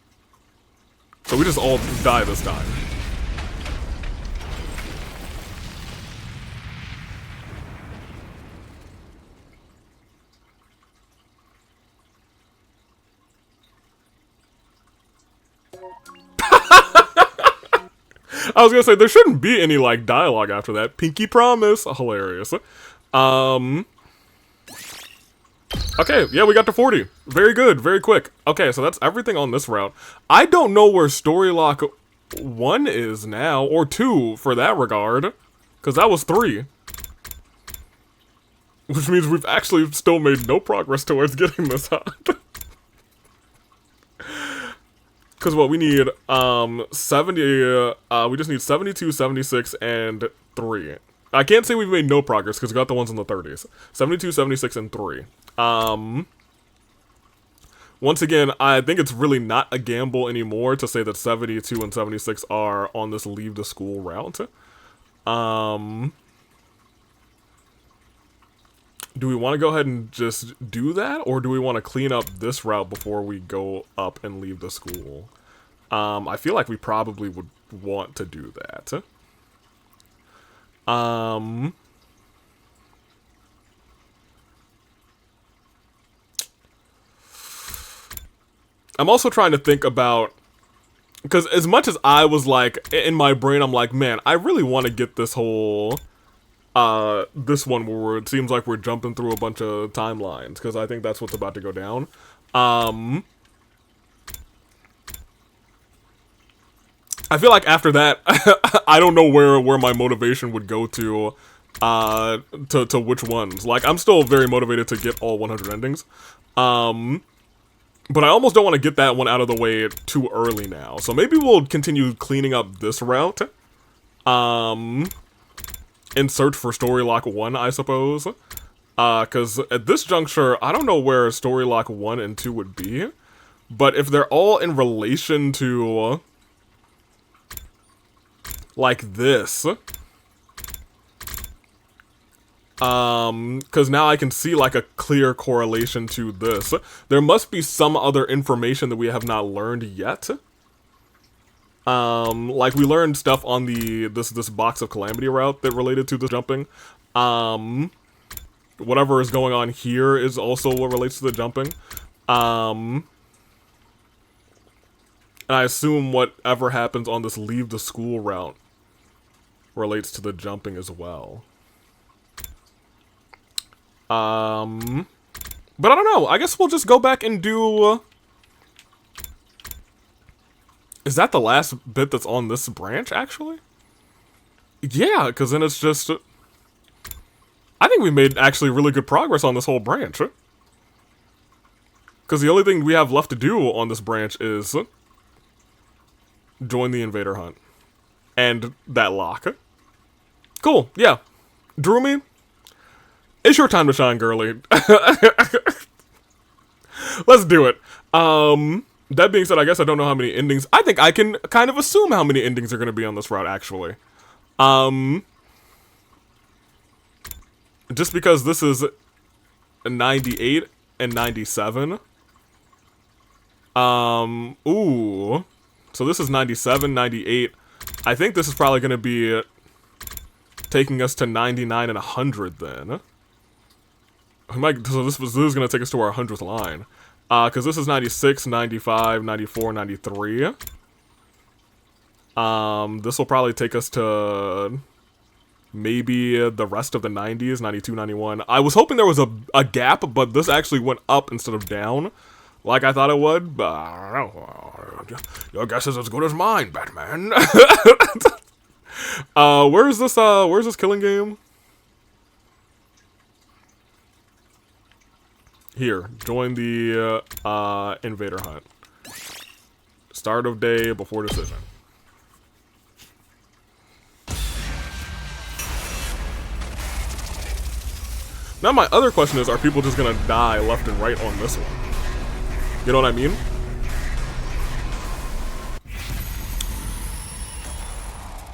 So we just all die this time. I was gonna say, there shouldn't be any, like, dialogue after that. Pinky promise. Hilarious. Okay, yeah, we got to 40. Very good, very quick. Okay, so that's everything on this route. I don't know where Story Lock 1 is now, or 2 for that regard, because that was 3. Which means we've actually still made no progress towards getting this out. Because what we need, 70, we just need 72, 76, and 3. I can't say we've made no progress because we got the ones in the 30s. 72, 76, and 3. Once again, I think it's really not a gamble anymore to say that 72 and 76 are on this leave the school route. Do we want to go ahead and just do that, or do we want to clean up this route before we go up and leave the school? I feel like we probably would want to do that. I'm also trying to think about, because as much as I was like, in my brain, I'm like, man, I really want to get this whole, this one where it seems like we're jumping through a bunch of timelines, because I think that's what's about to go down. I feel like after that, I don't know where my motivation would go to which ones. Like, I'm still very motivated to get all 100 endings. But I almost don't want to get that one out of the way too early now. So maybe we'll continue cleaning up this route. In search for Story Lock 1, I suppose. Because at this juncture, I don't know where Story Lock 1 and 2 would be. But if they're all in relation to, like this, because now I can see like a clear correlation to this. There must be some other information that we have not learned yet. Like we learned stuff on this box of calamity route that related to the jumping. Whatever is going on here is also what relates to the jumping. And I assume whatever happens on this leave the school route relates to the jumping as well. But I don't know. I guess we'll just go back and do... Is that the last bit that's on this branch, actually? Yeah, because then it's just... I think we made actually really good progress on this whole branch. Because the only thing we have left to do on this branch is... join the invader hunt. And that lock. Cool, yeah. Droomy, it's your time to shine, girly. Let's do it. That being said, I guess I don't know how many endings. I think I can kind of assume how many endings are going to be on this route, actually. Just because this is 98 and 97. Ooh. So this is 97, 98. I think this is probably going to be taking us to 99 and 100 then. So this is going to take us to our 100th line. Because this is 96, 95, 94, 93. This will probably take us to maybe the rest of the 90s, 92, 91. I was hoping there was a gap, but this actually went up instead of down, like I thought it would. But I don't know. Your guess is as good as mine, Batman. Where's this killing game? Here, join the invader hunt. Start of day before decision. Now my other question is, are people just gonna die left and right on this one? You know what I mean?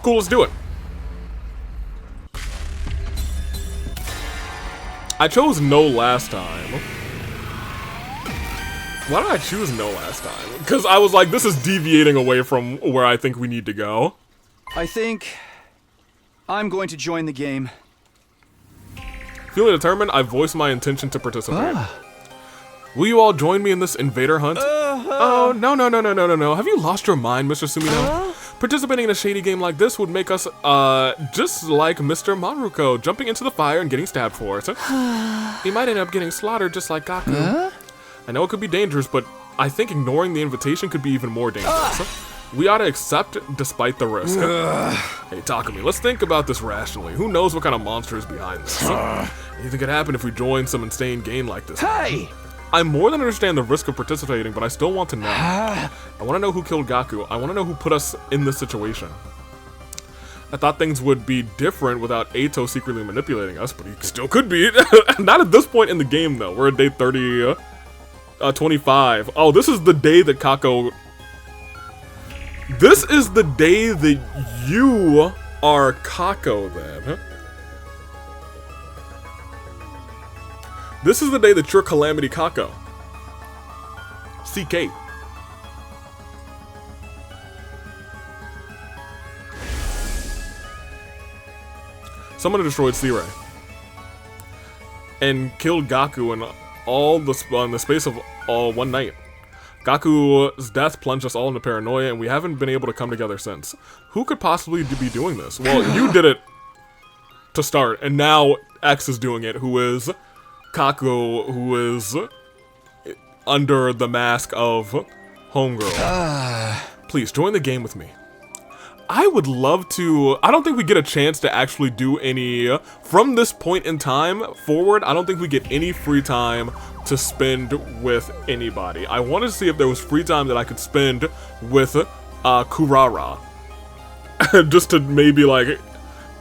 Cool, let's do it. I chose no last time. Why did I choose no last time? Because I was like, this is deviating away from where I think we need to go. I think I'm going to join the game. Feeling determined, I voice my intention to participate. Will you all join me in this invader hunt? Oh, no. Have you lost your mind, Mr. Sumino? Participating in a shady game like this would make us, just like Mr. Maruko, jumping into the fire and getting stabbed for it. He might end up getting slaughtered just like Gaku. I know it could be dangerous, but I think ignoring the invitation could be even more dangerous. We ought to accept despite the risk. Hey, Takumi, let's think about this rationally. Who knows what kind of monster is behind this? Anything could happen if we join some insane game like this. Hey! I more than understand the risk of participating, but I still want to know. I want to know who killed Gaku. I want to know who put us in this situation. I thought things would be different without Eito secretly manipulating us, but he still could be. Not at this point in the game, though. We're at day 25. Oh, this is the day that Kako... This is the day that you are Kako, then. This is the day that you're Calamity Kako. CK. Someone destroyed C-Ray. And killed Gaku in the space of one night. Gaku's death plunged us all into paranoia, and we haven't been able to come together since. Who could possibly be doing this? Well, you did it to start, and now X is doing it, who is Kaku, who is under the mask of Homegirl. Please, join the game with me. I would love to... I don't think we get a chance to actually do any... From this point in time forward, I don't think we get any free time to spend with anybody. I wanted to see if there was free time that I could spend with Kurara. Just to maybe, like,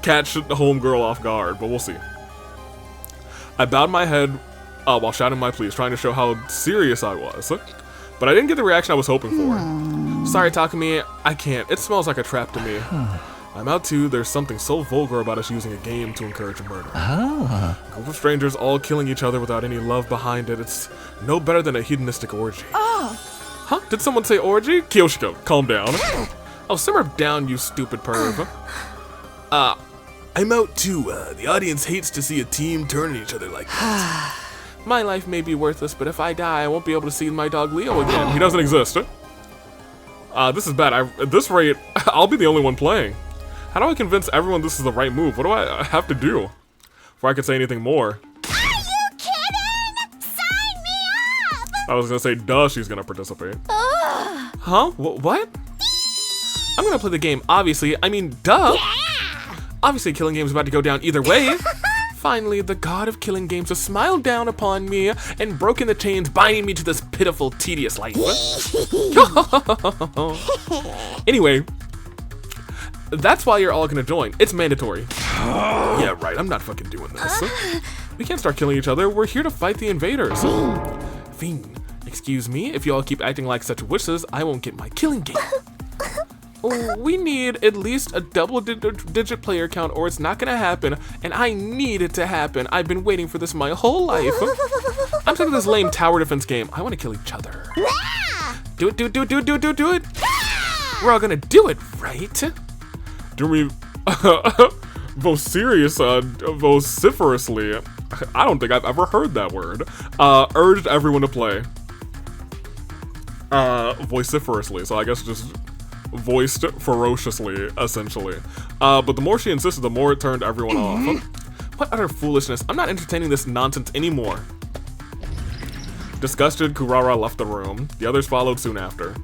catch the Homegirl off guard, but we'll see. I bowed my head while shouting my pleas, trying to show how serious I was. But I didn't get the reaction I was hoping for. Sorry, Takumi, I can't. It smells like a trap to me. I'm out too. There's something so vulgar about us using a game to encourage murder. A group of strangers all killing each other without any love behind it. It's no better than a hedonistic orgy. Huh? Did someone say orgy? Kyoshiko, calm down. Oh, simmer down, you stupid perv. I'm out too. The audience hates to see a team turn on each other like that. My life may be worthless, but if I die, I won't be able to see my dog Leo again. He doesn't exist. This is bad. At this rate, I'll be the only one playing. How do I convince everyone this is the right move? What do I have to do before I can say anything more? Are you kidding? Sign me up! I was gonna say, duh, she's gonna participate. Huh? What? I'm gonna play the game, obviously. I mean, duh. Yeah! Obviously, killing game's about to go down either way. Finally, the god of killing games has smiled down upon me and broken the chains binding me to this pitiful, tedious life. Anyway, that's why you're all gonna join. It's mandatory. Yeah, right, I'm not fucking doing this. We can't start killing each other. We're here to fight the invaders. Fiend, excuse me, if you all keep acting like such wishes, I won't get my killing game. We need at least a double-digit player count or it's not gonna happen, and I need it to happen. I've been waiting for this my whole life. I'm sick of this lame tower defense game. I want to kill each other. Do it. We're all gonna do it, right? Do we vociferously, I don't think I've ever heard that word, urged everyone to play. Vociferously, so I guess just voiced ferociously, essentially. But the more she insisted, the more it turned everyone off. What utter foolishness. I'm not entertaining this nonsense anymore. Disgusted, Kurara left the room. The others followed soon after.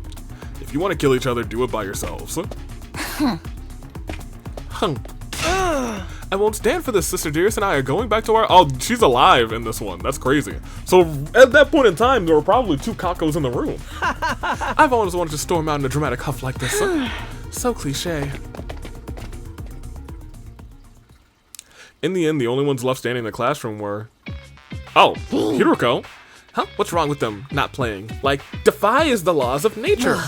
If you want to kill each other, do it by yourselves. I won't stand for this. Sister Dearest and I are going back to our... Oh, she's alive in this one. That's crazy. So at that point in time, there were probably 2 Kakos in the room. I've always wanted to storm out in a dramatic huff like this. So cliche. In the end, the only ones left standing in the classroom were... Oh, Hiroko. Huh? What's wrong with them not playing? Like, defies the laws of nature.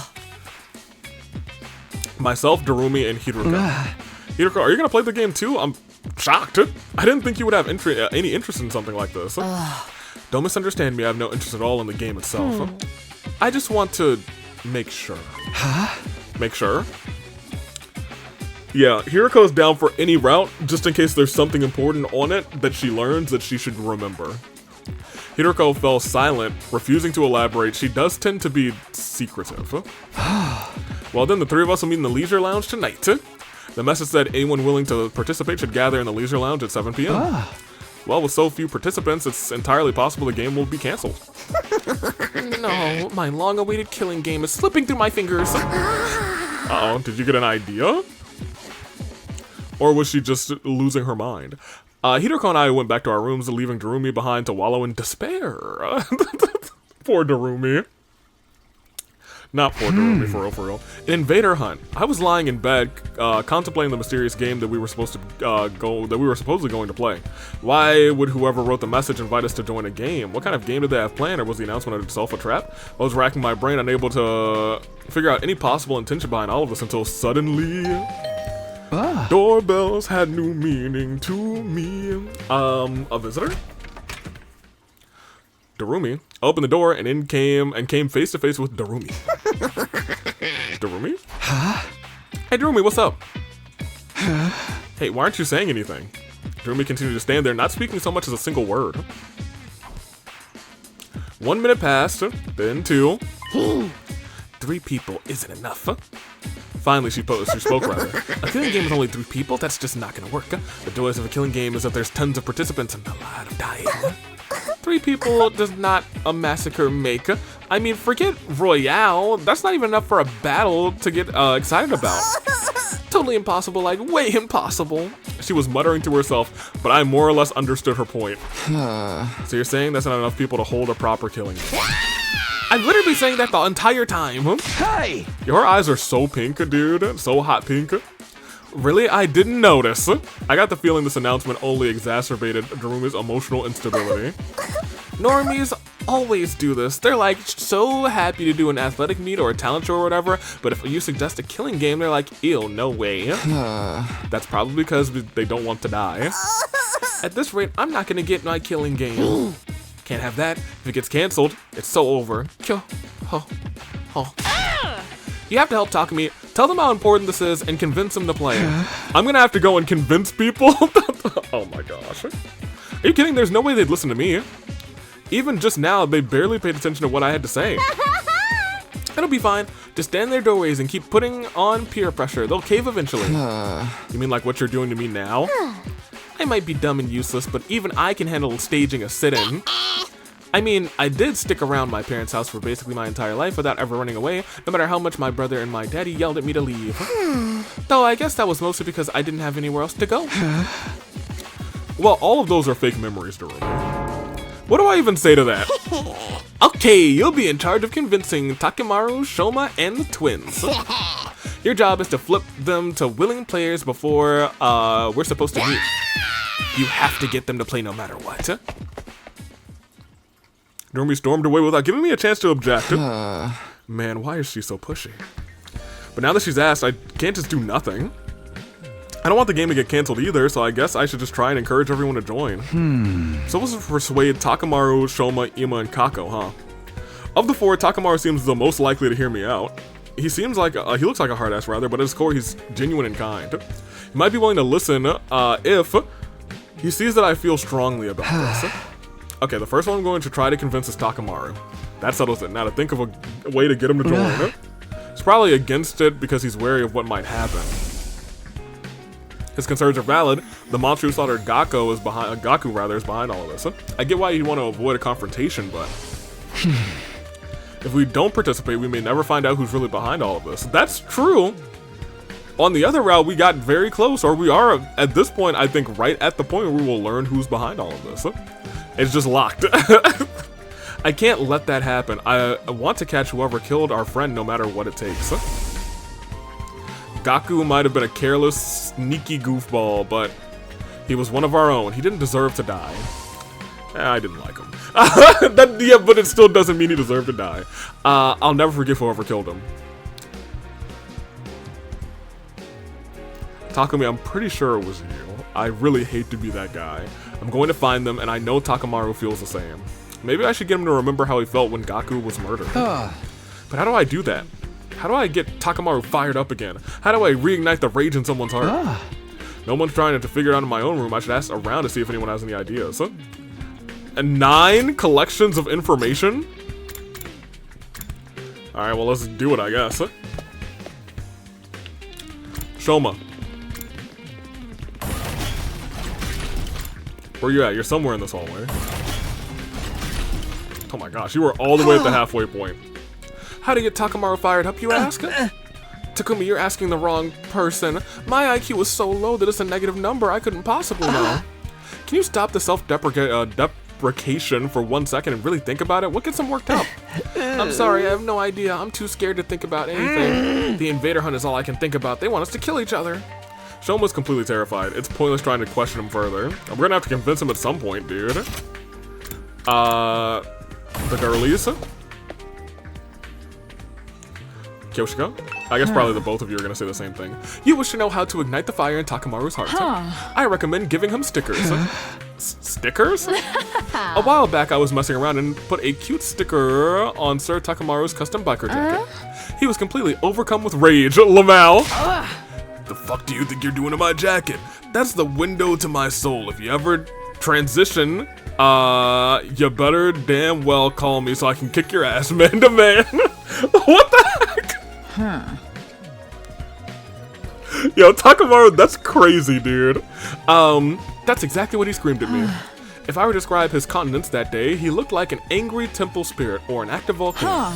Myself, Darumi, and Hiroko. Hiroko, are you gonna play the game too? I'm shocked. I didn't think you would have any interest in something like this. Don't misunderstand me, I have no interest at all in the game itself. I just want to make sure. Make sure? Yeah, Hiroko's down for any route, just in case there's something important on it that she learns that she should remember. Hiroko fell silent, refusing to elaborate. She does tend to be secretive. Well then, the 3 of us will meet in the leisure lounge tonight. The message said anyone willing to participate should gather in the leisure lounge at 7 p.m. Well, with so few participants, it's entirely possible the game will be canceled. No, my long-awaited killing game is slipping through my fingers. Uh-oh, did you get an idea? Or was she just losing her mind? Hiroko and I went back to our rooms, leaving Darumi behind to wallow in despair. Poor Darumi. Not poor Darumi, for real. An invader hunt. I was lying in bed, contemplating the mysterious game that we were supposed to supposedly going to play. Why would whoever wrote the message invite us to join a game? What kind of game did they have planned, or was the announcement itself a trap? I was racking my brain, unable to figure out any possible intention behind all of this until suddenly... Doorbells had new meaning to me. A visitor? Darumi opened the door and came face to face with Darumi. Darumi? Huh? Hey Darumi, what's up? Hey, why aren't you saying anything? Darumi continued to stand there, not speaking so much as a single word. 1 minute passed, then 2. 3 people isn't enough. Finally, she spoke rather. A killing game is only 3 people? That's just not gonna work. The joys of a killing game is that there's tons of participants and a lot of dying. 3 people does not a massacre make. I mean, forget Royale. That's not even enough for a battle to get excited about. Totally impossible, like way impossible. She was muttering to herself, but I more or less understood her point. So you're saying that's not enough people to hold a proper killing game? I've literally been saying that the entire time. Hey! Your eyes are so pink, dude. So hot pink. Really? I didn't notice. I got the feeling this announcement only exacerbated Darumi's emotional instability. Normies always do this. They're like so happy to do an athletic meet or a talent show or whatever, but if you suggest a killing game, they're like, ew, no way. That's probably because they don't want to die. At this rate, I'm not gonna get my killing game. Can't have that. If it gets canceled, it's so over. You have to help Takumi. Tell them how important this is and convince them to play it. I'm gonna have to go and convince people. Oh my gosh. Are you kidding? There's no way they'd listen to me. Even just now, they barely paid attention to what I had to say. It'll be fine. Just stand in their doorways and keep putting on peer pressure. They'll cave eventually. You mean like what you're doing to me now? I might be dumb and useless, but even I can handle staging a sit-in. I mean, I did stick around my parents' house for basically my entire life without ever running away, no matter how much my brother and my daddy yelled at me to leave. Though I guess that was mostly because I didn't have anywhere else to go. Well, all of those are fake memories, Darumi. What do I even say to that? Okay, you'll be in charge of convincing Takemaru, Shoma, and the twins. Your job is to flip them to willing players before we're supposed to meet. You have to get them to play no matter what. Darumi stormed away without giving me a chance to object. Man, why is she so pushy? But now that she's asked, I can't just do nothing. I don't want the game to get canceled either, so I guess I should just try and encourage everyone to join. So let's persuade Takemaru, Shoma, Ima, and Kako, huh? Of the 4, Takemaru seems the most likely to hear me out. He seems like, he looks like a hard ass rather, but at his core he's genuine and kind. He might be willing to listen if he sees that I feel strongly about this. Okay, the first one I'm going to try to convince is Takemaru. That settles it. Now to think of a way to get him to join. He's probably against it because he's wary of what might happen. His concerns are valid. The monster who slaughtered Gaku is behind all of this. I get why you'd want to avoid a confrontation, but if we don't participate, we may never find out who's really behind all of this. That's true. On the other route, we got very close, or we are, at this point, I think, right at the point where we will learn who's behind all of this. It's just locked. I can't let that happen. I want to catch whoever killed our friend no matter what it takes. Gaku might have been a careless, sneaky goofball, but he was one of our own. He didn't deserve to die. I didn't like him. Yeah, but it still doesn't mean he deserved to die. I'll never forgive whoever killed him. Takumi, I'm pretty sure it was you. I really hate to be that guy. I'm going to find them, and I know Takamaru feels the same. Maybe I should get him to remember how he felt when Gaku was murdered. But how do I do that? How do I get Takamaru fired up again? How do I reignite the rage in someone's heart? No one's trying to figure it out in my own room. I should ask around to see if anyone has any ideas. And 9 collections of information? Alright, well, let's do it, I guess. Shoma. Where you at? You're somewhere in this hallway. Oh my gosh, you were all the way at the halfway point. How to get Takamaru fired up, you ask? Takumi, you're asking the wrong person. My IQ is so low that it's a negative number I couldn't possibly know. Can you stop the self-deprecation for 1 second and really think about it? What gets them worked up? I'm sorry, I have no idea. I'm too scared to think about anything. The invader hunt is all I can think about. They want us to kill each other. Shoma's completely terrified. It's pointless trying to question him further. We're gonna have to convince him at some point, dude. The girlies. Kyoshika? I guess probably the both of you are gonna say the same thing. You wish to know how to ignite the fire in Takamaru's heart. I recommend giving him stickers. Stickers? A while back I was messing around and put a cute sticker on Sir Takamaru's custom biker jacket. He was completely overcome with rage. lmao. The fuck do you think you're doing to my jacket? That's the window to my soul. If you ever transition, you better damn well call me so I can kick your ass man to man. What the heck? Yo, Takamaru, that's crazy, dude. That's exactly what he screamed at me. If I were to describe his countenance that day, he looked like an angry temple spirit or an active volcano.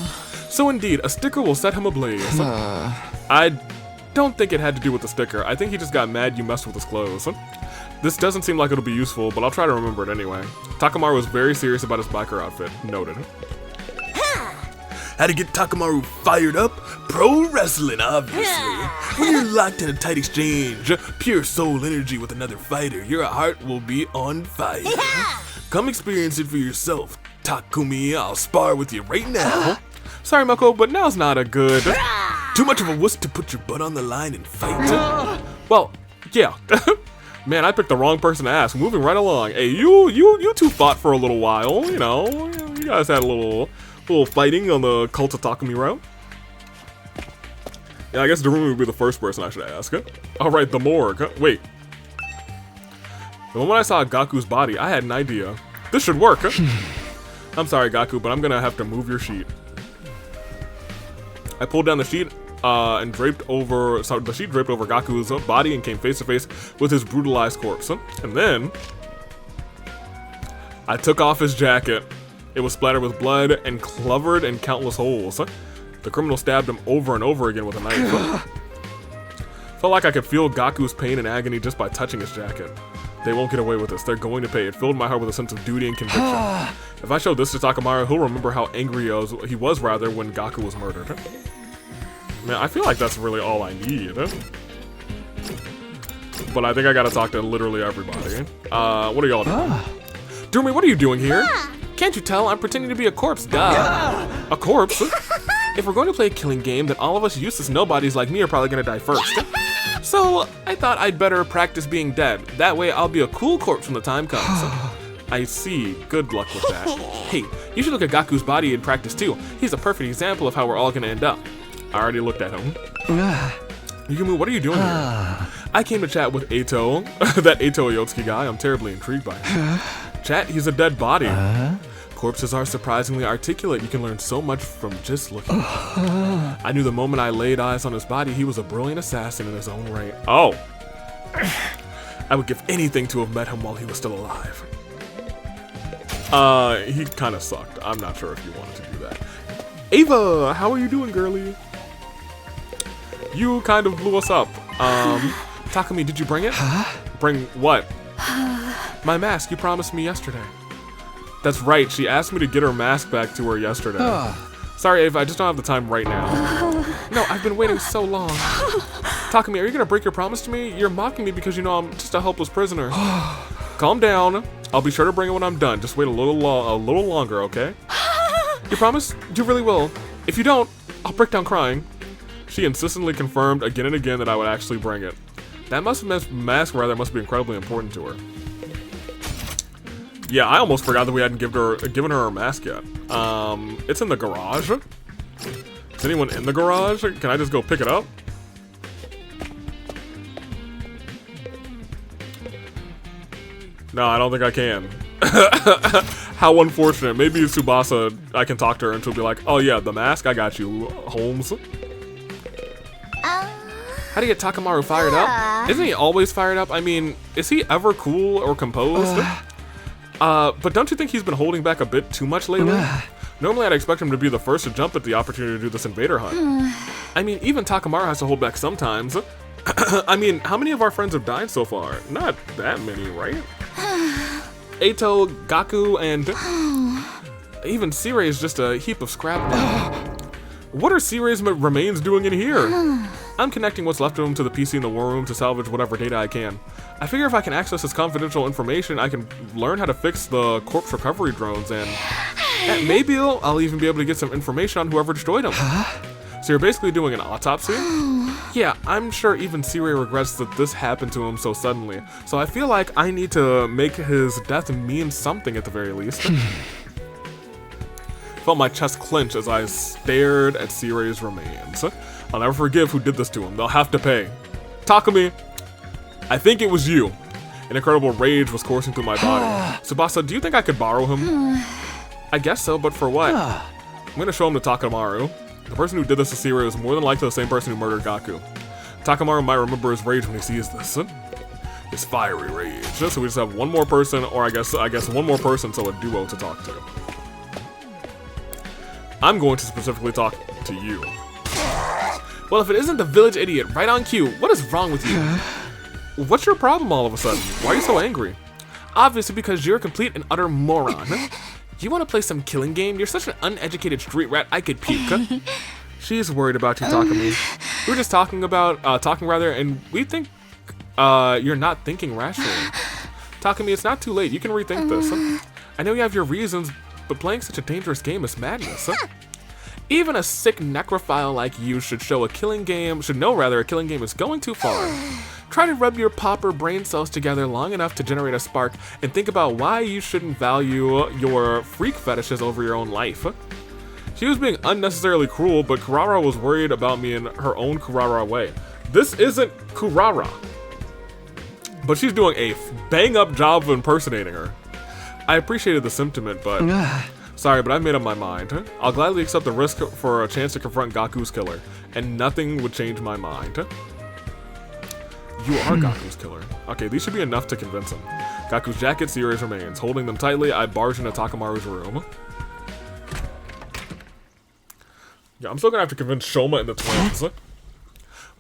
So indeed, a sticker will set him ablaze. I don't think it had to do with the sticker. I think he just got mad you messed with his clothes. This doesn't seem like it'll be useful, but I'll try to remember it anyway. Takamaru was very serious about his biker outfit. Noted. How to get Takamaru fired up? Pro wrestling, obviously. When you're locked in a tight exchange, pure soul energy with another fighter, your heart will be on fire. Come experience it for yourself. Takumi, I'll spar with you right now. Sorry, Mako, but now's not a good... Too much of a wuss to put your butt on the line and fight. Well, yeah. Man, I picked the wrong person to ask. Moving right along. Hey, you two fought for a little while, you know. You guys had a little fighting on the Cult of Takumi route. Yeah, I guess Darumi would be the first person I should ask. Alright, the morgue. Wait. The moment I saw Gaku's body, I had an idea. This should work. I'm sorry, Gaku, but I'm gonna have to move your sheet. I pulled down the sheet and draped over Gaku's body and came face to face with his brutalized corpse. And then I took off his jacket. It was splattered with blood and covered in countless holes. The criminal stabbed him over and over again with a knife. Felt like I could feel Gaku's pain and agony just by touching his jacket. They won't get away with this. They're going to pay. It filled my heart with a sense of duty and conviction. If I show this to Takamaru, he'll remember how angry he was when Gaku was murdered. Man, I feel like that's really all I need. But I think I gotta talk to literally everybody. What are y'all doing? Durumi, what are you doing here? Can't you tell? I'm pretending to be a corpse, duh. A corpse? If we're going to play a killing game, then all of us useless nobodies like me are probably gonna die first. So, I thought I'd better practice being dead. That way I'll be a cool corpse when the time comes. I see. Good luck with that. Hey, you should look at Gaku's body in practice too. He's a perfect example of how we're all gonna end up. I already looked at him. Yumi, what are you doing here? I came to chat with Eito, that Eito Oyotsuki guy. I'm terribly intrigued by him. Chat, he's a dead body. Corpses are surprisingly articulate. You can learn so much from just looking at him. I knew the moment I laid eyes on his body, he was a brilliant assassin in his own right. Oh. I would give anything to have met him while he was still alive. He kind of sucked. I'm not sure if you wanted to do that. Ava, how are you doing, girlie? You kind of blew us up. Takumi, did you bring it? Bring what? My mask, you promised me yesterday. That's right, she asked me to get her mask back to her yesterday. Sorry, Ava, I just don't have the time right now. No, I've been waiting so long. Takumi, are you gonna break your promise to me? You're mocking me because you know I'm just a helpless prisoner. Calm down. I'll be sure to bring it when I'm done. Just wait a little longer, okay? You promise? You really will. If you don't, I'll break down crying. She insistently confirmed again and again that I would actually bring it. That mask must be incredibly important to her. Yeah, I almost forgot that we hadn't given her mask yet. It's in the garage. Is anyone in the garage? Can I just go pick it up? No, I don't think I can. How unfortunate. Maybe Tsubasa, I can talk to her and she'll be like, oh yeah, the mask, I got you, Holmes. How do you get Takamaru fired up? Isn't he always fired up? I mean, is he ever cool or composed? But don't you think he's been holding back a bit too much lately? Normally I'd expect him to be the first to jump at the opportunity to do this invader hunt. I mean, even Takamaru has to hold back sometimes. I mean, how many of our friends have died so far? Not that many, right? Eito, Gaku, and even Sirei is just a heap of scrap now. What are Sirei's remains doing in here? I'm connecting what's left of him to the PC in the war room to salvage whatever data I can. I figure if I can access his confidential information, I can learn how to fix the corpse recovery drones, and maybe I'll even be able to get some information on whoever destroyed him. So you're basically doing an autopsy? Yeah, I'm sure even Sirei regrets that this happened to him so suddenly, so I feel like I need to make his death mean something at the very least. Felt my chest clench as I stared at Sirei's remains. I'll never forgive who did this to him. They'll have to pay. Takumi, I think it was you. An incredible rage was coursing through my body. Tsubasa, do you think I could borrow him? I guess so, but for what? I'm gonna show him to Takamaru. The person who did this to Sirei is more than likely the same person who murdered Gaku. Takamaru might remember his rage when he sees this. His fiery rage. So we just have one more person, or I guess one more person, so a duo to talk to. I'm going to specifically talk to you. Well, if it isn't the village idiot, right on cue, what is wrong with you? What's your problem all of a sudden? Why are you so angry? Obviously because you're a complete and utter moron. You want to play some killing game? You're such an uneducated street rat, I could puke. She's worried about you, Takumi. We were just talking, and we think you're not thinking rationally. Takumi, it's not too late. You can rethink this. I know you have your reasons, but playing such a dangerous game is madness. Even a sick necrophile like you should know a killing game is going too far. Try to rub your pauper brain cells together long enough to generate a spark and think about why you shouldn't value your freak fetishes over your own life. She was being unnecessarily cruel, but Kurara was worried about me in her own Kurara way. This isn't Kurara. But she's doing a bang-up job of impersonating her. I appreciated the sentiment, but sorry, but I've made up my mind. I'll gladly accept the risk for a chance to confront Gaku's killer, and nothing would change my mind. You are Gaku's killer. Okay, these should be enough to convince him. Gaku's jacket, Sirei's remains. Holding them tightly, I barged into Takamaru's room. Yeah, I'm still gonna have to convince Shoma and the twins.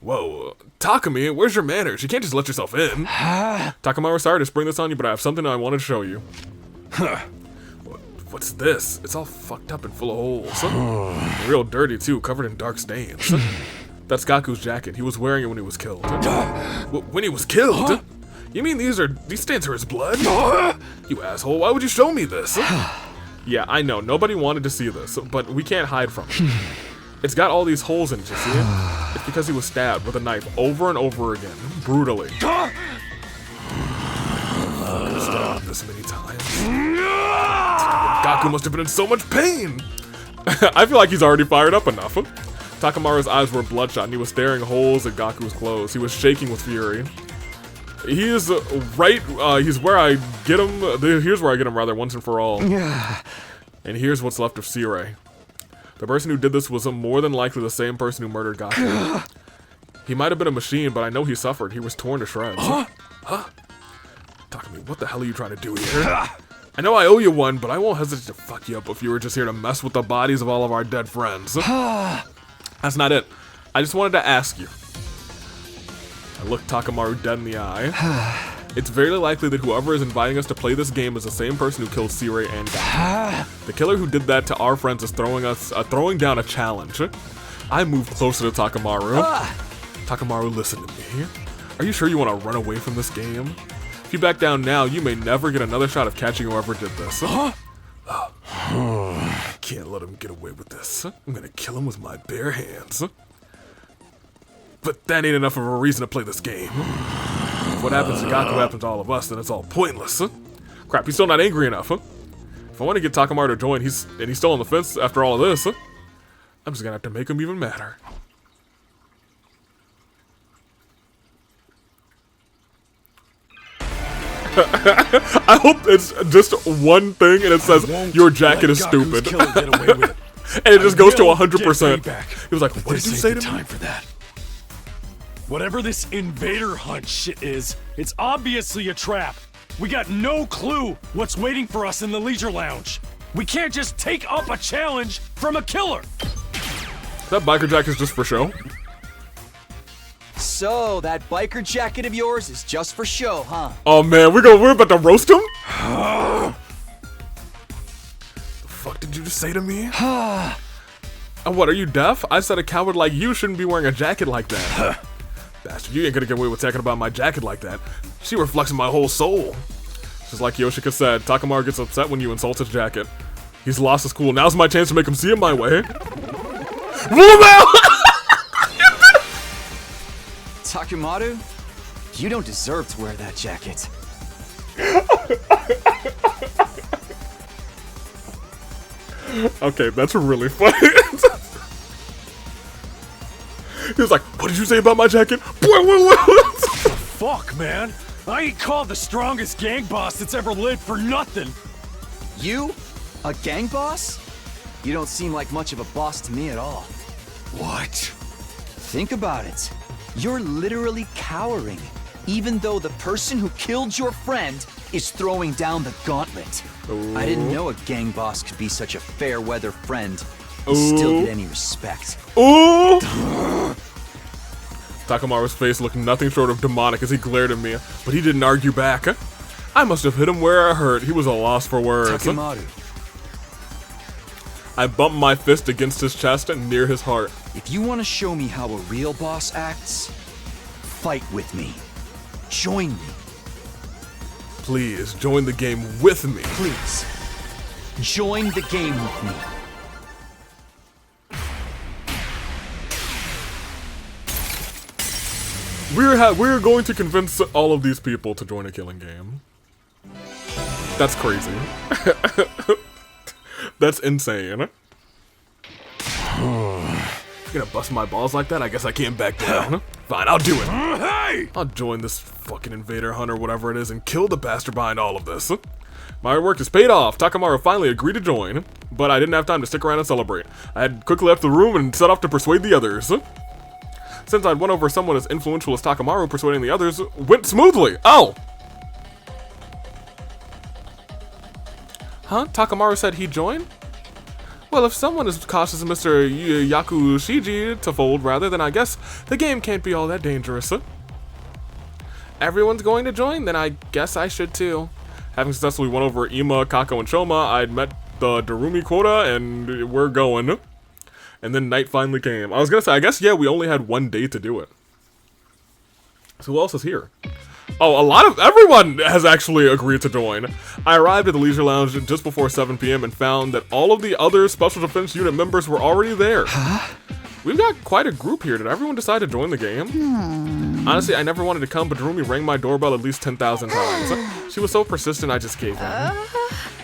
Whoa, Takumi, where's your manners? You can't just let yourself in. Takamaru, sorry to spring this on you, but I have something I want to show you. What's this? It's all fucked up and full of holes. Real dirty too, covered in dark stains. That's Gaku's jacket. He was wearing it when he was killed. When he was killed? You mean these stains are his blood? You asshole, why would you show me this? Yeah, I know, nobody wanted to see this, but we can't hide from it. It's got all these holes in it, you see it? It's because he was stabbed with a knife over and over again, brutally. Stabbed this many times. Gaku must have been in so much pain! I feel like he's already fired up enough. Takamaru's eyes were bloodshot and he was staring holes at Gaku's clothes. He was shaking with fury. He's he's where I get him, here's where I get him rather once and for all. And here's what's left of Sirei. The person who did this was more than likely the same person who murdered Gaku. He might have been a machine, but I know he suffered. He was torn to shreds. Takumi, what the hell are you trying to do here? I know I owe you one, but I won't hesitate to fuck you up if you were just here to mess with the bodies of all of our dead friends. That's not it. I just wanted to ask you. I look Takamaru dead in the eye. It's very likely that whoever is inviting us to play this game is the same person who killed Sirei and Gaku. The killer who did that to our friends is throwing down a challenge. I move closer to Takamaru. Takamaru, listen to me. Are you sure you want to run away from this game? If you back down now, you may never get another shot of catching whoever did this. I can't let him get away with this. I'm gonna kill him with my bare hands. But that ain't enough of a reason to play this game. If what happens to Gaku happens to all of us, then it's all pointless. Crap, he's still not angry enough. If I want to get Takamaru to join, he's still on the fence after all of this. I'm just gonna have to make him even madder. I hope it's just one thing and it says your jacket is stupid. And it just goes to 100%. He was like, what did you say to me? For that. Whatever this invader hunt shit is, it's obviously a trap. We got no clue what's waiting for us in the leisure lounge. We can't just take up a challenge from a killer. That biker jacket is just for show. So, that biker jacket of yours is just for show, huh? Oh man, we're about to roast him? The fuck did you just say to me? What, are you deaf? I said a coward like you shouldn't be wearing a jacket like that. Bastard, you ain't gonna get away with talking about my jacket like that. She reflects my whole soul. Just like Yoshika said, Takamaru gets upset when you insult his jacket. He's lost his cool. Now's my chance to make him see it my way. Takamaru, you don't deserve to wear that jacket. Okay, that's really funny. He was like, what did you say about my jacket? Fuck, man. I ain't called the strongest gang boss that's ever lived for nothing. You? A gang boss? You don't seem like much of a boss to me at all. What? Think about it. You're literally cowering, even though the person who killed your friend is throwing down the gauntlet. Ooh. I didn't know a gang boss could be such a fair-weather friend and still get any respect. Ooh! Takamaru's face looked nothing short of demonic as he glared at me, but he didn't argue back. I must have hit him where it hurt. He was a loss for words. Takamaru. I bumped my fist against his chest and near his heart. If you want to show me how a real boss acts, fight with me. Join me. Please, join the game with me. Please, join the game with me. We're going to convince all of these people to join a killing game. That's crazy. That's insane. You're gonna bust my balls like that? I guess I can't back down. Fine, I'll do it. Hey! I'll join this fucking invader hunt or whatever it is and kill the bastard behind all of this. My hard work is paid off. Takamaru finally agreed to join, but I didn't have time to stick around and celebrate. I had quickly left the room and set off to persuade the others. Since I'd won over someone as influential as Takamaru, persuading the others went smoothly. Oh! Huh? Takamaru said he'd join? Well, if someone as cautious as Mr. Yakushiji to fold, rather, then I guess the game can't be all that dangerous. Everyone's going to join? Then I guess I should too. Having successfully won over Ima, Kako, and Shoma, I'd met the Darumi quota, and we're going. And then night finally came. I was gonna say, I guess, yeah, we only had one day to do it. So who else is here? Oh, everyone has actually agreed to join. I arrived at the Leisure Lounge just before 7 p.m. and found that all of the other Special Defense Unit members were already there. Huh? We've got quite a group here. Did everyone decide to join the game? Honestly, I never wanted to come, but Darumi rang my doorbell at least 10,000 times. She was so persistent, I just gave in.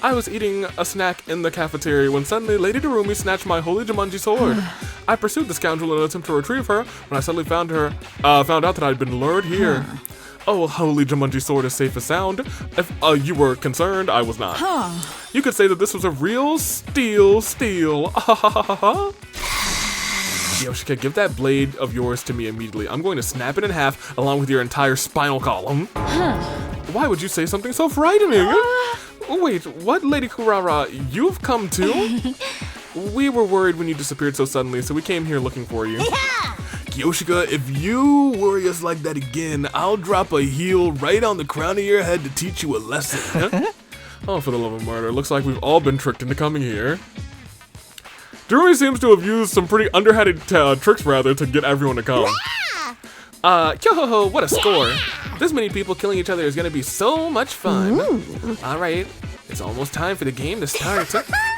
I was eating a snack in the cafeteria when suddenly Lady Darumi snatched my holy Jumanji sword. I pursued the scoundrel in an attempt to retrieve her when I suddenly found out that I'd been lured here. Oh, holy Jumanji sword is safe and sound. If you were concerned, I was not. You could say that this was a real steal. Yoshika, give that blade of yours to me immediately. I'm going to snap it in half along with your entire spinal column. Why would you say something so frightening? Wait, what, Lady Kurara? You've come too? We were worried when you disappeared so suddenly, so we came here looking for you. Yoshika, if you worry us like that again, I'll drop a heel right on the crown of your head to teach you a lesson. Huh? Oh, for the love of murder, looks like we've all been tricked into coming here. Durumi seems to have used some pretty underhanded tricks, rather, to get everyone to come. Kyo-ho-ho, what a score. This many people killing each other is gonna be so much fun. Alright, it's almost time for the game to start.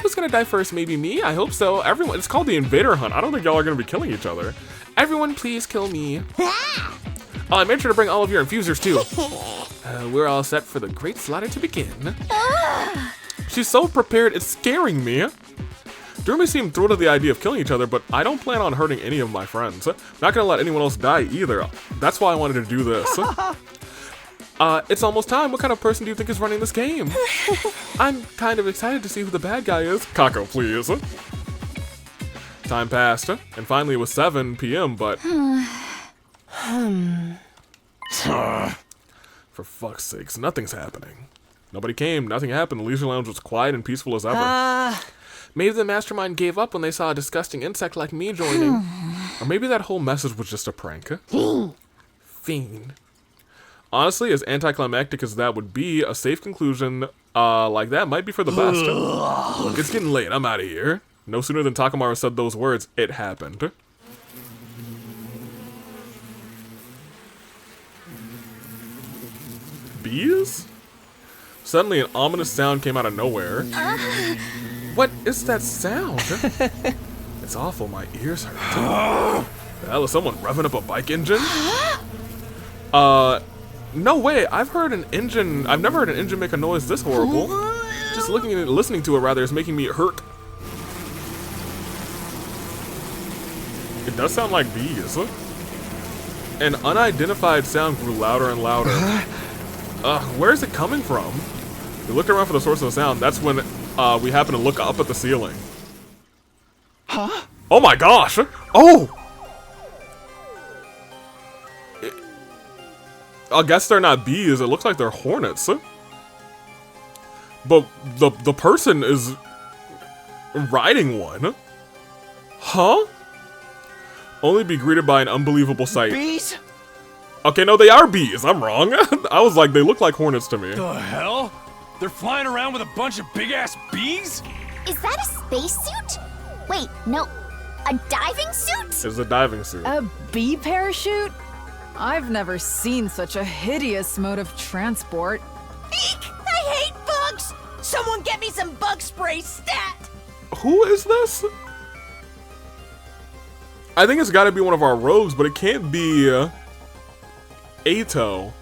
Who's gonna die first? Maybe me? I hope so. Everyone, it's called the Invader Hunt. I don't think y'all are gonna be killing each other. Everyone, please kill me. Oh, I made sure to bring all of your infusers too. We're all set for the great slaughter to begin. She's so prepared, it's scaring me. Durumi seemed thrilled at the idea of killing each other, but I don't plan on hurting any of my friends. Not gonna let anyone else die either. That's why I wanted to do this. It's almost time. What kind of person do you think is running this game? I'm kind of excited to see who the bad guy is. Kako, please. Time passed, and finally it was 7 p.m., but... For fuck's sakes, nothing's happening. Nobody came, nothing happened. The Leisure Lounge was quiet and peaceful as ever. Maybe the mastermind gave up when they saw a disgusting insect like me joining. Or maybe that whole message was just a prank. Fiend. Honestly, as anticlimactic as that would be, a safe conclusion like that might be for the best. Look, it's getting late. I'm out of here. No sooner than Takamaru said those words, it happened. Bees? Suddenly, an ominous sound came out of nowhere. What is that sound? It's awful, my ears hurt. The hell is someone revving up a bike engine? No way, I've never heard an engine make a noise this horrible. Just looking at it, listening to it rather, is making me hurt. It does sound like bees. An unidentified sound grew louder and louder. Where is it coming from? We looked around for the source of the sound. That's when we happened to look up at the ceiling. Huh? Oh my gosh! Oh! I guess they're not bees. It looks like they're hornets. But the person is riding one. Huh? Only be greeted by an unbelievable sight. Bees? Okay, no, they are bees. I'm wrong. I was like, they look like hornets to me. The hell? They're flying around with a bunch of big-ass bees? Is that a spacesuit? Wait, no. A diving suit? It's a diving suit. A bee parachute? I've never seen such a hideous mode of transport. Eek! I hate bugs! Someone get me some bug spray stat! Who is this? I think it's gotta be one of our rogues, but it can't be Ato.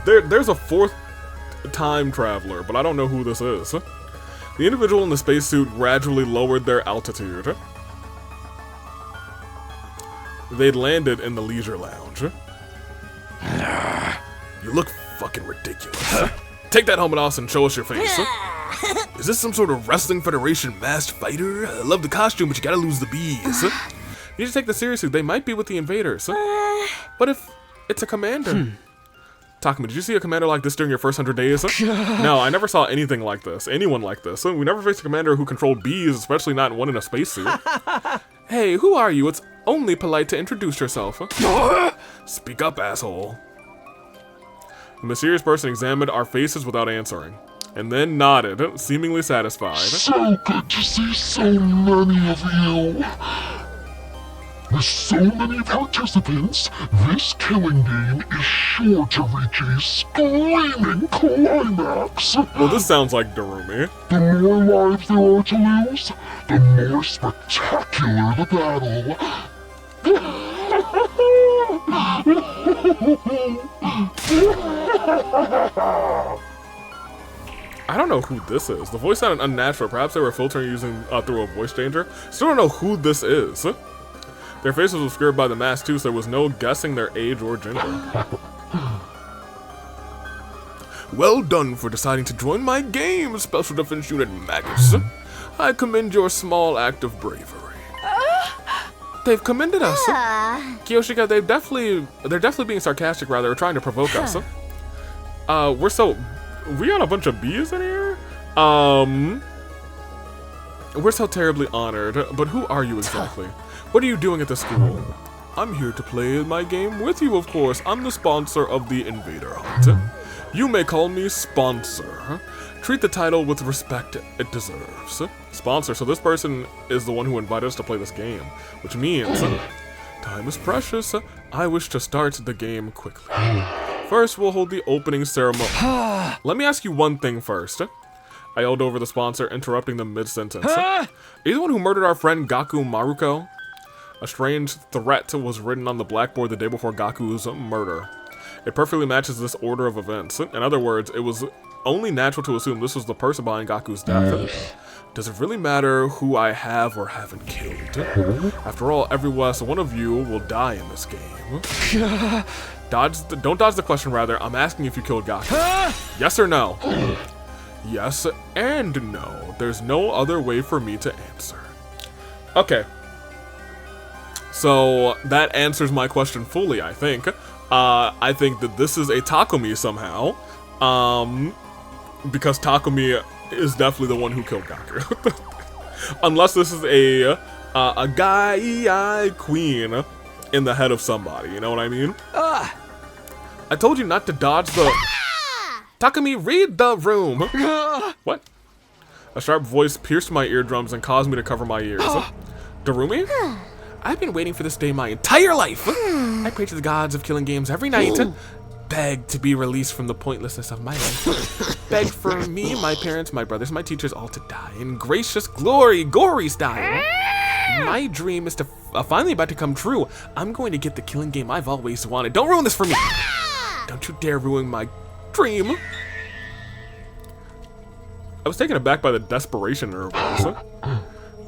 There's a fourth time traveler, but I don't know who this is. The individual in the spacesuit gradually lowered their altitude. They'd landed in the Leisure Lounge. You look fucking ridiculous. Take that helmet off and show us your face. Is this some sort of Wrestling Federation masked fighter? I love the costume, but you gotta lose the bees. You need to take this seriously. They might be with the invaders. What if it's a commander? Takumi, did you see a commander like this during your first 100 days? No, I never saw anything like this. Anyone like this. We never faced a commander who controlled bees, especially not one in a spacesuit. Hey, who are you? It's only polite to introduce yourself. Speak up, asshole. The mysterious person examined our faces without answering, and then nodded, seemingly satisfied. So good to see so many of you. With so many participants, this killing game is sure to reach a screaming climax. Well, this sounds like Durumi. The more lives there are to lose, the more spectacular the battle. I don't know who this is. The voice sounded unnatural. Perhaps they were filtering using through a voice changer. Still don't know who this is. Their faces were obscured by the mask too, so there was no guessing their age or gender. Well done for deciding to join my game, Special Defense Unit Magus. I commend your small act of bravery. They've commended us. Kiyoshika, they're definitely being sarcastic, rather, trying to provoke us. We got a bunch of bees in here? We're so terribly honored, but who are you exactly? What are you doing at the school? I'm here to play my game with you, of course. I'm the sponsor of the Invader Hunt. You may call me Sponsor. Treat the title with respect it deserves. Sponsor, so this person is the one who invited us to play this game, which means time is precious. I wish to start the game quickly. First, we'll hold the opening ceremony. Let me ask you one thing first. I yelled over the sponsor, interrupting them mid-sentence. Are you the one who murdered our friend Gaku Maruko? A strange threat was written on the blackboard the day before Gaku's murder. It perfectly matches this order of events. In other words, it was only natural to assume this was the person behind Gaku's death. Does it really matter who I have or haven't killed? After all, every last one of you will die in this game. Don't dodge the question, rather. I'm asking if you killed Gaku. Yes or no? Yes and no. There's no other way for me to answer. Okay. So that answers my question fully, I think. I think that this is a Takumi somehow. Because Takumi is definitely the one who killed Gaku. Unless this is a guy queen in the head of somebody, you know what I mean? I told you not to dodge the... Takumi, read the room! What? A sharp voice pierced my eardrums and caused me to cover my ears. Darumi? I've been waiting for this day my entire life. I pray to the gods of killing games every night. Beg to be released from the pointlessness of my life. Beg for me, my parents, my brothers, my teachers, all to die in gracious glory, gory style. My dream is to finally about to come true. I'm going to get the killing game I've always wanted. Don't ruin this for me. Don't you dare ruin my dream. I was taken aback by the desperation in her voice.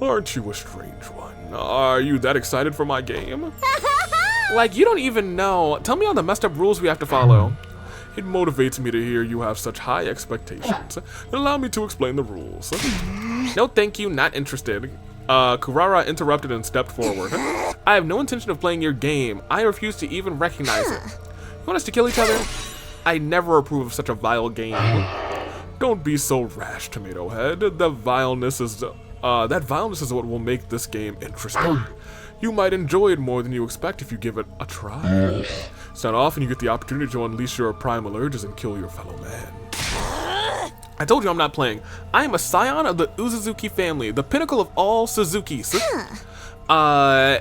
Aren't you a strange one? Are you that excited for my game? Like, you don't even know. Tell me all the messed up rules we have to follow. It motivates me to hear you have such high expectations. Allow me to explain the rules. No, thank you, not interested. Kurara interrupted and stepped forward. I have no intention of playing your game. I refuse to even recognize it. You want us to kill each other? I never approve of such a vile game. Don't be so rash, Tomato Head. The vileness is... that vileness is what will make this game interesting. You might enjoy it more than you expect if you give it a try. It's not often you get the opportunity to unleash your primal urges and kill your fellow man. I told you I'm not playing. I am a scion of the Uzuzuki family, the pinnacle of all Suzukis.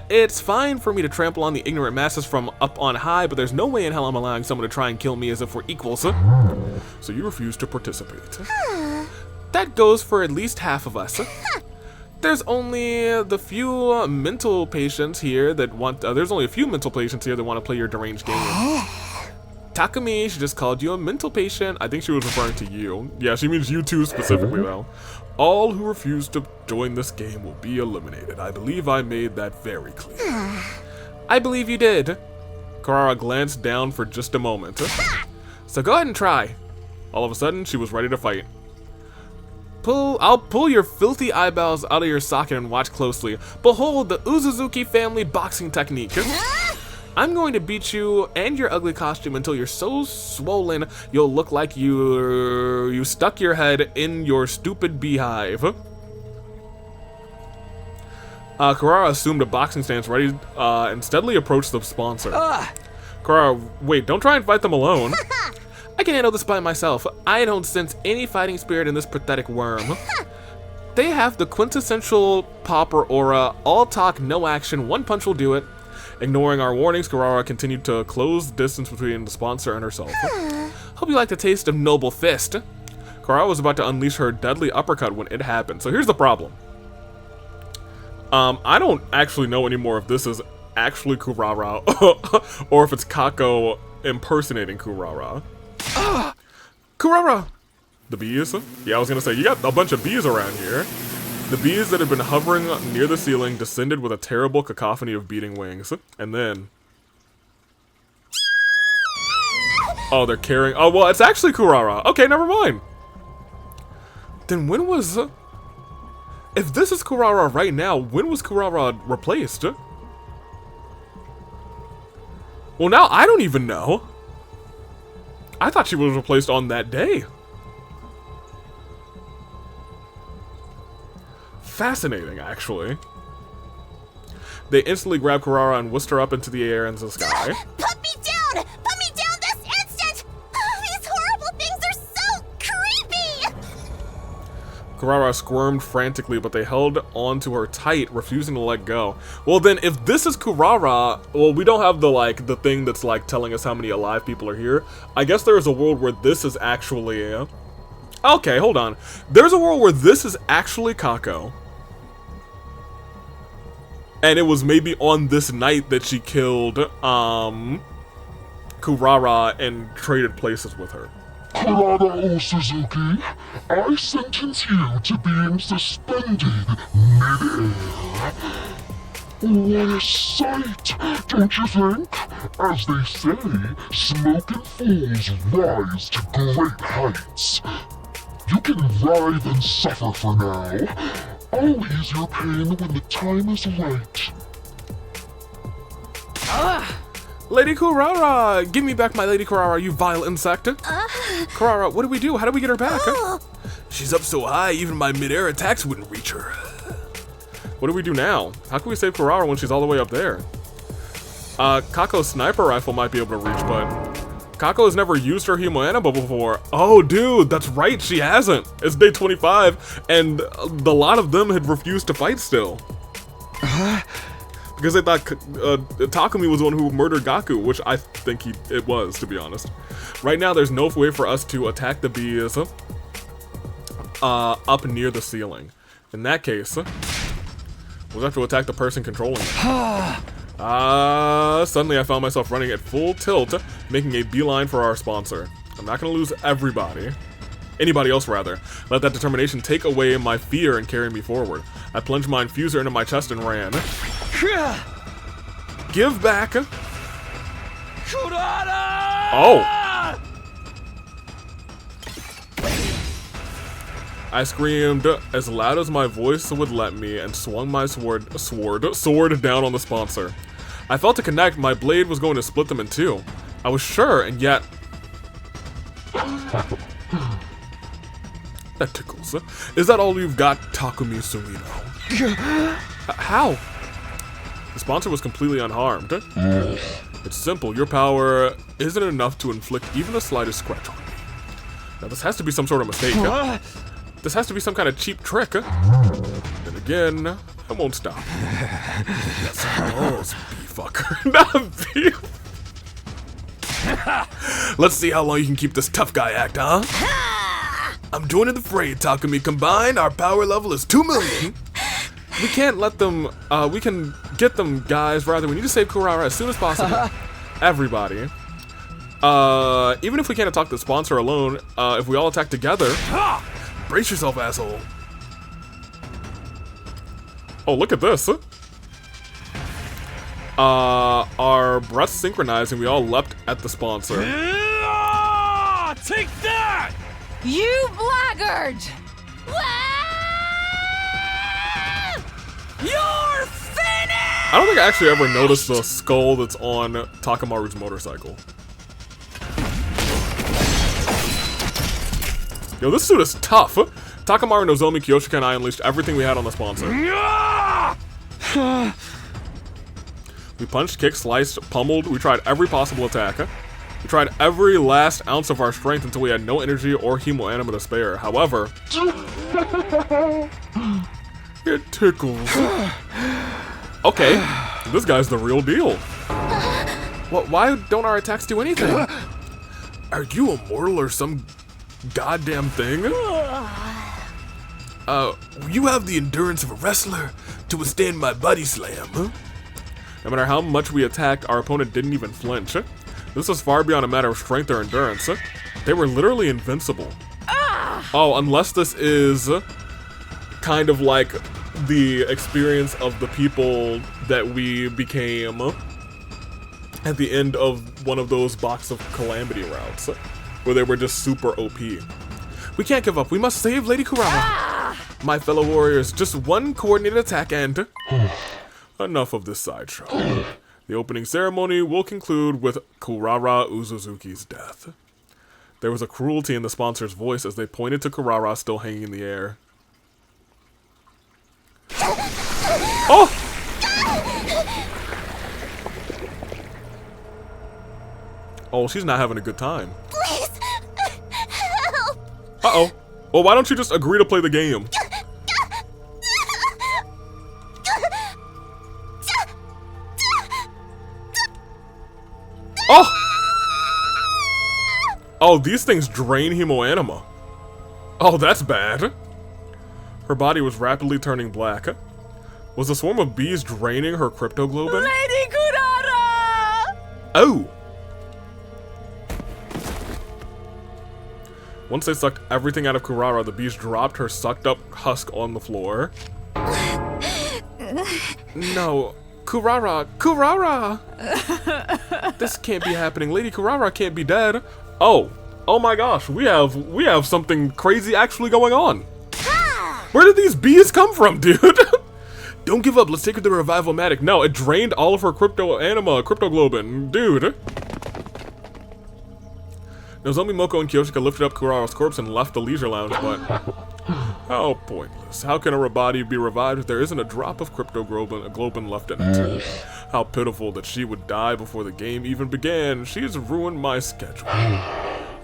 It's fine for me to trample on the ignorant masses from up on high, but there's no way in hell I'm allowing someone to try and kill me as if we're equals. So you refuse to participate. That goes for at least half of us. There's only the few mental patients here that want. There's only a few mental patients here that want to play your deranged game. Takumi, she just called you a mental patient. I think she was referring to you. Yeah, she means you two specifically, though. All who refuse to join this game will be eliminated. I believe I made that very clear. I believe you did. Kurara glanced down for just a moment. So go ahead and try. All of a sudden, she was ready to fight. I'll pull your filthy eyeballs out of your socket and watch closely. Behold the Uzuzuki family boxing technique. I'm going to beat you and your ugly costume until you're so swollen you'll look like you stuck your head in your stupid beehive. Kurara assumed a boxing stance ready and steadily approached the sponsor. Kurara, wait, don't try and fight them alone. I can handle this by myself. I don't sense any fighting spirit in this pathetic worm. They have the quintessential pauper aura, all talk, no action, one punch will do it. Ignoring our warnings, Kurara continued to close the distance between the sponsor and herself. Hope you like the taste of noble fist. Kurara was about to unleash her deadly uppercut when it happened. So here's the problem. I don't actually know anymore if this is actually Kurara or if it's Kako impersonating Kurara. Kurara! The bees? Yeah, I was gonna say, you got a bunch of bees around here. The bees that had been hovering near the ceiling descended with a terrible cacophony of beating wings. And then... oh, they're carrying... oh, well, it's actually Kurara. Okay, never mind. Then when was... if this is Kurara right now, when was Kurara replaced? Well, now I don't even know. I thought she was replaced on that day. fascinating, actually. They instantly grab Kurara and whisk her up into the air and the sky. Put me down! Put me down this instant! These horrible things are so creepy! Kurara squirmed frantically, but they held onto her tight, refusing to let go. Well then, if this is Kurara, well, we don't have the thing that's like telling us how many alive people are here. I guess there is a world where this is actually... Okay, hold on. There's a world where this is actually Kako. And it was maybe on this night that she killed, Kurara and traded places with her. Kurara Suzuki, I sentence you to being suspended mid-air. What a sight, don't you think? As they say, smoking fools rise to great heights. You can writhe and suffer for now. I'll ease your pain when the time is right. Lady Kurara! Give me back my Lady Kurara, you vile insect! Kurara, what do we do? How do we get her back? She's up so high, even my mid-air attacks wouldn't reach her. What do we do now? How can we save Kurara when she's all the way up there? Kako's sniper rifle might be able to reach, but Kako has never used her Hemo before. Oh, dude, that's right, she hasn't. It's day 25, and a lot of them had refused to fight still. Because they thought Takumi was the one who murdered Gaku, which I think it was, to be honest. Right now, there's no way for us to attack the bees up near the ceiling. In that case, we'll have to attack the person controlling it. Suddenly I found myself running at full tilt, making a beeline for our sponsor. I'm not gonna lose everybody. Anybody else, rather. Let that determination take away my fear and carry me forward. I plunged my infuser into my chest and ran. Give back. Kurara! Oh! I screamed as loud as my voice would let me and swung my sword down on the sponsor. I felt to connect, my blade was going to split them in two. I was sure, and yet... That tickles. Is that all you've got, Takumi Sumino? How? The sponsor was completely unharmed. It's simple, your power isn't enough to inflict even the slightest scratch on me. Now this has to be some sort of mistake. This has to be some kind of cheap trick. Then again, I won't stop. Yes, balls, bee-fucker. Not bee. Let's see how long you can keep this tough guy act, huh? I'm joining the fray, Takumi. Combined, our power level is 2 million. We can't let them, we can get them, guys. Rather, we need to save Kurara as soon as possible. Everybody. Even if we can't attack the sponsor alone, if we all attack together... Brace yourself, asshole. Oh, look at this. Our breaths synchronized and we all leapt at the sponsor. Take that! You blackguard! You're finished! I don't think I actually ever noticed the skull that's on Takamaru's motorcycle. Yo, this suit is tough. Takamaru, Nozomi, Kyoshika, and I unleashed everything we had on the sponsor. We punched, kicked, sliced, pummeled. We tried every possible attack. We tried every last ounce of our strength until we had no energy or hemo anima to spare. However, it tickles. Okay, this guy's the real deal. Why don't our attacks do anything? Are you immortal or some goddamn thing? You have the endurance of a wrestler to withstand my body slam. No matter how much we attacked, our opponent didn't even flinch. This was far beyond a matter of strength or endurance. They were literally invincible. Oh, unless this is kind of like the experience of the people that we became at the end of one of those Box of Calamity routes, where they were just super OP. We can't give up. We must save Lady Kurara. My fellow warriors, just one coordinated attack and... Enough of this sideshow. The opening ceremony will conclude with Kurara Uzuzuki's death. There was a cruelty in the sponsor's voice as they pointed to Kurara still hanging in the air. Oh! Oh, she's not having a good time. Please, help. Uh-oh. Well, why don't you just agree to play the game? Oh! Oh, these things drain hemoanima. Oh, that's bad. Her body was rapidly turning black. Was the swarm of bees draining her cryptoglobin? Lady Kurara! Oh! Once they sucked everything out of Kurara, the bees dropped her sucked up husk on the floor. No. Kurara! Kurara! This can't be happening. Lady Kurara can't be dead. Oh. Oh my gosh, we have something crazy actually going on. Where did these bees come from, dude? Don't give up, let's take her to the revival-matic. No, it drained all of her cryptoglobin. Dude. Nozomi, Moko, and Kyoshika lifted up Kurara's corpse and left the leisure lounge, but how pointless. How can a body be revived if there isn't a drop of cryptoglobin left in it? How pitiful that she would die before the game even began. She has ruined my schedule.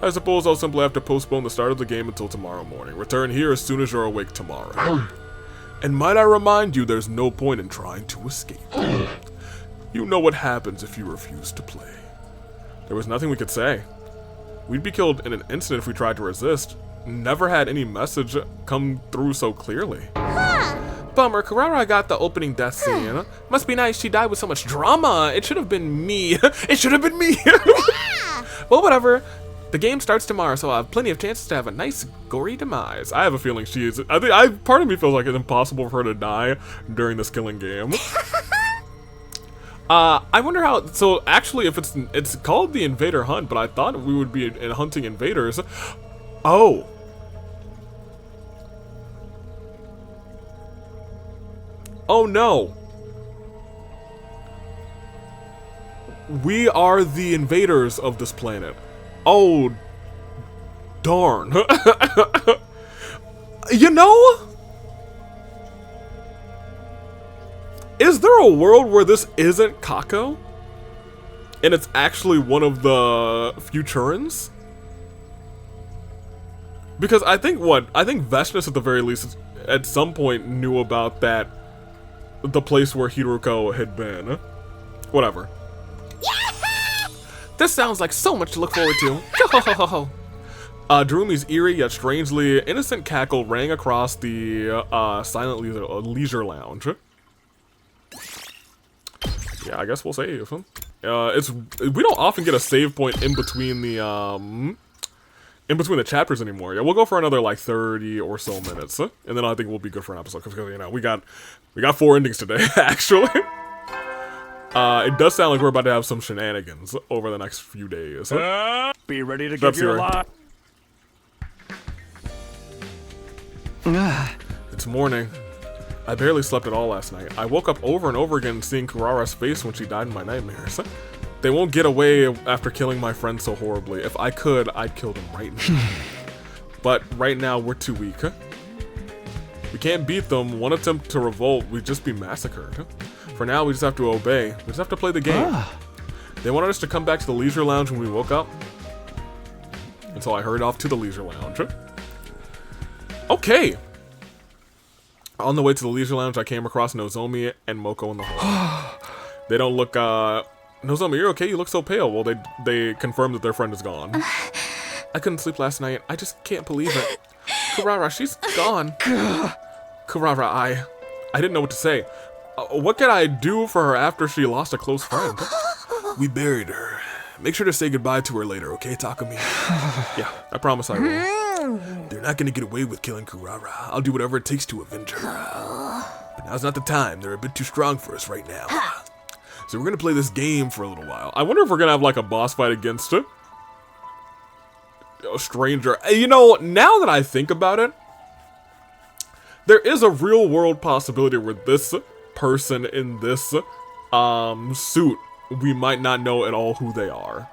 I suppose I'll simply have to postpone the start of the game until tomorrow morning. Return here as soon as you're awake tomorrow. And might I remind you, there's no point in trying to escape. You know what happens if you refuse to play. There was nothing we could say. We'd be killed in an instant if we tried to resist. Never had any message come through so clearly. Bummer, Kurara got the opening death scene. Must be nice she died with so much drama. It should have been me. It should have been me. Well, whatever. The game starts tomorrow, so I'll have plenty of chances to have a nice, gory demise. I have a feeling she is. Part of me feels like it's impossible for her to die during this killing game. I wonder how. So actually, if it's called the Invader Hunt, but I thought we would be hunting invaders. Oh. Oh no. We are the invaders of this planet. Oh, darn. You know, is there a world where this isn't Kako? And it's actually one of the Futurans? Because I think Veshness at the very least at some point knew about that, the place where Hiruko had been. Whatever. This sounds like so much to look forward to. Darumi's eerie yet strangely innocent cackle rang across the silent leisure lounge. Yeah, I guess we'll save. We don't often get a save point in between the chapters anymore. Yeah, we'll go for another like 30 or so minutes, and then I think we'll be good for an episode because you know we got 4 endings today actually. It does sound like we're about to have some shenanigans over the next few days. Be ready to give your lot. It's morning. I barely slept at all last night. I woke up over and over again seeing Kurara's face when she died in my nightmares. They won't get away after killing my friend so horribly. If I could, I'd kill them right now. But right now, we're too weak. We can't beat them. One attempt to revolt, we'd just be massacred. For now, we just have to obey. We just have to play the game. They wanted us to come back to the leisure lounge when we woke up. And so I hurried off to the leisure lounge. Okay. On the way to the leisure lounge, I came across Nozomi and Moko in the hall. They don't look, Nozomi, you're okay? You look so pale. Well, they confirmed that their friend is gone. I couldn't sleep last night. I just can't believe it. Kurara, she's gone. Kurara, I didn't know what to say. What can I do for her after she lost a close friend? We buried her. Make sure to say goodbye to her later, okay, Takumi? Yeah, I promise I will. They're not gonna get away with killing Kurara. I'll do whatever it takes to avenge her. But now's not the time. They're a bit too strong for us right now. So we're gonna play this game for a little while. I wonder if we're gonna have like a boss fight against a stranger. You know, now that I think about it, there is a real world possibility where this person in this suit, we might not know at all who they are.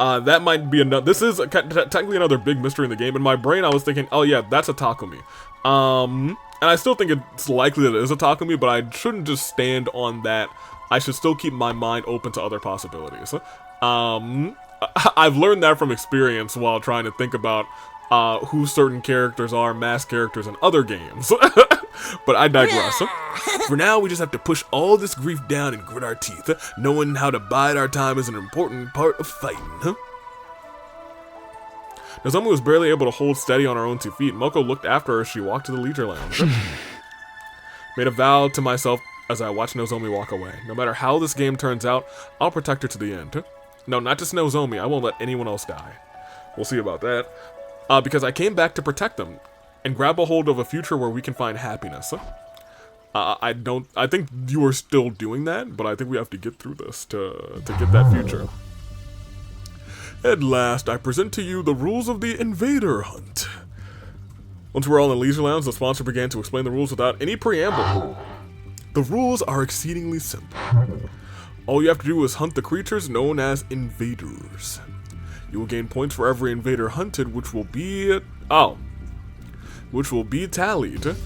That might be another. This is technically another big mystery in the game. In my brain, I was thinking, oh yeah, that's a Takumi. And I still think it's likely that it is a Takumi, but I shouldn't just stand on that. I should still keep my mind open to other possibilities. I've learned that from experience while trying to think about who certain characters are, masked characters in other games. But I digress. For now, we just have to push all this grief down and grit our teeth. Knowing how to bide our time is an important part of fighting. Nozomi was barely able to hold steady on her own 2 feet. Moko looked after her as she walked to the leisure lounge. Made a vow to myself as I watched Nozomi walk away. No matter how this game turns out, I'll protect her to the end. No, not just Nozomi. I won't let anyone else die. We'll see about that. Because I came back to protect them and grab a hold of a future where we can find happiness. I think you are still doing that, but I think we have to get through this to get that future. At last, I present to you the rules of the Invader Hunt. Once we're all in the leisure lounge, the sponsor began to explain the rules without any preamble. The rules are exceedingly simple. All you have to do is hunt the creatures known as invaders. You will gain points for every invader hunted, which will be tallied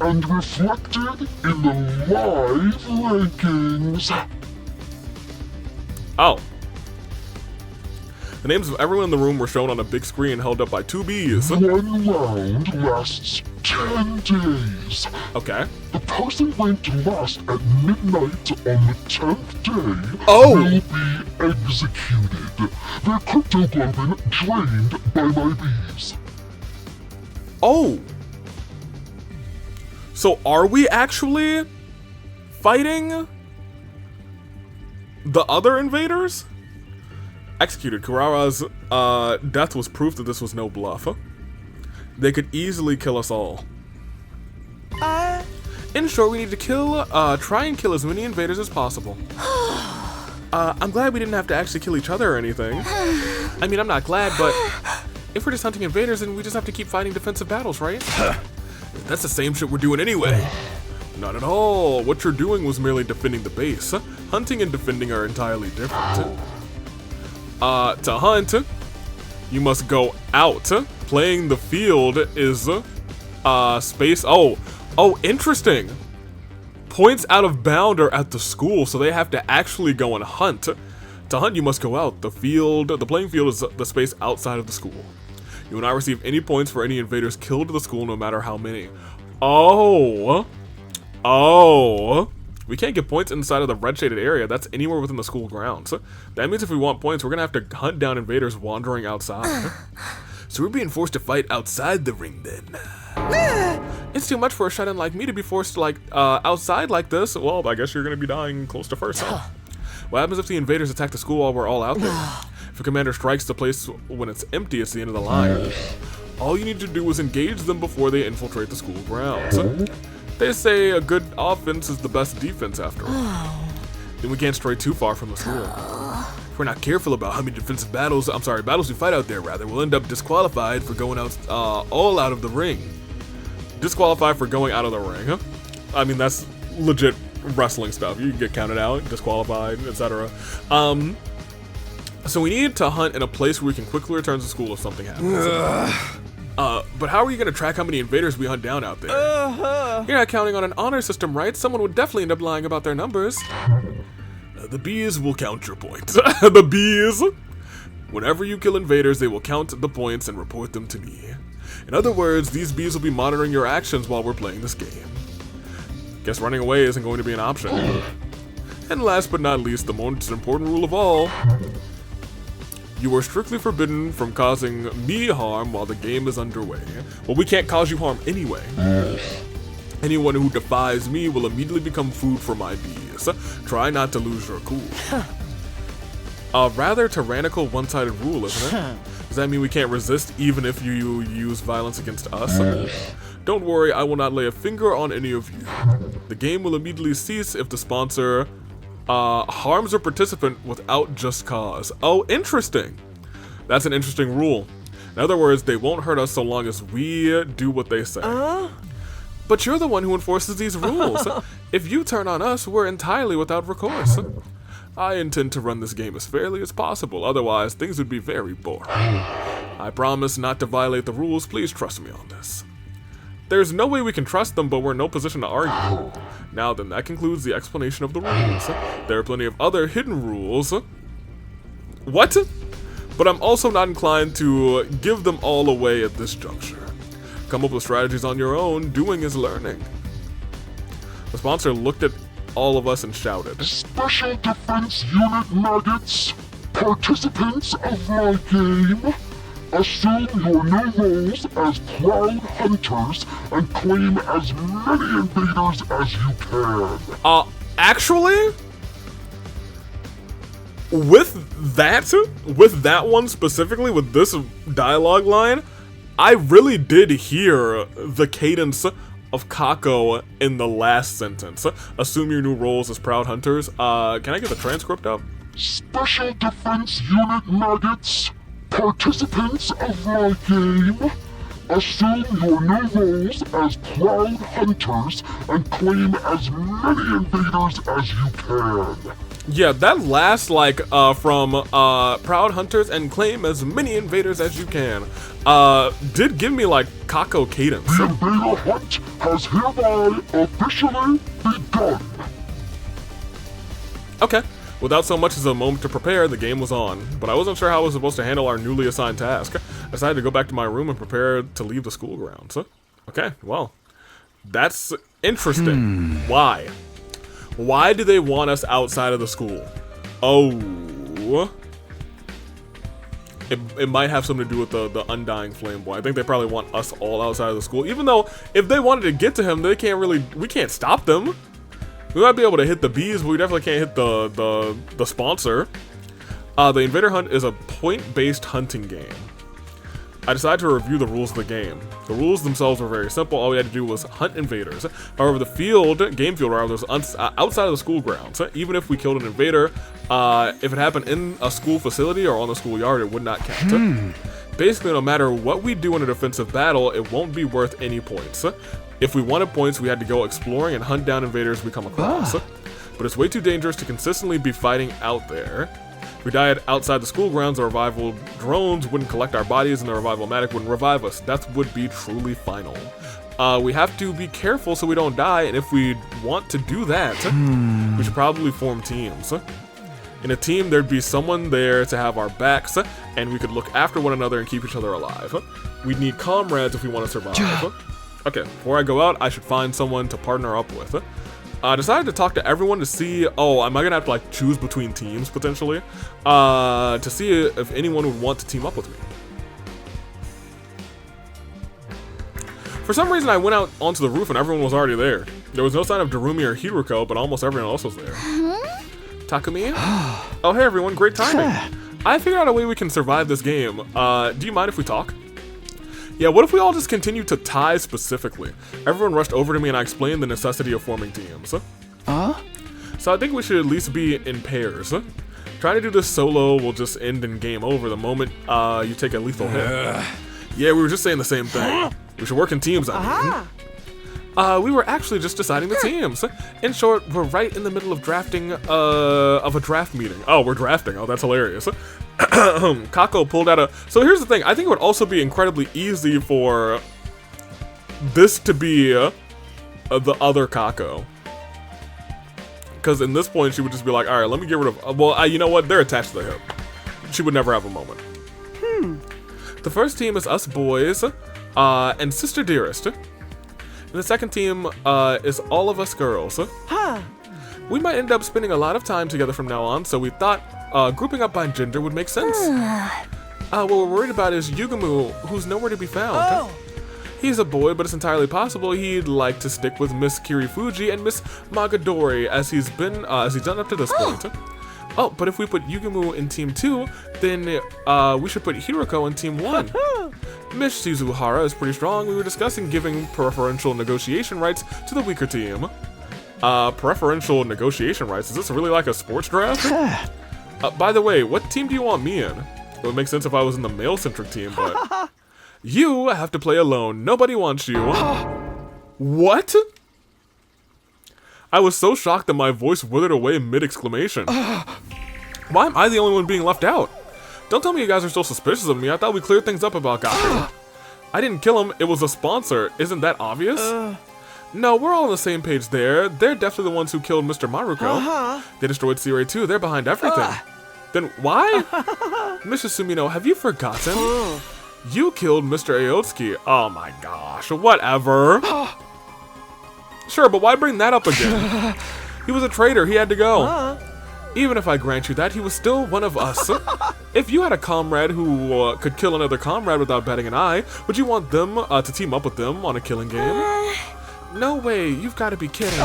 and reflected in the live rankings. Oh. The names of everyone in the room were shown on a big screen held up by 2 bees. One round lasts 10 days. Okay. The person ranked last at midnight on the 10th day will be executed. Their cryptoglobin drained by my bees. Oh. So are we actually fighting the other invaders? Executed. Kurara's death was proof that this was no bluff. They could easily kill us all. In short, we need to try and kill as many invaders as possible. I'm glad we didn't have to actually kill each other or anything. I mean, I'm not glad, but if we're just hunting invaders, then we just have to keep fighting defensive battles, right? That's the same shit we're doing anyway. Not at all. What you're doing was merely defending the base. Hunting and defending are entirely different. To hunt, you must go out. Playing the field is space. Oh, interesting. Points out of bound are at the school, so they have to actually go and hunt. To hunt, you must go out. The playing field is the space outside of the school. You will not receive any points for any invaders killed at the school, no matter how many. Oh. We can't get points inside of the red shaded area. That's anywhere within the school grounds. That means if we want points, we're gonna have to hunt down invaders wandering outside. So we're being forced to fight outside the ring then. It's too much for a shut-in like me to be forced outside like this. Well, I guess you're gonna be dying close to first, huh? What happens if the invaders attack the school while we're all out there? If a commander strikes the place when it's empty, it's the end of the line. All you need to do is engage them before they infiltrate the school grounds. They say a good offense is the best defense after all. Then we can't stray too far from the school. If we're not careful about how many battles we fight out there, rather, we'll end up disqualified for going out, all out of the ring. Disqualified for going out of the ring, huh? I mean, that's legit wrestling stuff. You can get counted out, disqualified, etc. So we need to hunt in a place where we can quickly return to school if something happens. But how are you gonna track how many invaders we hunt down out there? You're not counting on an honor system, right? Someone would definitely end up lying about their numbers. The bees will count your points. The bees! Whenever you kill invaders, they will count the points and report them to me. In other words, these bees will be monitoring your actions while we're playing this game. Guess running away isn't going to be an option. And last but not least, the most important rule of all. You are strictly forbidden from causing me harm while the game is underway. Well, we can't cause you harm anyway. Anyone who defies me will immediately become food for my bees. Try not to lose your cool. A rather tyrannical one-sided rule, isn't it? Does that mean we can't resist even if you use violence against us? Don't worry, I will not lay a finger on any of you. The game will immediately cease if the sponsor harms a participant without just cause. Oh, interesting. That's an interesting rule. In other words, they won't hurt us so long as we do what they say. But you're the one who enforces these rules. If you turn on us, we're entirely without recourse. I intend to run this game as fairly as possible, otherwise things would be very boring. I promise not to violate the rules, please trust me on this. There's no way we can trust them, but we're in no position to argue. Now then, that concludes the explanation of the rules. There are plenty of other hidden rules. What? But I'm also not inclined to give them all away at this juncture. Come up with strategies on your own. Doing is learning. The sponsor looked at all of us and shouted, Special Defense Unit maggots, participants of my game, assume your new roles as proud hunters and claim as many invaders as you can. Actually, with that one specifically, with this dialogue line, I really did hear the cadence of Kako in the last sentence. Assume your new roles as proud hunters. Can I get the transcript up? Special Defense Unit maggots, participants of my game, assume your new roles as proud hunters and claim as many invaders as you can. Yeah, that last, like, from proud hunters and claim as many invaders as you can, did give me, like, Kako cadence. The invader hunt has hereby officially begun. Okay. Without so much as a moment to prepare, the game was on, but I wasn't sure how I was supposed to handle our newly assigned task. I decided to go back to my room and prepare to leave the school grounds. Okay, well, that's interesting. Why? Why do they want us outside of the school? Oh. It might have something to do with the Undying Flame Boy. I think they probably want us all outside of the school, even though if they wanted to get to him, we can't stop them. We might be able to hit the bees, but we definitely can't hit the sponsor. The Invader Hunt is a point-based hunting game. I decided to review the rules of the game. The rules themselves were very simple. All we had to do was hunt invaders. However, the game field was outside of the school grounds. Even if we killed an invader, if it happened in a school facility or on the schoolyard, it would not count. Basically, no matter what we do in a defensive battle, it won't be worth any points. If we wanted points, we had to go exploring and hunt down invaders we come across. But it's way too dangerous to consistently be fighting out there. If we died outside the school grounds, the revival drones wouldn't collect our bodies and the revival medic wouldn't revive us. That would be truly final. We have to be careful so we don't die, and if we want to do that, we should probably form teams. In a team, there'd be someone there to have our backs, and we could look after one another and keep each other alive. We'd need comrades if we want to survive. Okay, before I go out, I should find someone to partner up with. I decided to talk to everyone to see, am I gonna have to like choose between teams potentially? To see if anyone would want to team up with me. For some reason, I went out onto the roof and everyone was already there. There was no sign of Darumi or Hiruko, but almost everyone else was there. Takumi? Oh, hey everyone, great timing. I figured out a way we can survive this game. Do you mind if we talk? Yeah, what if we all just continue to tie specifically? Everyone rushed over to me and I explained the necessity of forming teams. So I think we should at least be in pairs. Trying to do this solo will just end in game over the moment you take a lethal hit. Yeah, we were just saying the same thing. We should work in teams, I mean. We were actually just deciding the teams. In short, we're right in the middle of drafting, of a draft meeting. Oh, we're drafting. Oh, that's hilarious. Kako pulled out so here's the thing. I think it would also be incredibly easy for this to be the other Kako. Because in this point, she would just be like, alright, let me get rid of... well, you know what? They're attached to the hip. She would never have a moment. The first team is us boys and Sister Dearest. And the second team is all of us girls. We might end up spending a lot of time together from now on, so we thought grouping up by gender would make sense. What we're worried about is Yugumu, who's nowhere to be found. He's a boy, but it's entirely possible he'd like to stick with Miss Kirifuji and Miss Magadori as he's done up to this point. But if we put Yugumu in Team 2, then we should put Hiroko in Team 1. Miss Shizuhara is pretty strong. We were discussing giving preferential negotiation rights to the weaker team. Preferential negotiation rights? Is this really like a sports draft? By the way, what team do you want me in? It would make sense if I was in the male-centric team, but... You have to play alone. Nobody wants you. What? I was so shocked that my voice withered away mid-exclamation. Why am I the only one being left out? Don't tell me you guys are still suspicious of me. I thought we cleared things up about Gaku. I didn't kill him, it was a sponsor. Isn't that obvious? No, we're all on the same page there. They're definitely the ones who killed Mr. Maruko. They destroyed Siri too, they're behind everything. Then why? Mr. Sumino, have you forgotten? You killed Mr. Aotsuki. Oh my gosh, whatever. Sure, but why bring that up again? He was a traitor, he had to go. Even if I grant you that, he was still one of us. If you had a comrade who could kill another comrade without batting an eye, would you want them to team up with them on a killing game? No way, you've got to be kidding.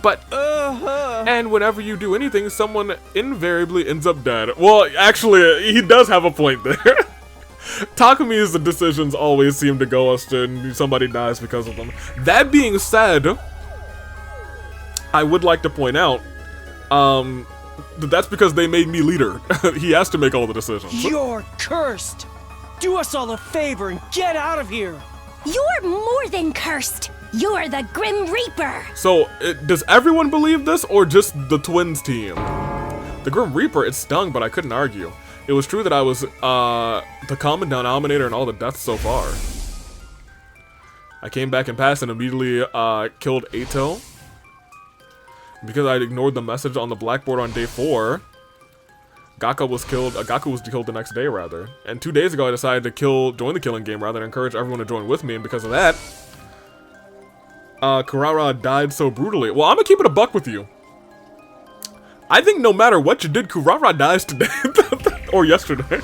But, and whenever you do anything, someone invariably ends up dead. Well, actually, he does have a point there. Takumi's decisions always seem to go astray and somebody dies because of them. That being said, I would like to point out, that's because they made me leader. He has to make all the decisions. You're cursed! Do us all a favor and get out of here! You're more than cursed. You're the Grim Reaper. So, does everyone believe this, or just the twins team? The Grim Reaper, it stung, but I couldn't argue. It was true that I was, the common denominator in all the deaths so far. I came back and passed and immediately, killed Eito. Because I ignored the message on the blackboard on day 4, Gaku was killed the next day, rather. And 2 days ago, I decided to join the killing game, rather, and encourage everyone to join with me, and because of that, Kurara died so brutally. Well, I'm gonna keep it a buck with you. I think no matter what you did, Kurara dies today. Or yesterday.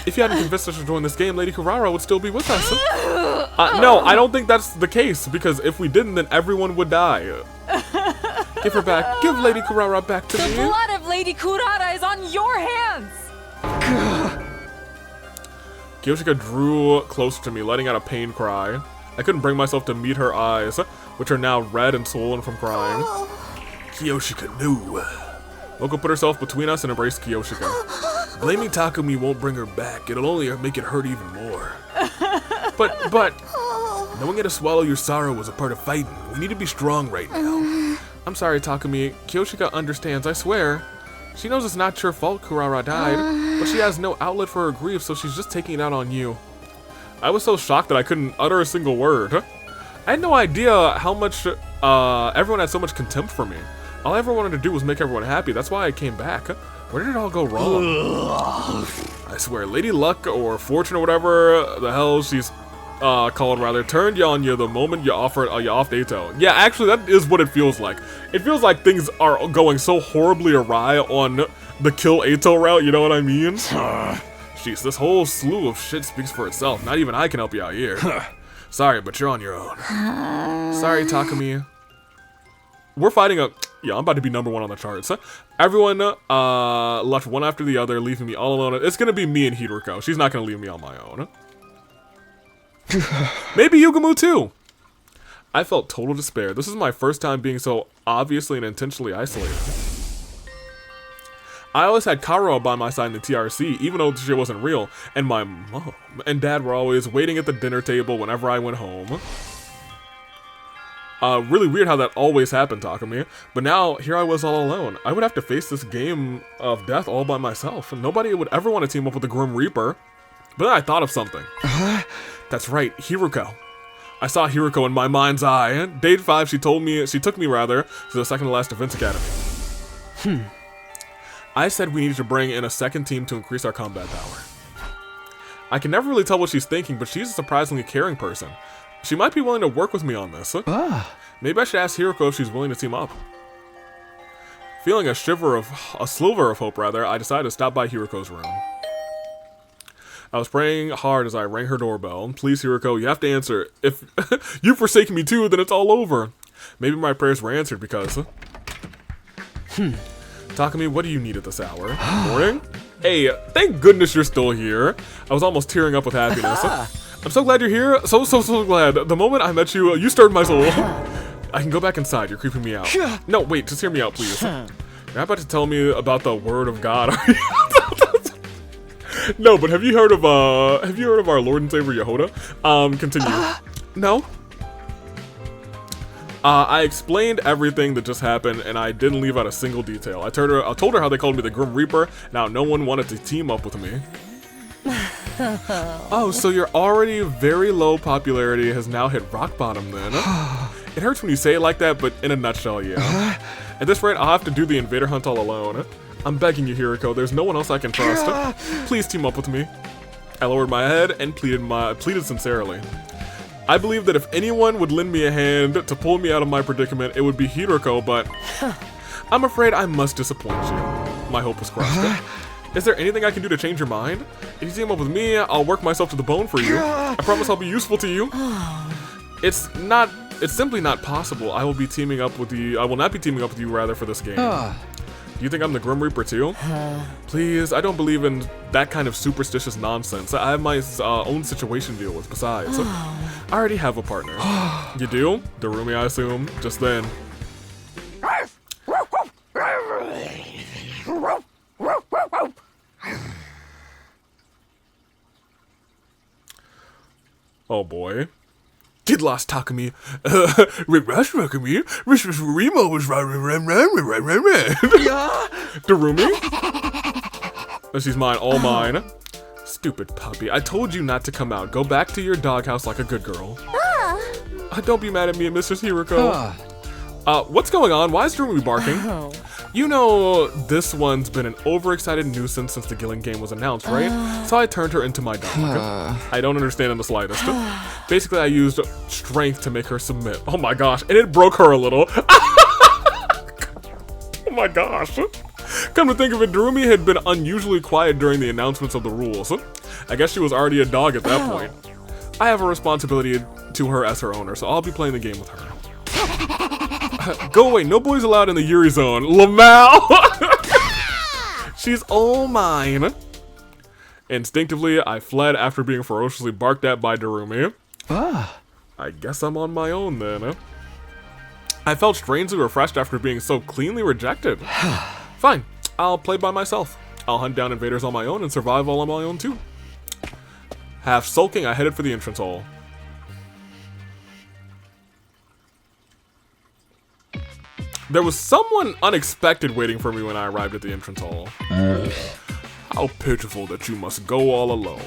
If you hadn't convinced us to join this game, Lady Kurara would still be with us. No, I don't think that's the case, because if we didn't, then everyone would die. Give her back. Give Lady Kurara back to me. The blood of Lady Kurara is on your hands! Kiyoshika drew closer to me, letting out a pain cry. I couldn't bring myself to meet her eyes, which are now red and swollen from crying. Kiyoshika knew. Moko put herself between us and embraced Kiyoshika. Blaming Takumi won't bring her back. It'll only make it hurt even more. But, knowing how to swallow your sorrow was a part of fighting. We need to be strong right now. I'm sorry, Takumi. Kiyoshika understands, I swear. She knows it's not your fault Kurara died, but she has no outlet for her grief, so she's just taking it out on you. I was so shocked that I couldn't utter a single word. I had no idea how much everyone had so much contempt for me. All I ever wanted to do was make everyone happy. That's why I came back. Where did it all go wrong? I swear, Lady Luck or Fortune or whatever the hell she's called, rather, turned on you the moment you offed Eito. Yeah, actually, that is what it feels like. It feels like things are going so horribly awry on the kill Eito route, you know what I mean? Jeez, this whole slew of shit speaks for itself. Not even I can help you out here. Sorry, but you're on your own. Sorry, Takumi. We're fighting yeah, I'm about to be #1 on the charts. Everyone left one after the other, leaving me all alone. It's gonna be me and Hiruko. She's not gonna leave me on my own. Maybe Yugumu too. I felt total despair. This is my first time being so obviously and intentionally isolated. I always had Karo by my side in the TRC, even though she wasn't real, and my mom and dad were always waiting at the dinner table whenever I went home. Really weird how that always happened, Takumi. But now, here I was all alone. I would have to face this game of death all by myself, and nobody would ever want to team up with the Grim Reaper. But then I thought of something. That's right, Hiruko. I saw Hiruko in my mind's eye. Day 5, she took me to the second to last Defense Academy. I said we needed to bring in a second team to increase our combat power. I can never really tell what she's thinking, but she's a surprisingly caring person. She might be willing to work with me on this. Maybe I should ask Hiruko if she's willing to team up. Feeling a sliver of hope, rather, I decided to stop by Hiruko's room. I was praying hard as I rang her doorbell. Please, Hiruko, you have to answer. If you forsake me too, then it's all over. Maybe my prayers were answered because... Takumi, what do you need at this hour? Morning? Hey, thank goodness you're still here. I was almost tearing up with happiness. I'm so glad you're here. So glad. The moment I met you, you stirred my soul. I can go back inside. You're creeping me out. No, wait, just hear me out, please. You're not about to tell me about the word of God, are you? No, but have you heard of our Lord and Savior Yehoda? Continue. No? I explained everything that just happened, and I didn't leave out a single detail. I told her how they called me the Grim Reaper, now no one wanted to team up with me. Oh, so your already very low popularity has now hit rock bottom then. It hurts when you say it like that, but in a nutshell, yeah. At this rate, I'll have to do the invader hunt all alone. I'm begging you, Hiriko, there's no one else I can trust. Please team up with me. I lowered my head and pleaded sincerely. I believe that if anyone would lend me a hand to pull me out of my predicament, it would be Hiriko, but I'm afraid I must disappoint you. My hope was crushed. Is there anything I can do to change your mind? If you team up with me, I'll work myself to the bone for you. I promise I'll be useful to you. It's simply not possible. I will not be teaming up with you rather for this game. Do you think I'm the Grim Reaper too? Please, I don't believe in that kind of superstitious nonsense. I have my own situation to deal with besides. I already have a partner. You do? Darumi, I assume. Just then. Oh boy. Get lost, Takumi. Remo was Darumi? She's mine, all mine. Stupid puppy. I told you not to come out. Go back to your doghouse like a good girl. Don't be mad at me, Mrs. Hiriko. What's going on? Why is Darumi barking? You know, this one's been an overexcited nuisance since the Gilling game was announced, right? So I turned her into my dog. I don't understand in the slightest. Basically, I used strength to make her submit. Oh my gosh, and it broke her a little. Oh my gosh. Come to think of it, Darumi had been unusually quiet during the announcements of the rules. I guess she was already a dog at that point. I have a responsibility to her as her owner, so I'll be playing the game with her. Go away, no boys allowed in the Yuri zone. lmao! She's all mine. Instinctively, I fled after being ferociously barked at by Darumi. I guess I'm on my own then. I felt strangely refreshed after being so cleanly rejected. Fine, I'll play by myself. I'll hunt down invaders on my own and survive all on my own too. Half sulking, I headed for the entrance hall. There was someone unexpected waiting for me when I arrived at the entrance hall. How pitiful that you must go all alone.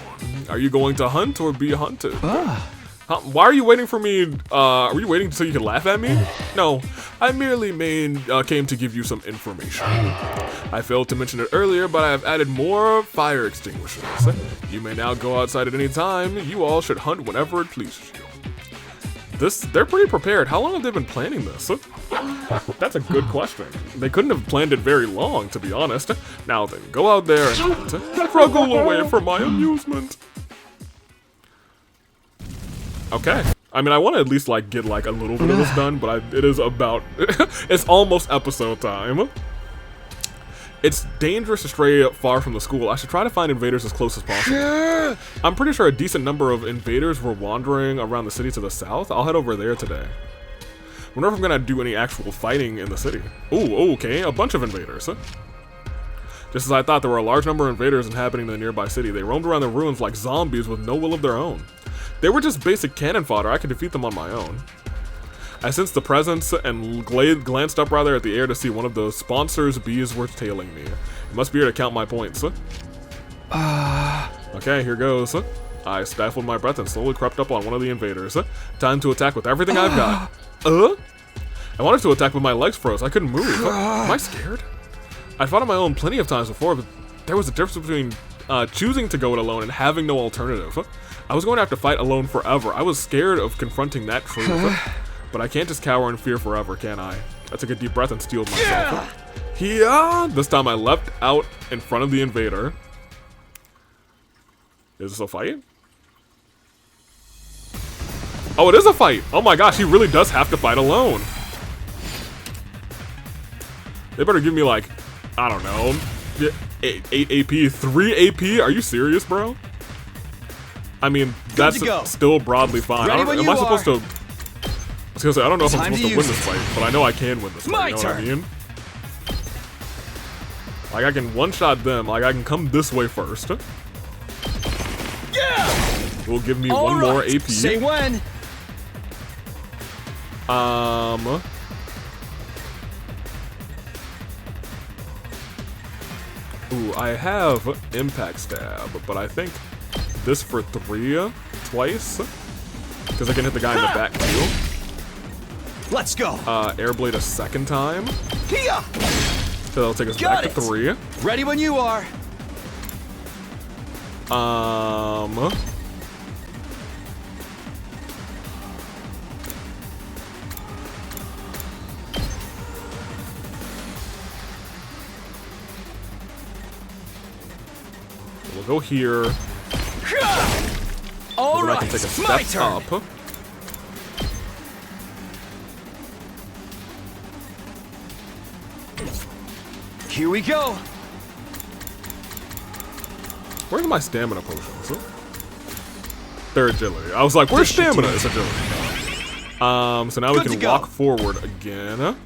Are you going to hunt or be hunted? Why are you waiting for me? Are you waiting so you can laugh at me? No, I merely came to give you some information. I failed to mention it earlier, but I have added more fire extinguishers. You may now go outside at any time. You all should hunt whenever it pleases you. They're pretty prepared. How long have they been planning this? That's a good question. They couldn't have planned it very long, to be honest. Now then, go out there and struggle away for my amusement. Okay. I mean, I want to at least, like, get, like, a little bit of this done, but it is about... it's almost episode time. It's dangerous to stray far from the school. I should try to find invaders as close as possible. I'm pretty sure a decent number of invaders were wandering around the city to the south. I'll head over there today. Wonder if I'm gonna do any actual fighting in the city. Ooh, okay, a bunch of invaders. Just as I thought, there were a large number of invaders inhabiting the nearby city. They roamed around the ruins like zombies with no will of their own. They were just basic cannon fodder. I could defeat them on my own. I sensed the presence and glanced up rather at the air to see one of the sponsors' bees were tailing me. It must be here to count my points. Okay, here goes. I stifled my breath and slowly crept up on one of the invaders. Time to attack with everything I've got. I wanted to attack, but my legs froze. I couldn't move. Am I scared? I fought on my own plenty of times before, but there was a difference between choosing to go it alone and having no alternative. I was going to have to fight alone forever. I was scared of confronting that truth. But I can't just cower in fear forever, can I? I took a deep breath and steeled myself. This time I leapt out in front of the invader. Is this a fight? Oh, it is a fight! Oh my gosh, he really does have to fight alone. They better give me, like, I don't know, 8 AP, 3 AP? Are you serious, bro? I mean, that's still broadly fine. Am I supposed to... I was gonna say, I don't know if I'm supposed to win this fight, but I know I can win this fight, you know what I mean? Like, I can one-shot them, like, I can come this way first. Yeah! Will give me one more AP. Say when. Ooh, I have Impact Stab, but I think this for 3 twice. Because I can hit the guy in the back too. Let's go. Air blade a second time. Hiya! So that'll take us back to 3. Ready when you are. We'll go here. All then I right, can take a my step turn. up. Here we go. Where's my stamina potions? They're agility. I was like, where's stamina? It's agility. So now we can walk forward again.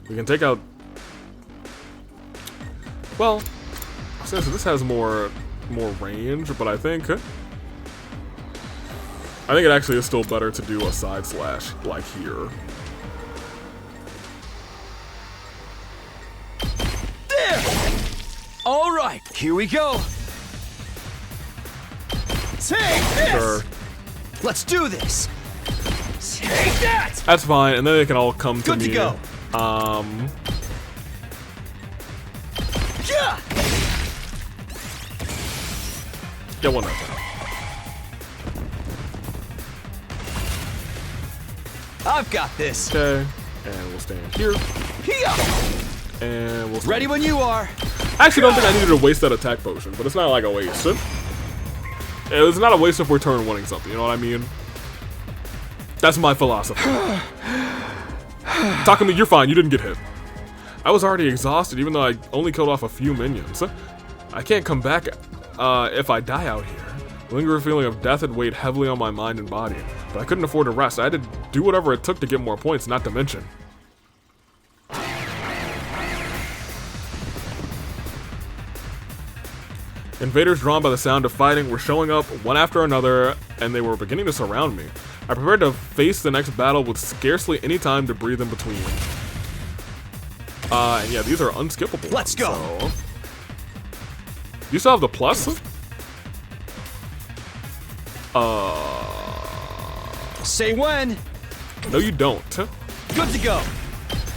We can take out. Well, since this has more range, but I think it actually is still better to do a side slash like here. There. All right, here we go. Take this. Sure. Let's do this. Take that. That's fine, and then they can all come to me. Good to go. Yeah. Get one that time. I've got this. Okay, and we'll stand here. Hiya. And we'll stand. Ready when you are. I actually don't think I needed to waste that attack potion, but it's not like a waste. It's not a waste if we're turn winning something, you know what I mean? That's my philosophy. Takumi, you're fine, you didn't get hit. I was already exhausted, even though I only killed off a few minions. I can't come back if I die out here. The lingering feeling of death had weighed heavily on my mind and body, but I couldn't afford to rest. I had to do whatever it took to get more points, not to mention. Invaders drawn by the sound of fighting were showing up one after another, and they were beginning to surround me. I prepared to face the next battle with scarcely any time to breathe in between. And yeah, these are unskippable. Let's go. So. You still have the plus? Say when. No, you don't. Good to go.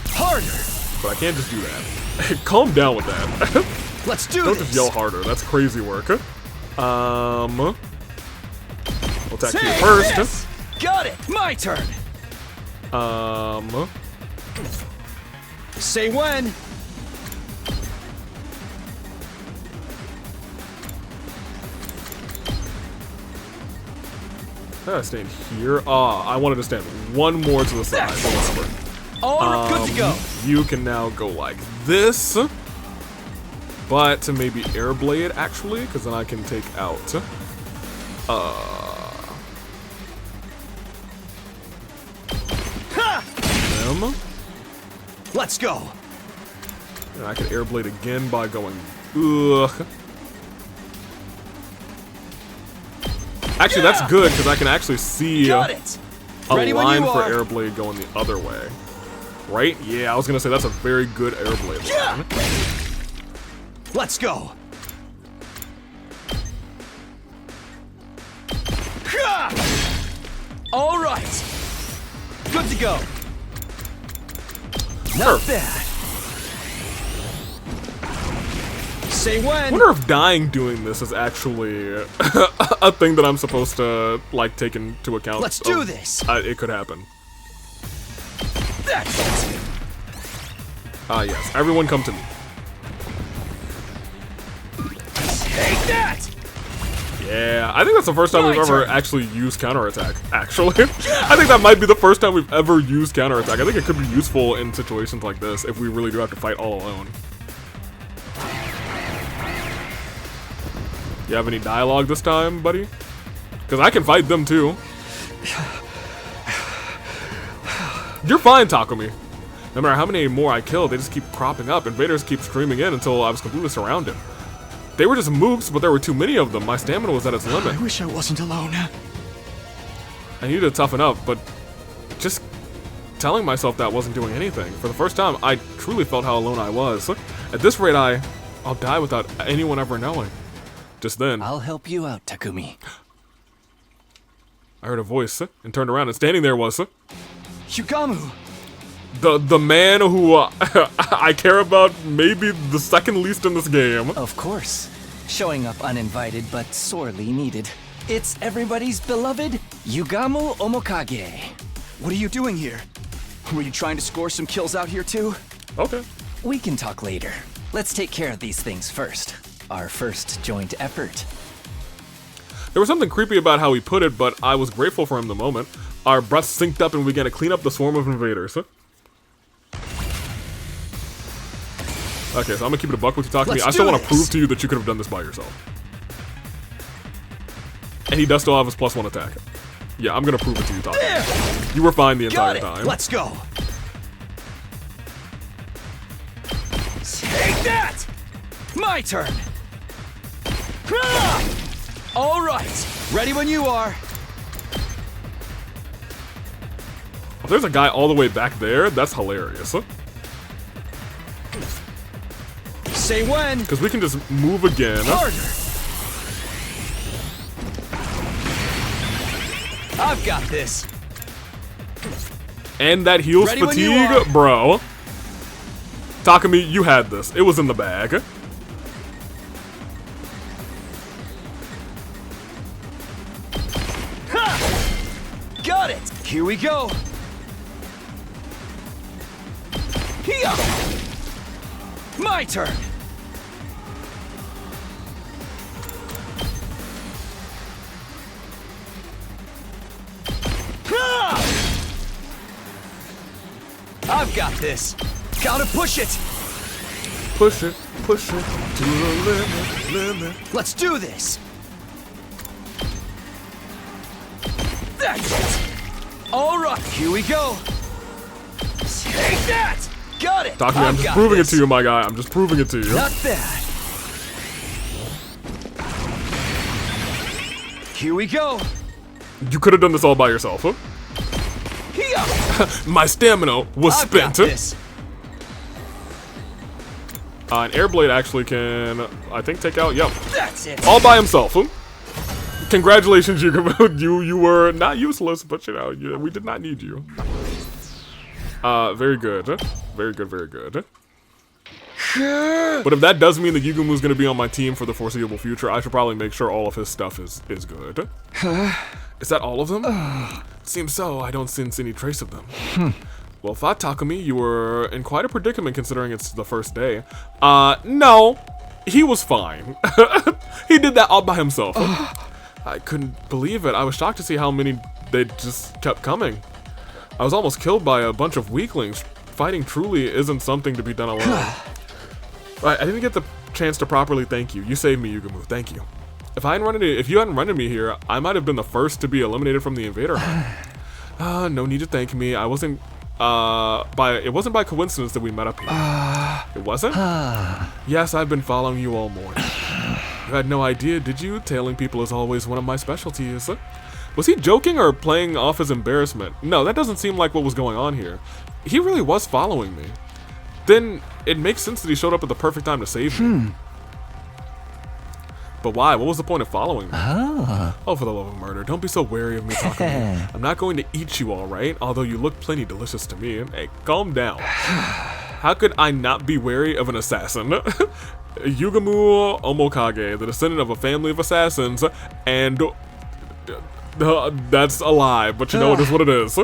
Harder. But I can't just do that. Calm down with that. Let's do Don't this. just yell harder. That's crazy work. We'll attack you Take first. this. Got it. My turn. Say when. I gotta stand here. I wanted to stand one more to the side. But whatever. All right, good to go. You can now go like this. But to maybe Airblade, actually, because then I can take out them. Let's go. And I can Airblade again by going, ugh. Actually, that's good, because I can actually see a line for Airblade going the other way. Right? Yeah, I was going to say that's a very good Airblade line. Let's go. All right. Good to go. Not bad. Say when. I wonder if dying doing this is actually a thing that I'm supposed to like take into account. Let's do this. It could happen. That's it. Yes. Everyone come to me. Take that. Yeah, I think that's the first time we've ever actually used counterattack. Actually, I think that might be the first time we've ever used counterattack. I think it could be useful in situations like this if we really do have to fight all alone. You have any dialogue this time, buddy? Because I can fight them too. You're fine, Takumi. No matter how many more I kill, they just keep cropping up. Invaders keep streaming in until I was completely surrounded. They were just mooks, but there were too many of them. My stamina was at its limit. I wish I wasn't alone. I needed to toughen up, but just telling myself that wasn't doing anything. For the first time, I truly felt how alone I was. At this rate, I'll die without anyone ever knowing. Just then, I'll help you out, Takumi. I heard a voice and turned around, and standing there was Yugamu! the man who I care about maybe the second least in this game. Of course. Showing up uninvited but sorely needed. It's everybody's beloved Yugamu Omokage. What are you doing here? Were you trying to score some kills out here too? Okay. We can talk later. Let's take care of these things first. Our first joint effort. There was something creepy about how he put it, but I was grateful for him the moment. Our breaths synced up and we began to clean up the swarm of invaders. Okay, so I'm gonna keep it a buck with you, talking to me. I still want to prove to you that you could have done this by yourself. And he does still have his +1 attack. Yeah, I'm gonna prove it to you, talking to me. You were fine the entire time. Let's go. Take that! My turn. All right, ready when you are. If there's a guy all the way back there, that's hilarious. Say when. Because we can just move again. Harder. I've got this. And that heals Ready when you fatigue, are. bro. Takumi, you had this. It was in the bag. Got it. Here we go. Here. My turn. I've got this. Gotta push it. Push it to the limit. Let's do this. That's it. All right, here we go. Take that. Got it. Takumi, I'm just proving it to you, my guy. I'm just proving it to you. Not bad. Here we go. You could have done this all by yourself, huh? Here. My stamina was I've got spent. this. An air blade actually can, I think, take out. Yep. That's it. All by himself. Huh? Congratulations, Yugamu. You were not useless, but you know, we did not need you. Very good. Very good, very good. But if that does mean that Yugamu's gonna be on my team for the foreseeable future, I should probably make sure all of his stuff is good. Is that all of them? Seems so. I don't sense any trace of them. Well, thought Takumi, you were in quite a predicament considering it's the first day. No. He was fine. He did that all by himself. I couldn't believe it. I was shocked to see how many they just kept coming. I was almost killed by a bunch of weaklings. Fighting truly isn't something to be done alone. I didn't get the chance to properly thank you. You saved me, Yugamu. Thank you. If you hadn't run into me here, I might have been the first to be eliminated from the invader hunt. No need to thank me. It wasn't by coincidence that we met up here. It wasn't? Yes, I've been following you all morning. You had no idea, did you? Tailing people is always one of my specialties. Was he joking or playing off his embarrassment? No, that doesn't seem like what was going on here. He really was following me. Then it makes sense that he showed up at the perfect time to save me. But why? What was the point of following me? Oh, for the love of murder, don't be so wary of me talking to you. I'm not going to eat you, all right? Although you look plenty delicious to me. Hey, calm down. How could I not be wary of an assassin? Yugamu Omokage, the descendant of a family of assassins, and that's a lie, but you know it is what it is.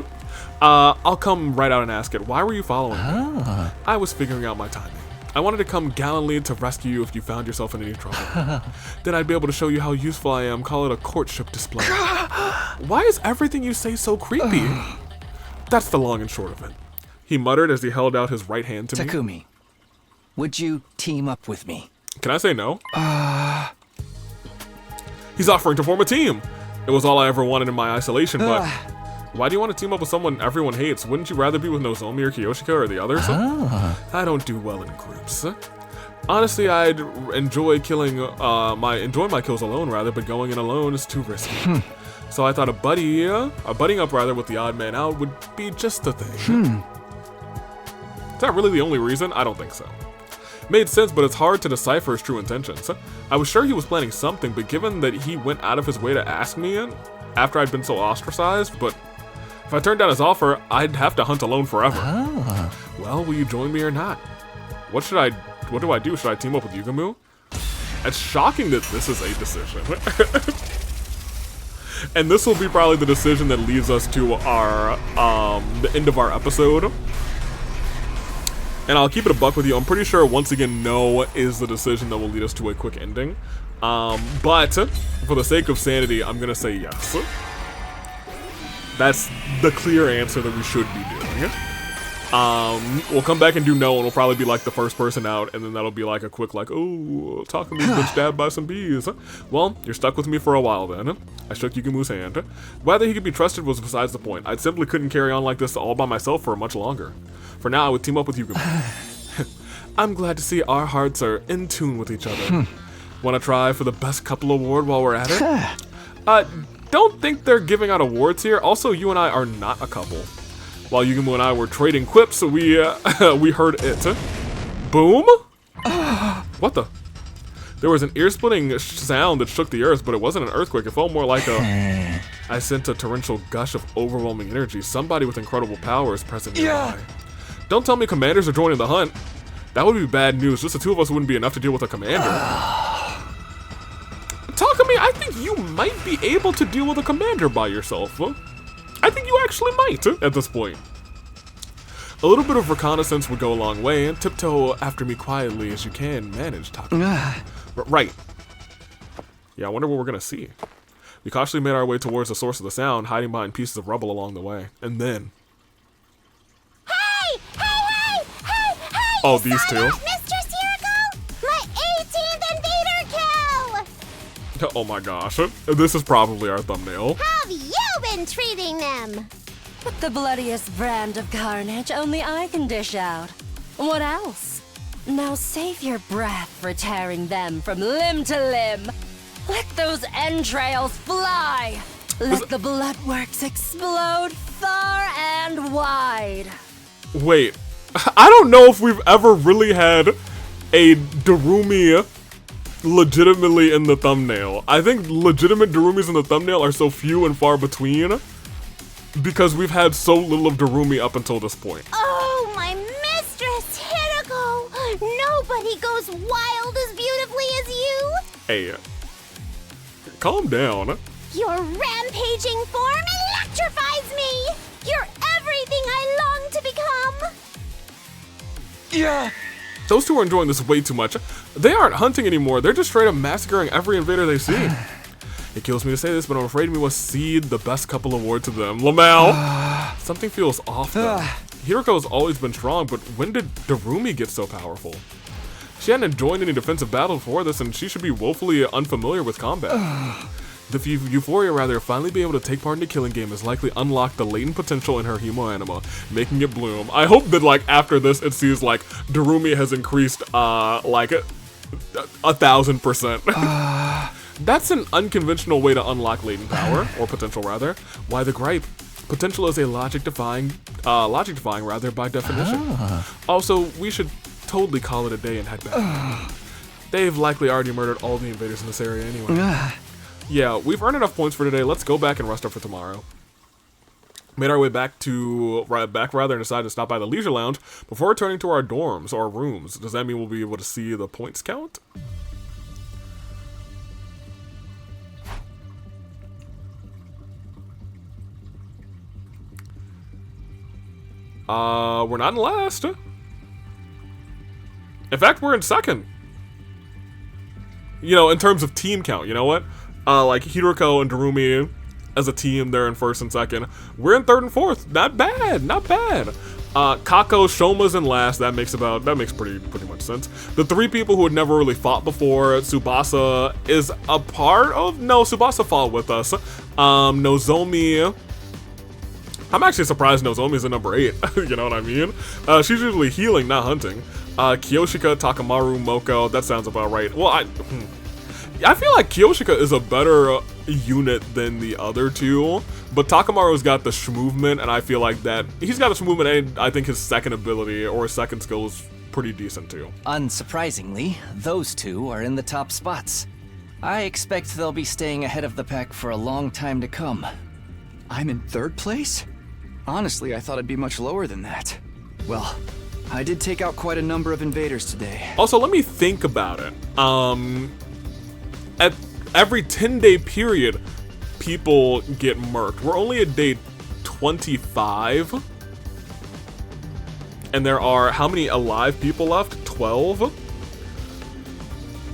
I'll come right out and ask it. Why were you following me? I was figuring out my timing. I wanted to come gallantly to rescue you if you found yourself in any trouble. Then I'd be able to show you how useful I am. Call it a courtship display. Why is everything you say so creepy? That's the long and short of it. He muttered as he held out his right hand to me. Takumi, would you team up with me? Can I say no? He's offering to form a team. It was all I ever wanted in my isolation, but why do you want to team up with someone everyone hates? Wouldn't you rather be with Nozomi or Kiyoshika or the others? I don't do well in groups. Honestly, I'd enjoy my kills alone rather, but going in alone is too risky. So I thought a budding up rather with the odd man out would be just the thing. Is that really the only reason? I don't think so. Made sense, but it's hard to decipher his true intentions. I was sure he was planning something, but given that he went out of his way to ask me in, after I'd been so ostracized, but if I turned down his offer, I'd have to hunt alone forever. Well, will you join me or not? What do I do? Should I team up with Yugamu? It's shocking that this is a decision. And this will be probably the decision that leads us to our, the end of our episode. And I'll keep it a buck with you. I'm pretty sure, once again, no is the decision that will lead us to a quick ending. But for the sake of sanity, I'm gonna say yes. That's the clear answer that we should be doing. We'll come back and do no, and we'll probably be like the first person out, and then that'll be like a quick like, oh, Takamu's been stabbed by some bees. Well, you're stuck with me for a while then. I shook Yugamu's hand. Whether he could be trusted was besides the point. I simply couldn't carry on like this all by myself for much longer. For now, I would team up with Yugamu. I'm glad to see our hearts are in tune with each other. Want to try for the best couple award while we're at it? Don't think they're giving out awards here. Also, you and I are not a couple. While Yugamu and I were trading quips, we heard it. Boom? What the? There was an ear-splitting sound that shook the earth, but it wasn't an earthquake. It felt more like a... I sent a torrential gush of overwhelming energy. Somebody with incredible power is present nearby. Don't tell me commanders are joining the hunt. That would be bad news. Just the two of us wouldn't be enough to deal with a commander. Takumi, I think you might be able to deal with a commander by yourself. I think you actually might at this point. A little bit of reconnaissance would go a long way, and tiptoe after me quietly as you can manage, Takumi. Right. Yeah, I wonder what we're gonna see. We cautiously made our way towards the source of the sound, hiding behind pieces of rubble along the way. And then... Hey! Oh, these two? Mistress Hiroko? My 18th invader kill! Oh my gosh. This is probably our thumbnail. Have you been treating them? But the bloodiest brand of carnage only I can dish out. What else? Now save your breath for tearing them from limb to limb. Let those entrails fly. Let the bloodworks explode far and wide. Wait, I don't know if we've ever really had a Darumi legitimately in the thumbnail. I think legitimate Darumis in the thumbnail are so few and far between because we've had so little of Darumi up until this point. Oh, my mistress Hiroko! Nobody goes wild as beautifully as you! Hey, calm down. Your rampaging form electrifies me! You're everything I long to become! Yeah. Those two are enjoying this way too much. They aren't hunting anymore. They're just straight up massacring every invader they see. It kills me to say this, but I'm afraid we must cede the best couple award to them. Lmao! Something feels off though. Hiroko's always been strong, but when did Darumi get so powerful? She hadn't joined any defensive battle before this, and she should be woefully unfamiliar with combat. The Euphoria, rather, finally be able to take part in the killing game has likely unlocked the latent potential in her Hemo-anima, making it bloom. I hope that, like, after this, it sees, like, Darumi has increased, like, 1,000%. That's an unconventional way to unlock latent power, or potential, rather. Why the gripe? Potential is a logic-defying, rather, by definition. Also, we should totally call it a day and head back. They've likely already murdered all the invaders in this area anyway. Yeah, we've earned enough points for today. Let's go back and rest up for tomorrow. Made our way back rather, and decided to stop by the leisure lounge before returning to our dorms or rooms. Does that mean we'll be able to see the points count? We're not in last. In fact, we're in second. You know, in terms of team count, you know what? Like Hiroko and Darumi as a team, they're in first and second. We're in third and fourth. Not bad, not bad. Kako, Shoma's in last. That makes pretty much sense. The three people who had never really fought before, Tsubasa is a part of. No, Tsubasa fought with us. Nozomi. I'm actually surprised Nozomi's in number 8. You know what I mean? She's usually healing, not hunting. Kiyoshika, Takamaru, Moko. That sounds about right. Well, I feel like Kiyoshika is a better unit than the other two, but Takamaru's got the movement, and I feel like that he's got the movement, and I think his second ability or his second skill is pretty decent too. Unsurprisingly, those two are in the top spots. I expect they'll be staying ahead of the pack for a long time to come. I'm in 3rd place? Honestly, I thought I'd be much lower than that. Well, I did take out quite a number of invaders today. Also, let me think about it. At every 10-day period, people get murked. We're only at day 25. And there are how many alive people left? 12?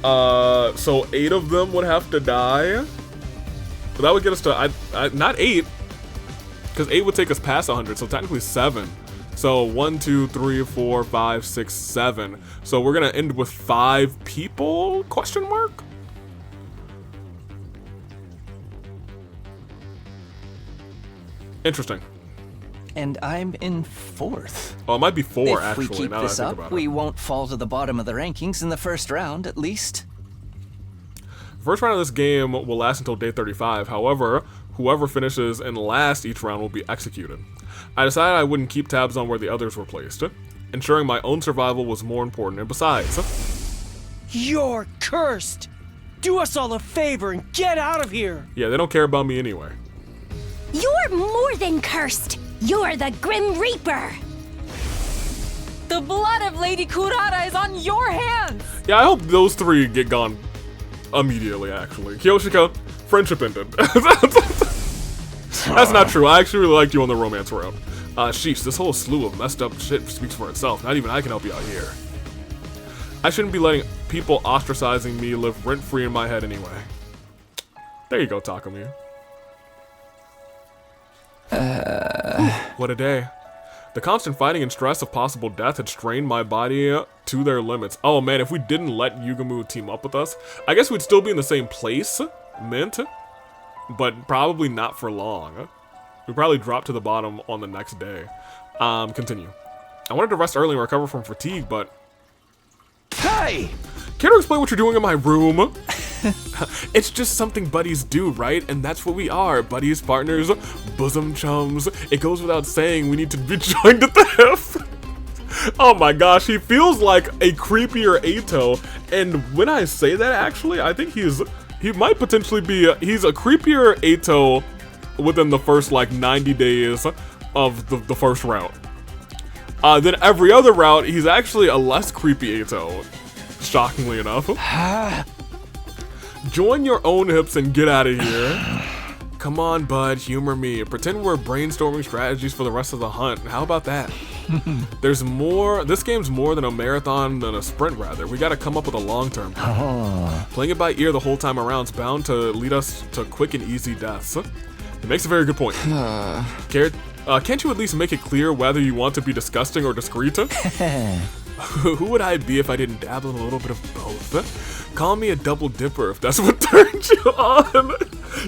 So 8 of them would have to die. But that would get us to, not 8. Because 8 would take us past 100, so technically 7. So 1, 2, 3, 4, 5, 6, 7. So we're gonna end with 5 people? Question mark? Interesting. And I'm in 4th. Oh, it might be 4 If actually. we keep now that I this think up, about we it. won't fall to the bottom of the rankings in the first round, at least. First round of this game will last until day 35. However, whoever finishes in last each round will be executed. I decided I wouldn't keep tabs on where the others were placed. Ensuring my own survival was more important, and besides... You're cursed! Do us all a favor and get out of here! Yeah, they don't care about me anyway. You're more than cursed. You're the Grim Reaper. The blood of Lady Kurata is on your hands! Yeah, I hope those 3 get gone immediately, actually. Kyoshika, friendship ended. That's not true. I actually really liked you on the romance route. Sheesh, this whole slew of messed up shit speaks for itself. Not even I can help you out here. I shouldn't be letting people ostracizing me live rent-free in my head anyway. There you go, Takumi. What a day. The constant fighting and stress of possible death had strained my body to their limits. Oh man, if we didn't let Yugumu team up with us, I guess we'd still be in the same place, but probably not for long. We'd probably drop to the bottom on the next day. Continue. I wanted to rest early and recover from fatigue, but... Hey! Care to explain what you're doing in my room? It's just something buddies do, right? And that's what we are. Buddies, partners, bosom chums. It goes without saying we need to be joined at the hip. Oh my gosh, he feels like a creepier Ato. And when I say that, actually, I think he might potentially be, he's a creepier Ato within the first, like, 90 days of the first route. Then every other route, he's actually a less creepy Ato. Shockingly enough. Join your own hips and get out of here. Come on, bud, humor me. Pretend we're brainstorming strategies for the rest of the hunt. How about that? There's more. This game's more than a marathon than a sprint, rather. We gotta come up with a long-term plan. Playing it by ear the whole time around is bound to lead us to quick and easy deaths. It makes a very good point. Can't you at least make it clear whether you want to be disgusting or discreet? Who would I be if I didn't dabble in a little bit of both? Call me a double dipper if that's what turns you on.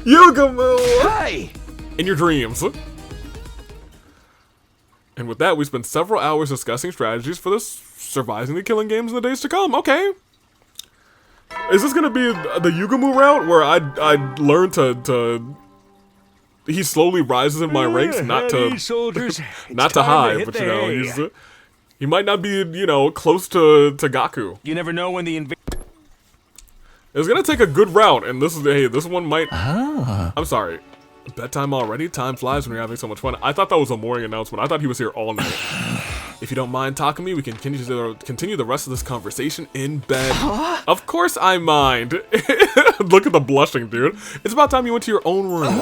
Yugumu! Hey! In your dreams. And with that, we spent several hours discussing strategies for this surviving the killing games in the days to come. Okay. Is this gonna be the Yugumu route where I learn to he slowly rises in my ranks, not to soldiers, not to hide, but you know, he might not be, you know, close to Gaku. You never know when the It's gonna take a good route, and this is, hey, this one might. I'm sorry. Bedtime already? Time flies when you're having so much fun. I thought that was a morning announcement. I thought he was here all night. If you don't mind, Takumi, we can continue the rest of this conversation in bed. Of course I mind. Look at the blushing, dude. It's about time you went to your own room.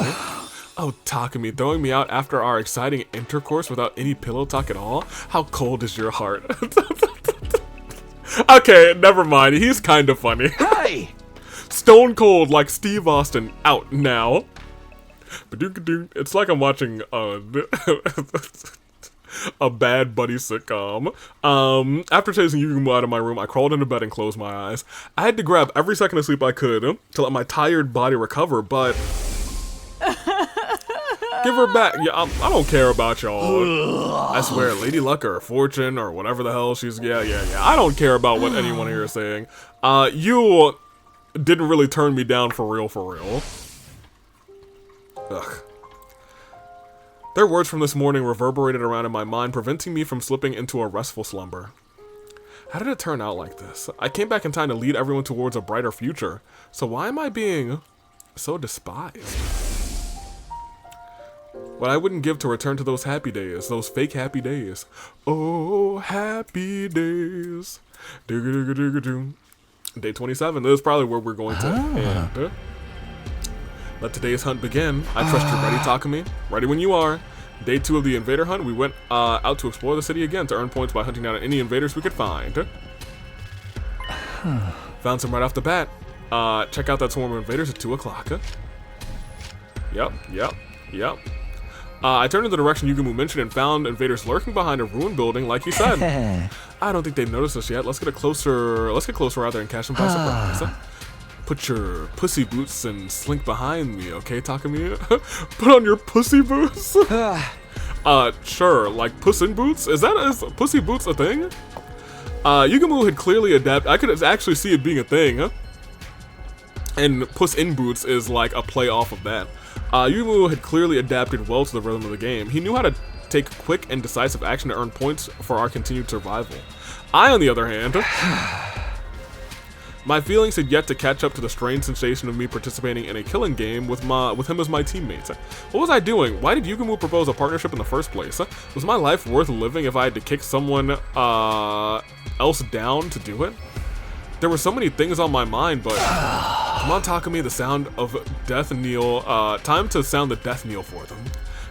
Oh, Takumi, throwing me out after our exciting intercourse without any pillow talk at all? How cold is your heart? Okay, never mind. He's kind of funny. Hey! Stone cold like Steve Austin, out now. It's like I'm watching a bad buddy sitcom. After chasing Yugumu out of my room, I crawled into bed and closed my eyes. I had to grab every second of sleep I could to let my tired body recover, but... Give her back. Yeah, I don't care about y'all. I swear, Lady Luck or Fortune or whatever the hell she's... Yeah. I don't care about what anyone here is saying. You didn't really turn me down for real. Ugh. Their words from this morning reverberated around in my mind, preventing me from slipping into a restful slumber. How did it turn out like this? I came back in time to lead everyone towards a brighter future. So why am I being so despised? What I wouldn't give to return to those happy days, those fake happy days. Oh, happy days. Day 27, this is probably where we're going to end. Let today's hunt begin. I trust you're ready, Takumi. Ready when you are. Day 2 of the invader hunt, we went out to explore the city again to earn points by hunting down any invaders we could find. Found some right off the bat. Check out that swarm of invaders at 2 o'clock. Yep. I turned in the direction Yugumu mentioned and found invaders lurking behind a ruined building like he said. I don't think they've noticed us yet. Let's get closer out there and catch them by surprise. Put your pussy boots and slink behind me, okay, Takumi? Put on your pussy boots? Sure, like puss in boots? Is pussy boots a thing? Yugumu had clearly adapted. I could actually see it being a thing. And puss in boots is like a play off of that. Yugumu had clearly adapted well to the rhythm of the game. He knew how to take quick and decisive action to earn points for our continued survival. I, on the other hand, my feelings had yet to catch up to the strange sensation of me participating in a killing game with him as my teammate. What was I doing? Why did Yugumu propose a partnership in the first place? Was my life worth living if I had to kick someone else down to do it? There were so many things on my mind, but come on, Takumi, the sound of death kneel. Time to sound the death knell for them.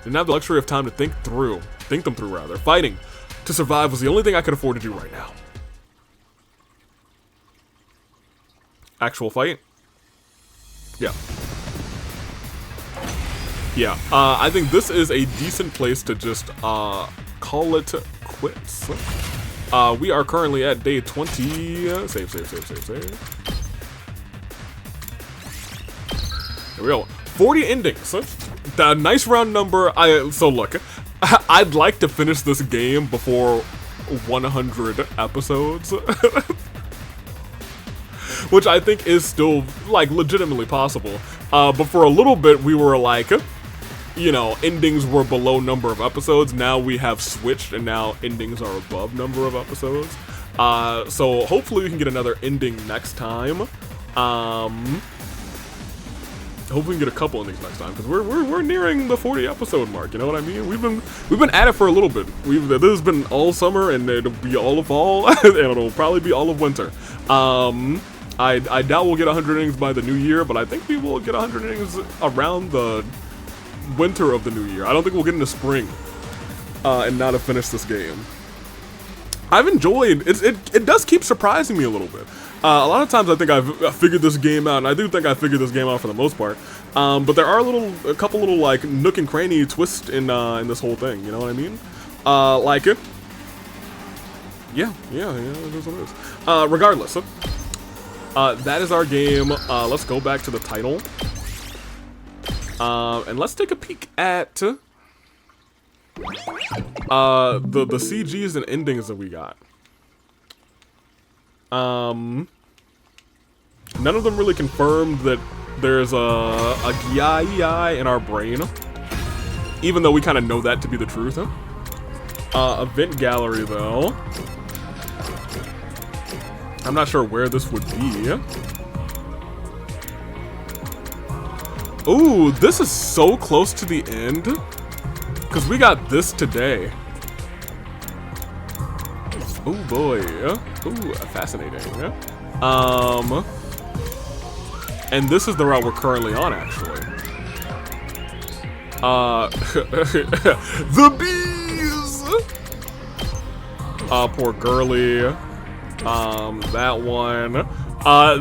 Didn't have the luxury of time to think them through. Fighting to survive was the only thing I could afford to do right now. Actual fight? Yeah. I think this is a decent place to just call it quits. We are currently at day 20. Save. There we go. 40 endings. The nice round number. So look, I'd like to finish this game before 100 episodes. Which I think is still, like, legitimately possible. But for a little bit, we were like, you know, endings were below number of episodes. Now we have switched, and now endings are above number of episodes. So hopefully we can get another ending next time. Hopefully we can get a couple endings next time, because we're nearing the 40 episode mark. You know what I mean? We've been at it for a little bit. This has been all summer, and it'll be all of fall, and it'll probably be all of winter. I doubt we'll get 100 innings by the new year, but I think we will get 100 innings around the winter of the new year. I don't think we'll get into spring and not have finished this game. I've enjoyed it. It does keep surprising me a little bit. A lot of times I think I've figured this game out, and I do think I figured this game out for the most part. But there are a couple little like nook and cranny twists in this whole thing. You know what I mean? Like it. Yeah, it is what it is. Regardless. That is our game. Let's go back to the title. And let's take a peek at the CGs and endings that we got. None of them really confirmed that there's a Gyai in our brain, even though we kind of know that to be the truth. Event gallery though. I'm not sure where this would be. Ooh, this is so close to the end. Because we got this today. Oh boy. Ooh, fascinating. And this is the route we're currently on, actually. The bees! Poor girly. That one.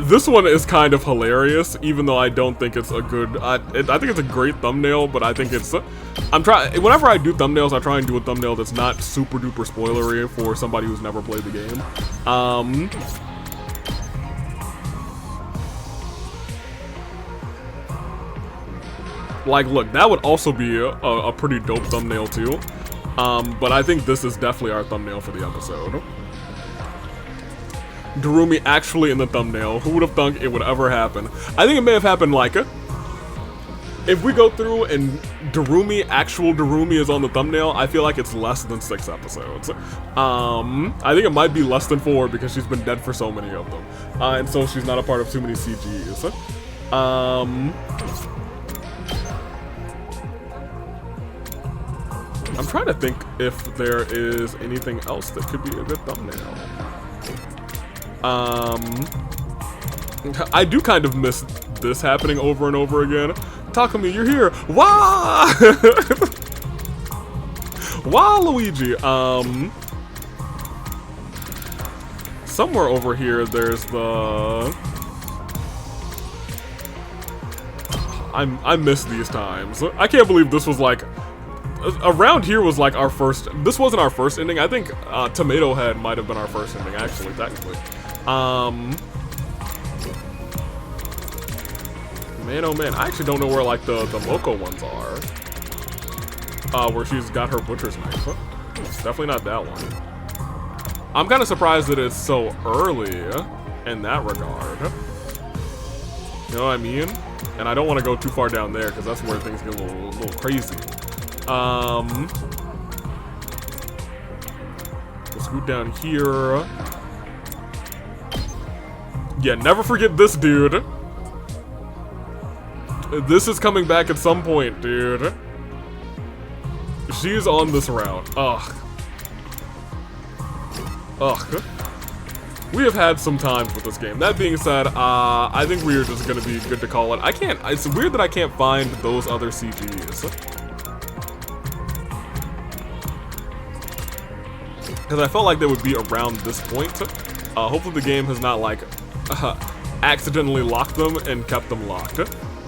This one is kind of hilarious, even though I don't think it's a good. I think it's a great thumbnail, but I think it's. Whenever I do thumbnails, I try and do a thumbnail that's not super duper spoilery for somebody who's never played the game. Like, look, that would also be a pretty dope thumbnail too. But I think this is definitely our thumbnail for the episode. Darumi actually in the thumbnail. Who would have thunk it would ever happen? I think it may have happened like if we go through and Darumi, actual Darumi is on the thumbnail, I feel like it's less than 6 episodes. I think it might be less than 4 because she's been dead for so many of them. And so she's not a part of too many CGs. I'm trying to think if there is anything else that could be a good thumbnail. I do kind of miss this happening over and over again. Takumi, you're here. Wah! Wow, Luigi. Somewhere over here, there's the. I miss these times. I can't believe this was like. Around here was like our first. This wasn't our first ending. I think Tomato Head might have been our first ending, actually, technically. Man, oh man, I actually don't know where like the Moko ones are. Where she's got her butcher's knife. It's definitely not that one. I'm kind of surprised that it's so early in that regard. You know what I mean? And I don't want to go too far down there because that's where things get a little crazy. We'll scoot down here. Yeah, never forget this dude. This is coming back at some point, dude. She's on this route. Ugh. Ugh. We have had some times with this game. That being said, I think we are just gonna be good to call it. It's weird that I can't find those other CGs. Because I felt like they would be around this point. Hopefully the game has not, like, accidentally locked them and kept them locked.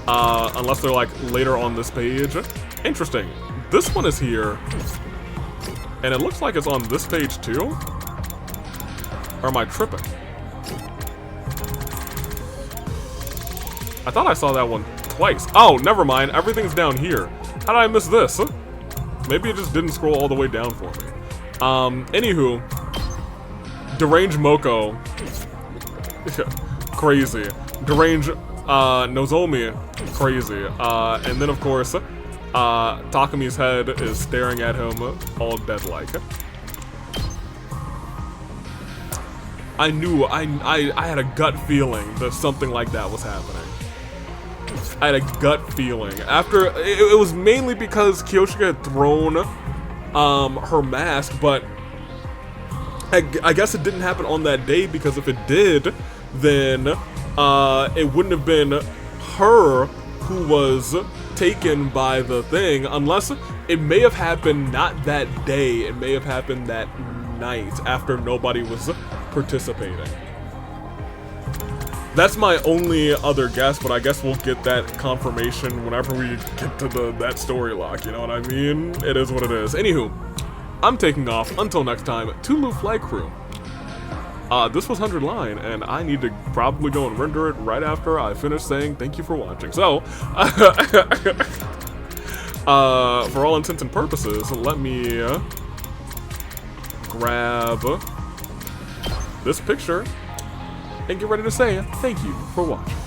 Unless they're, like, later on this page. Interesting. This one is here. And it looks like it's on this page, too? Or am I tripping? I thought I saw that one twice. Oh, never mind. Everything's down here. How did I miss this? Maybe it just didn't scroll all the way down for me. Anywho. Deranged Moko. Crazy. Deranged, Nozomi. Crazy. And then, of course, Takumi's head is staring at him all dead-like. I knew, I had a gut feeling that something like that was happening. I had a gut feeling. After, it was mainly because Kyoshika had thrown, her mask, but I guess it didn't happen on that day, because if it did, then, it wouldn't have been her who was taken by the thing, unless it may have happened not that day, it may have happened that night after nobody was participating. That's my only other guess, but I guess we'll get that confirmation whenever we get to that story lock, you know what I mean? It is what it is. Anywho, I'm taking off. Until next time, Tulu Flight Crew. This was 100 Line, and I need to probably go and render it right after I finish saying thank you for watching. So, for all intents and purposes, let me grab this picture and get ready to say thank you for watching.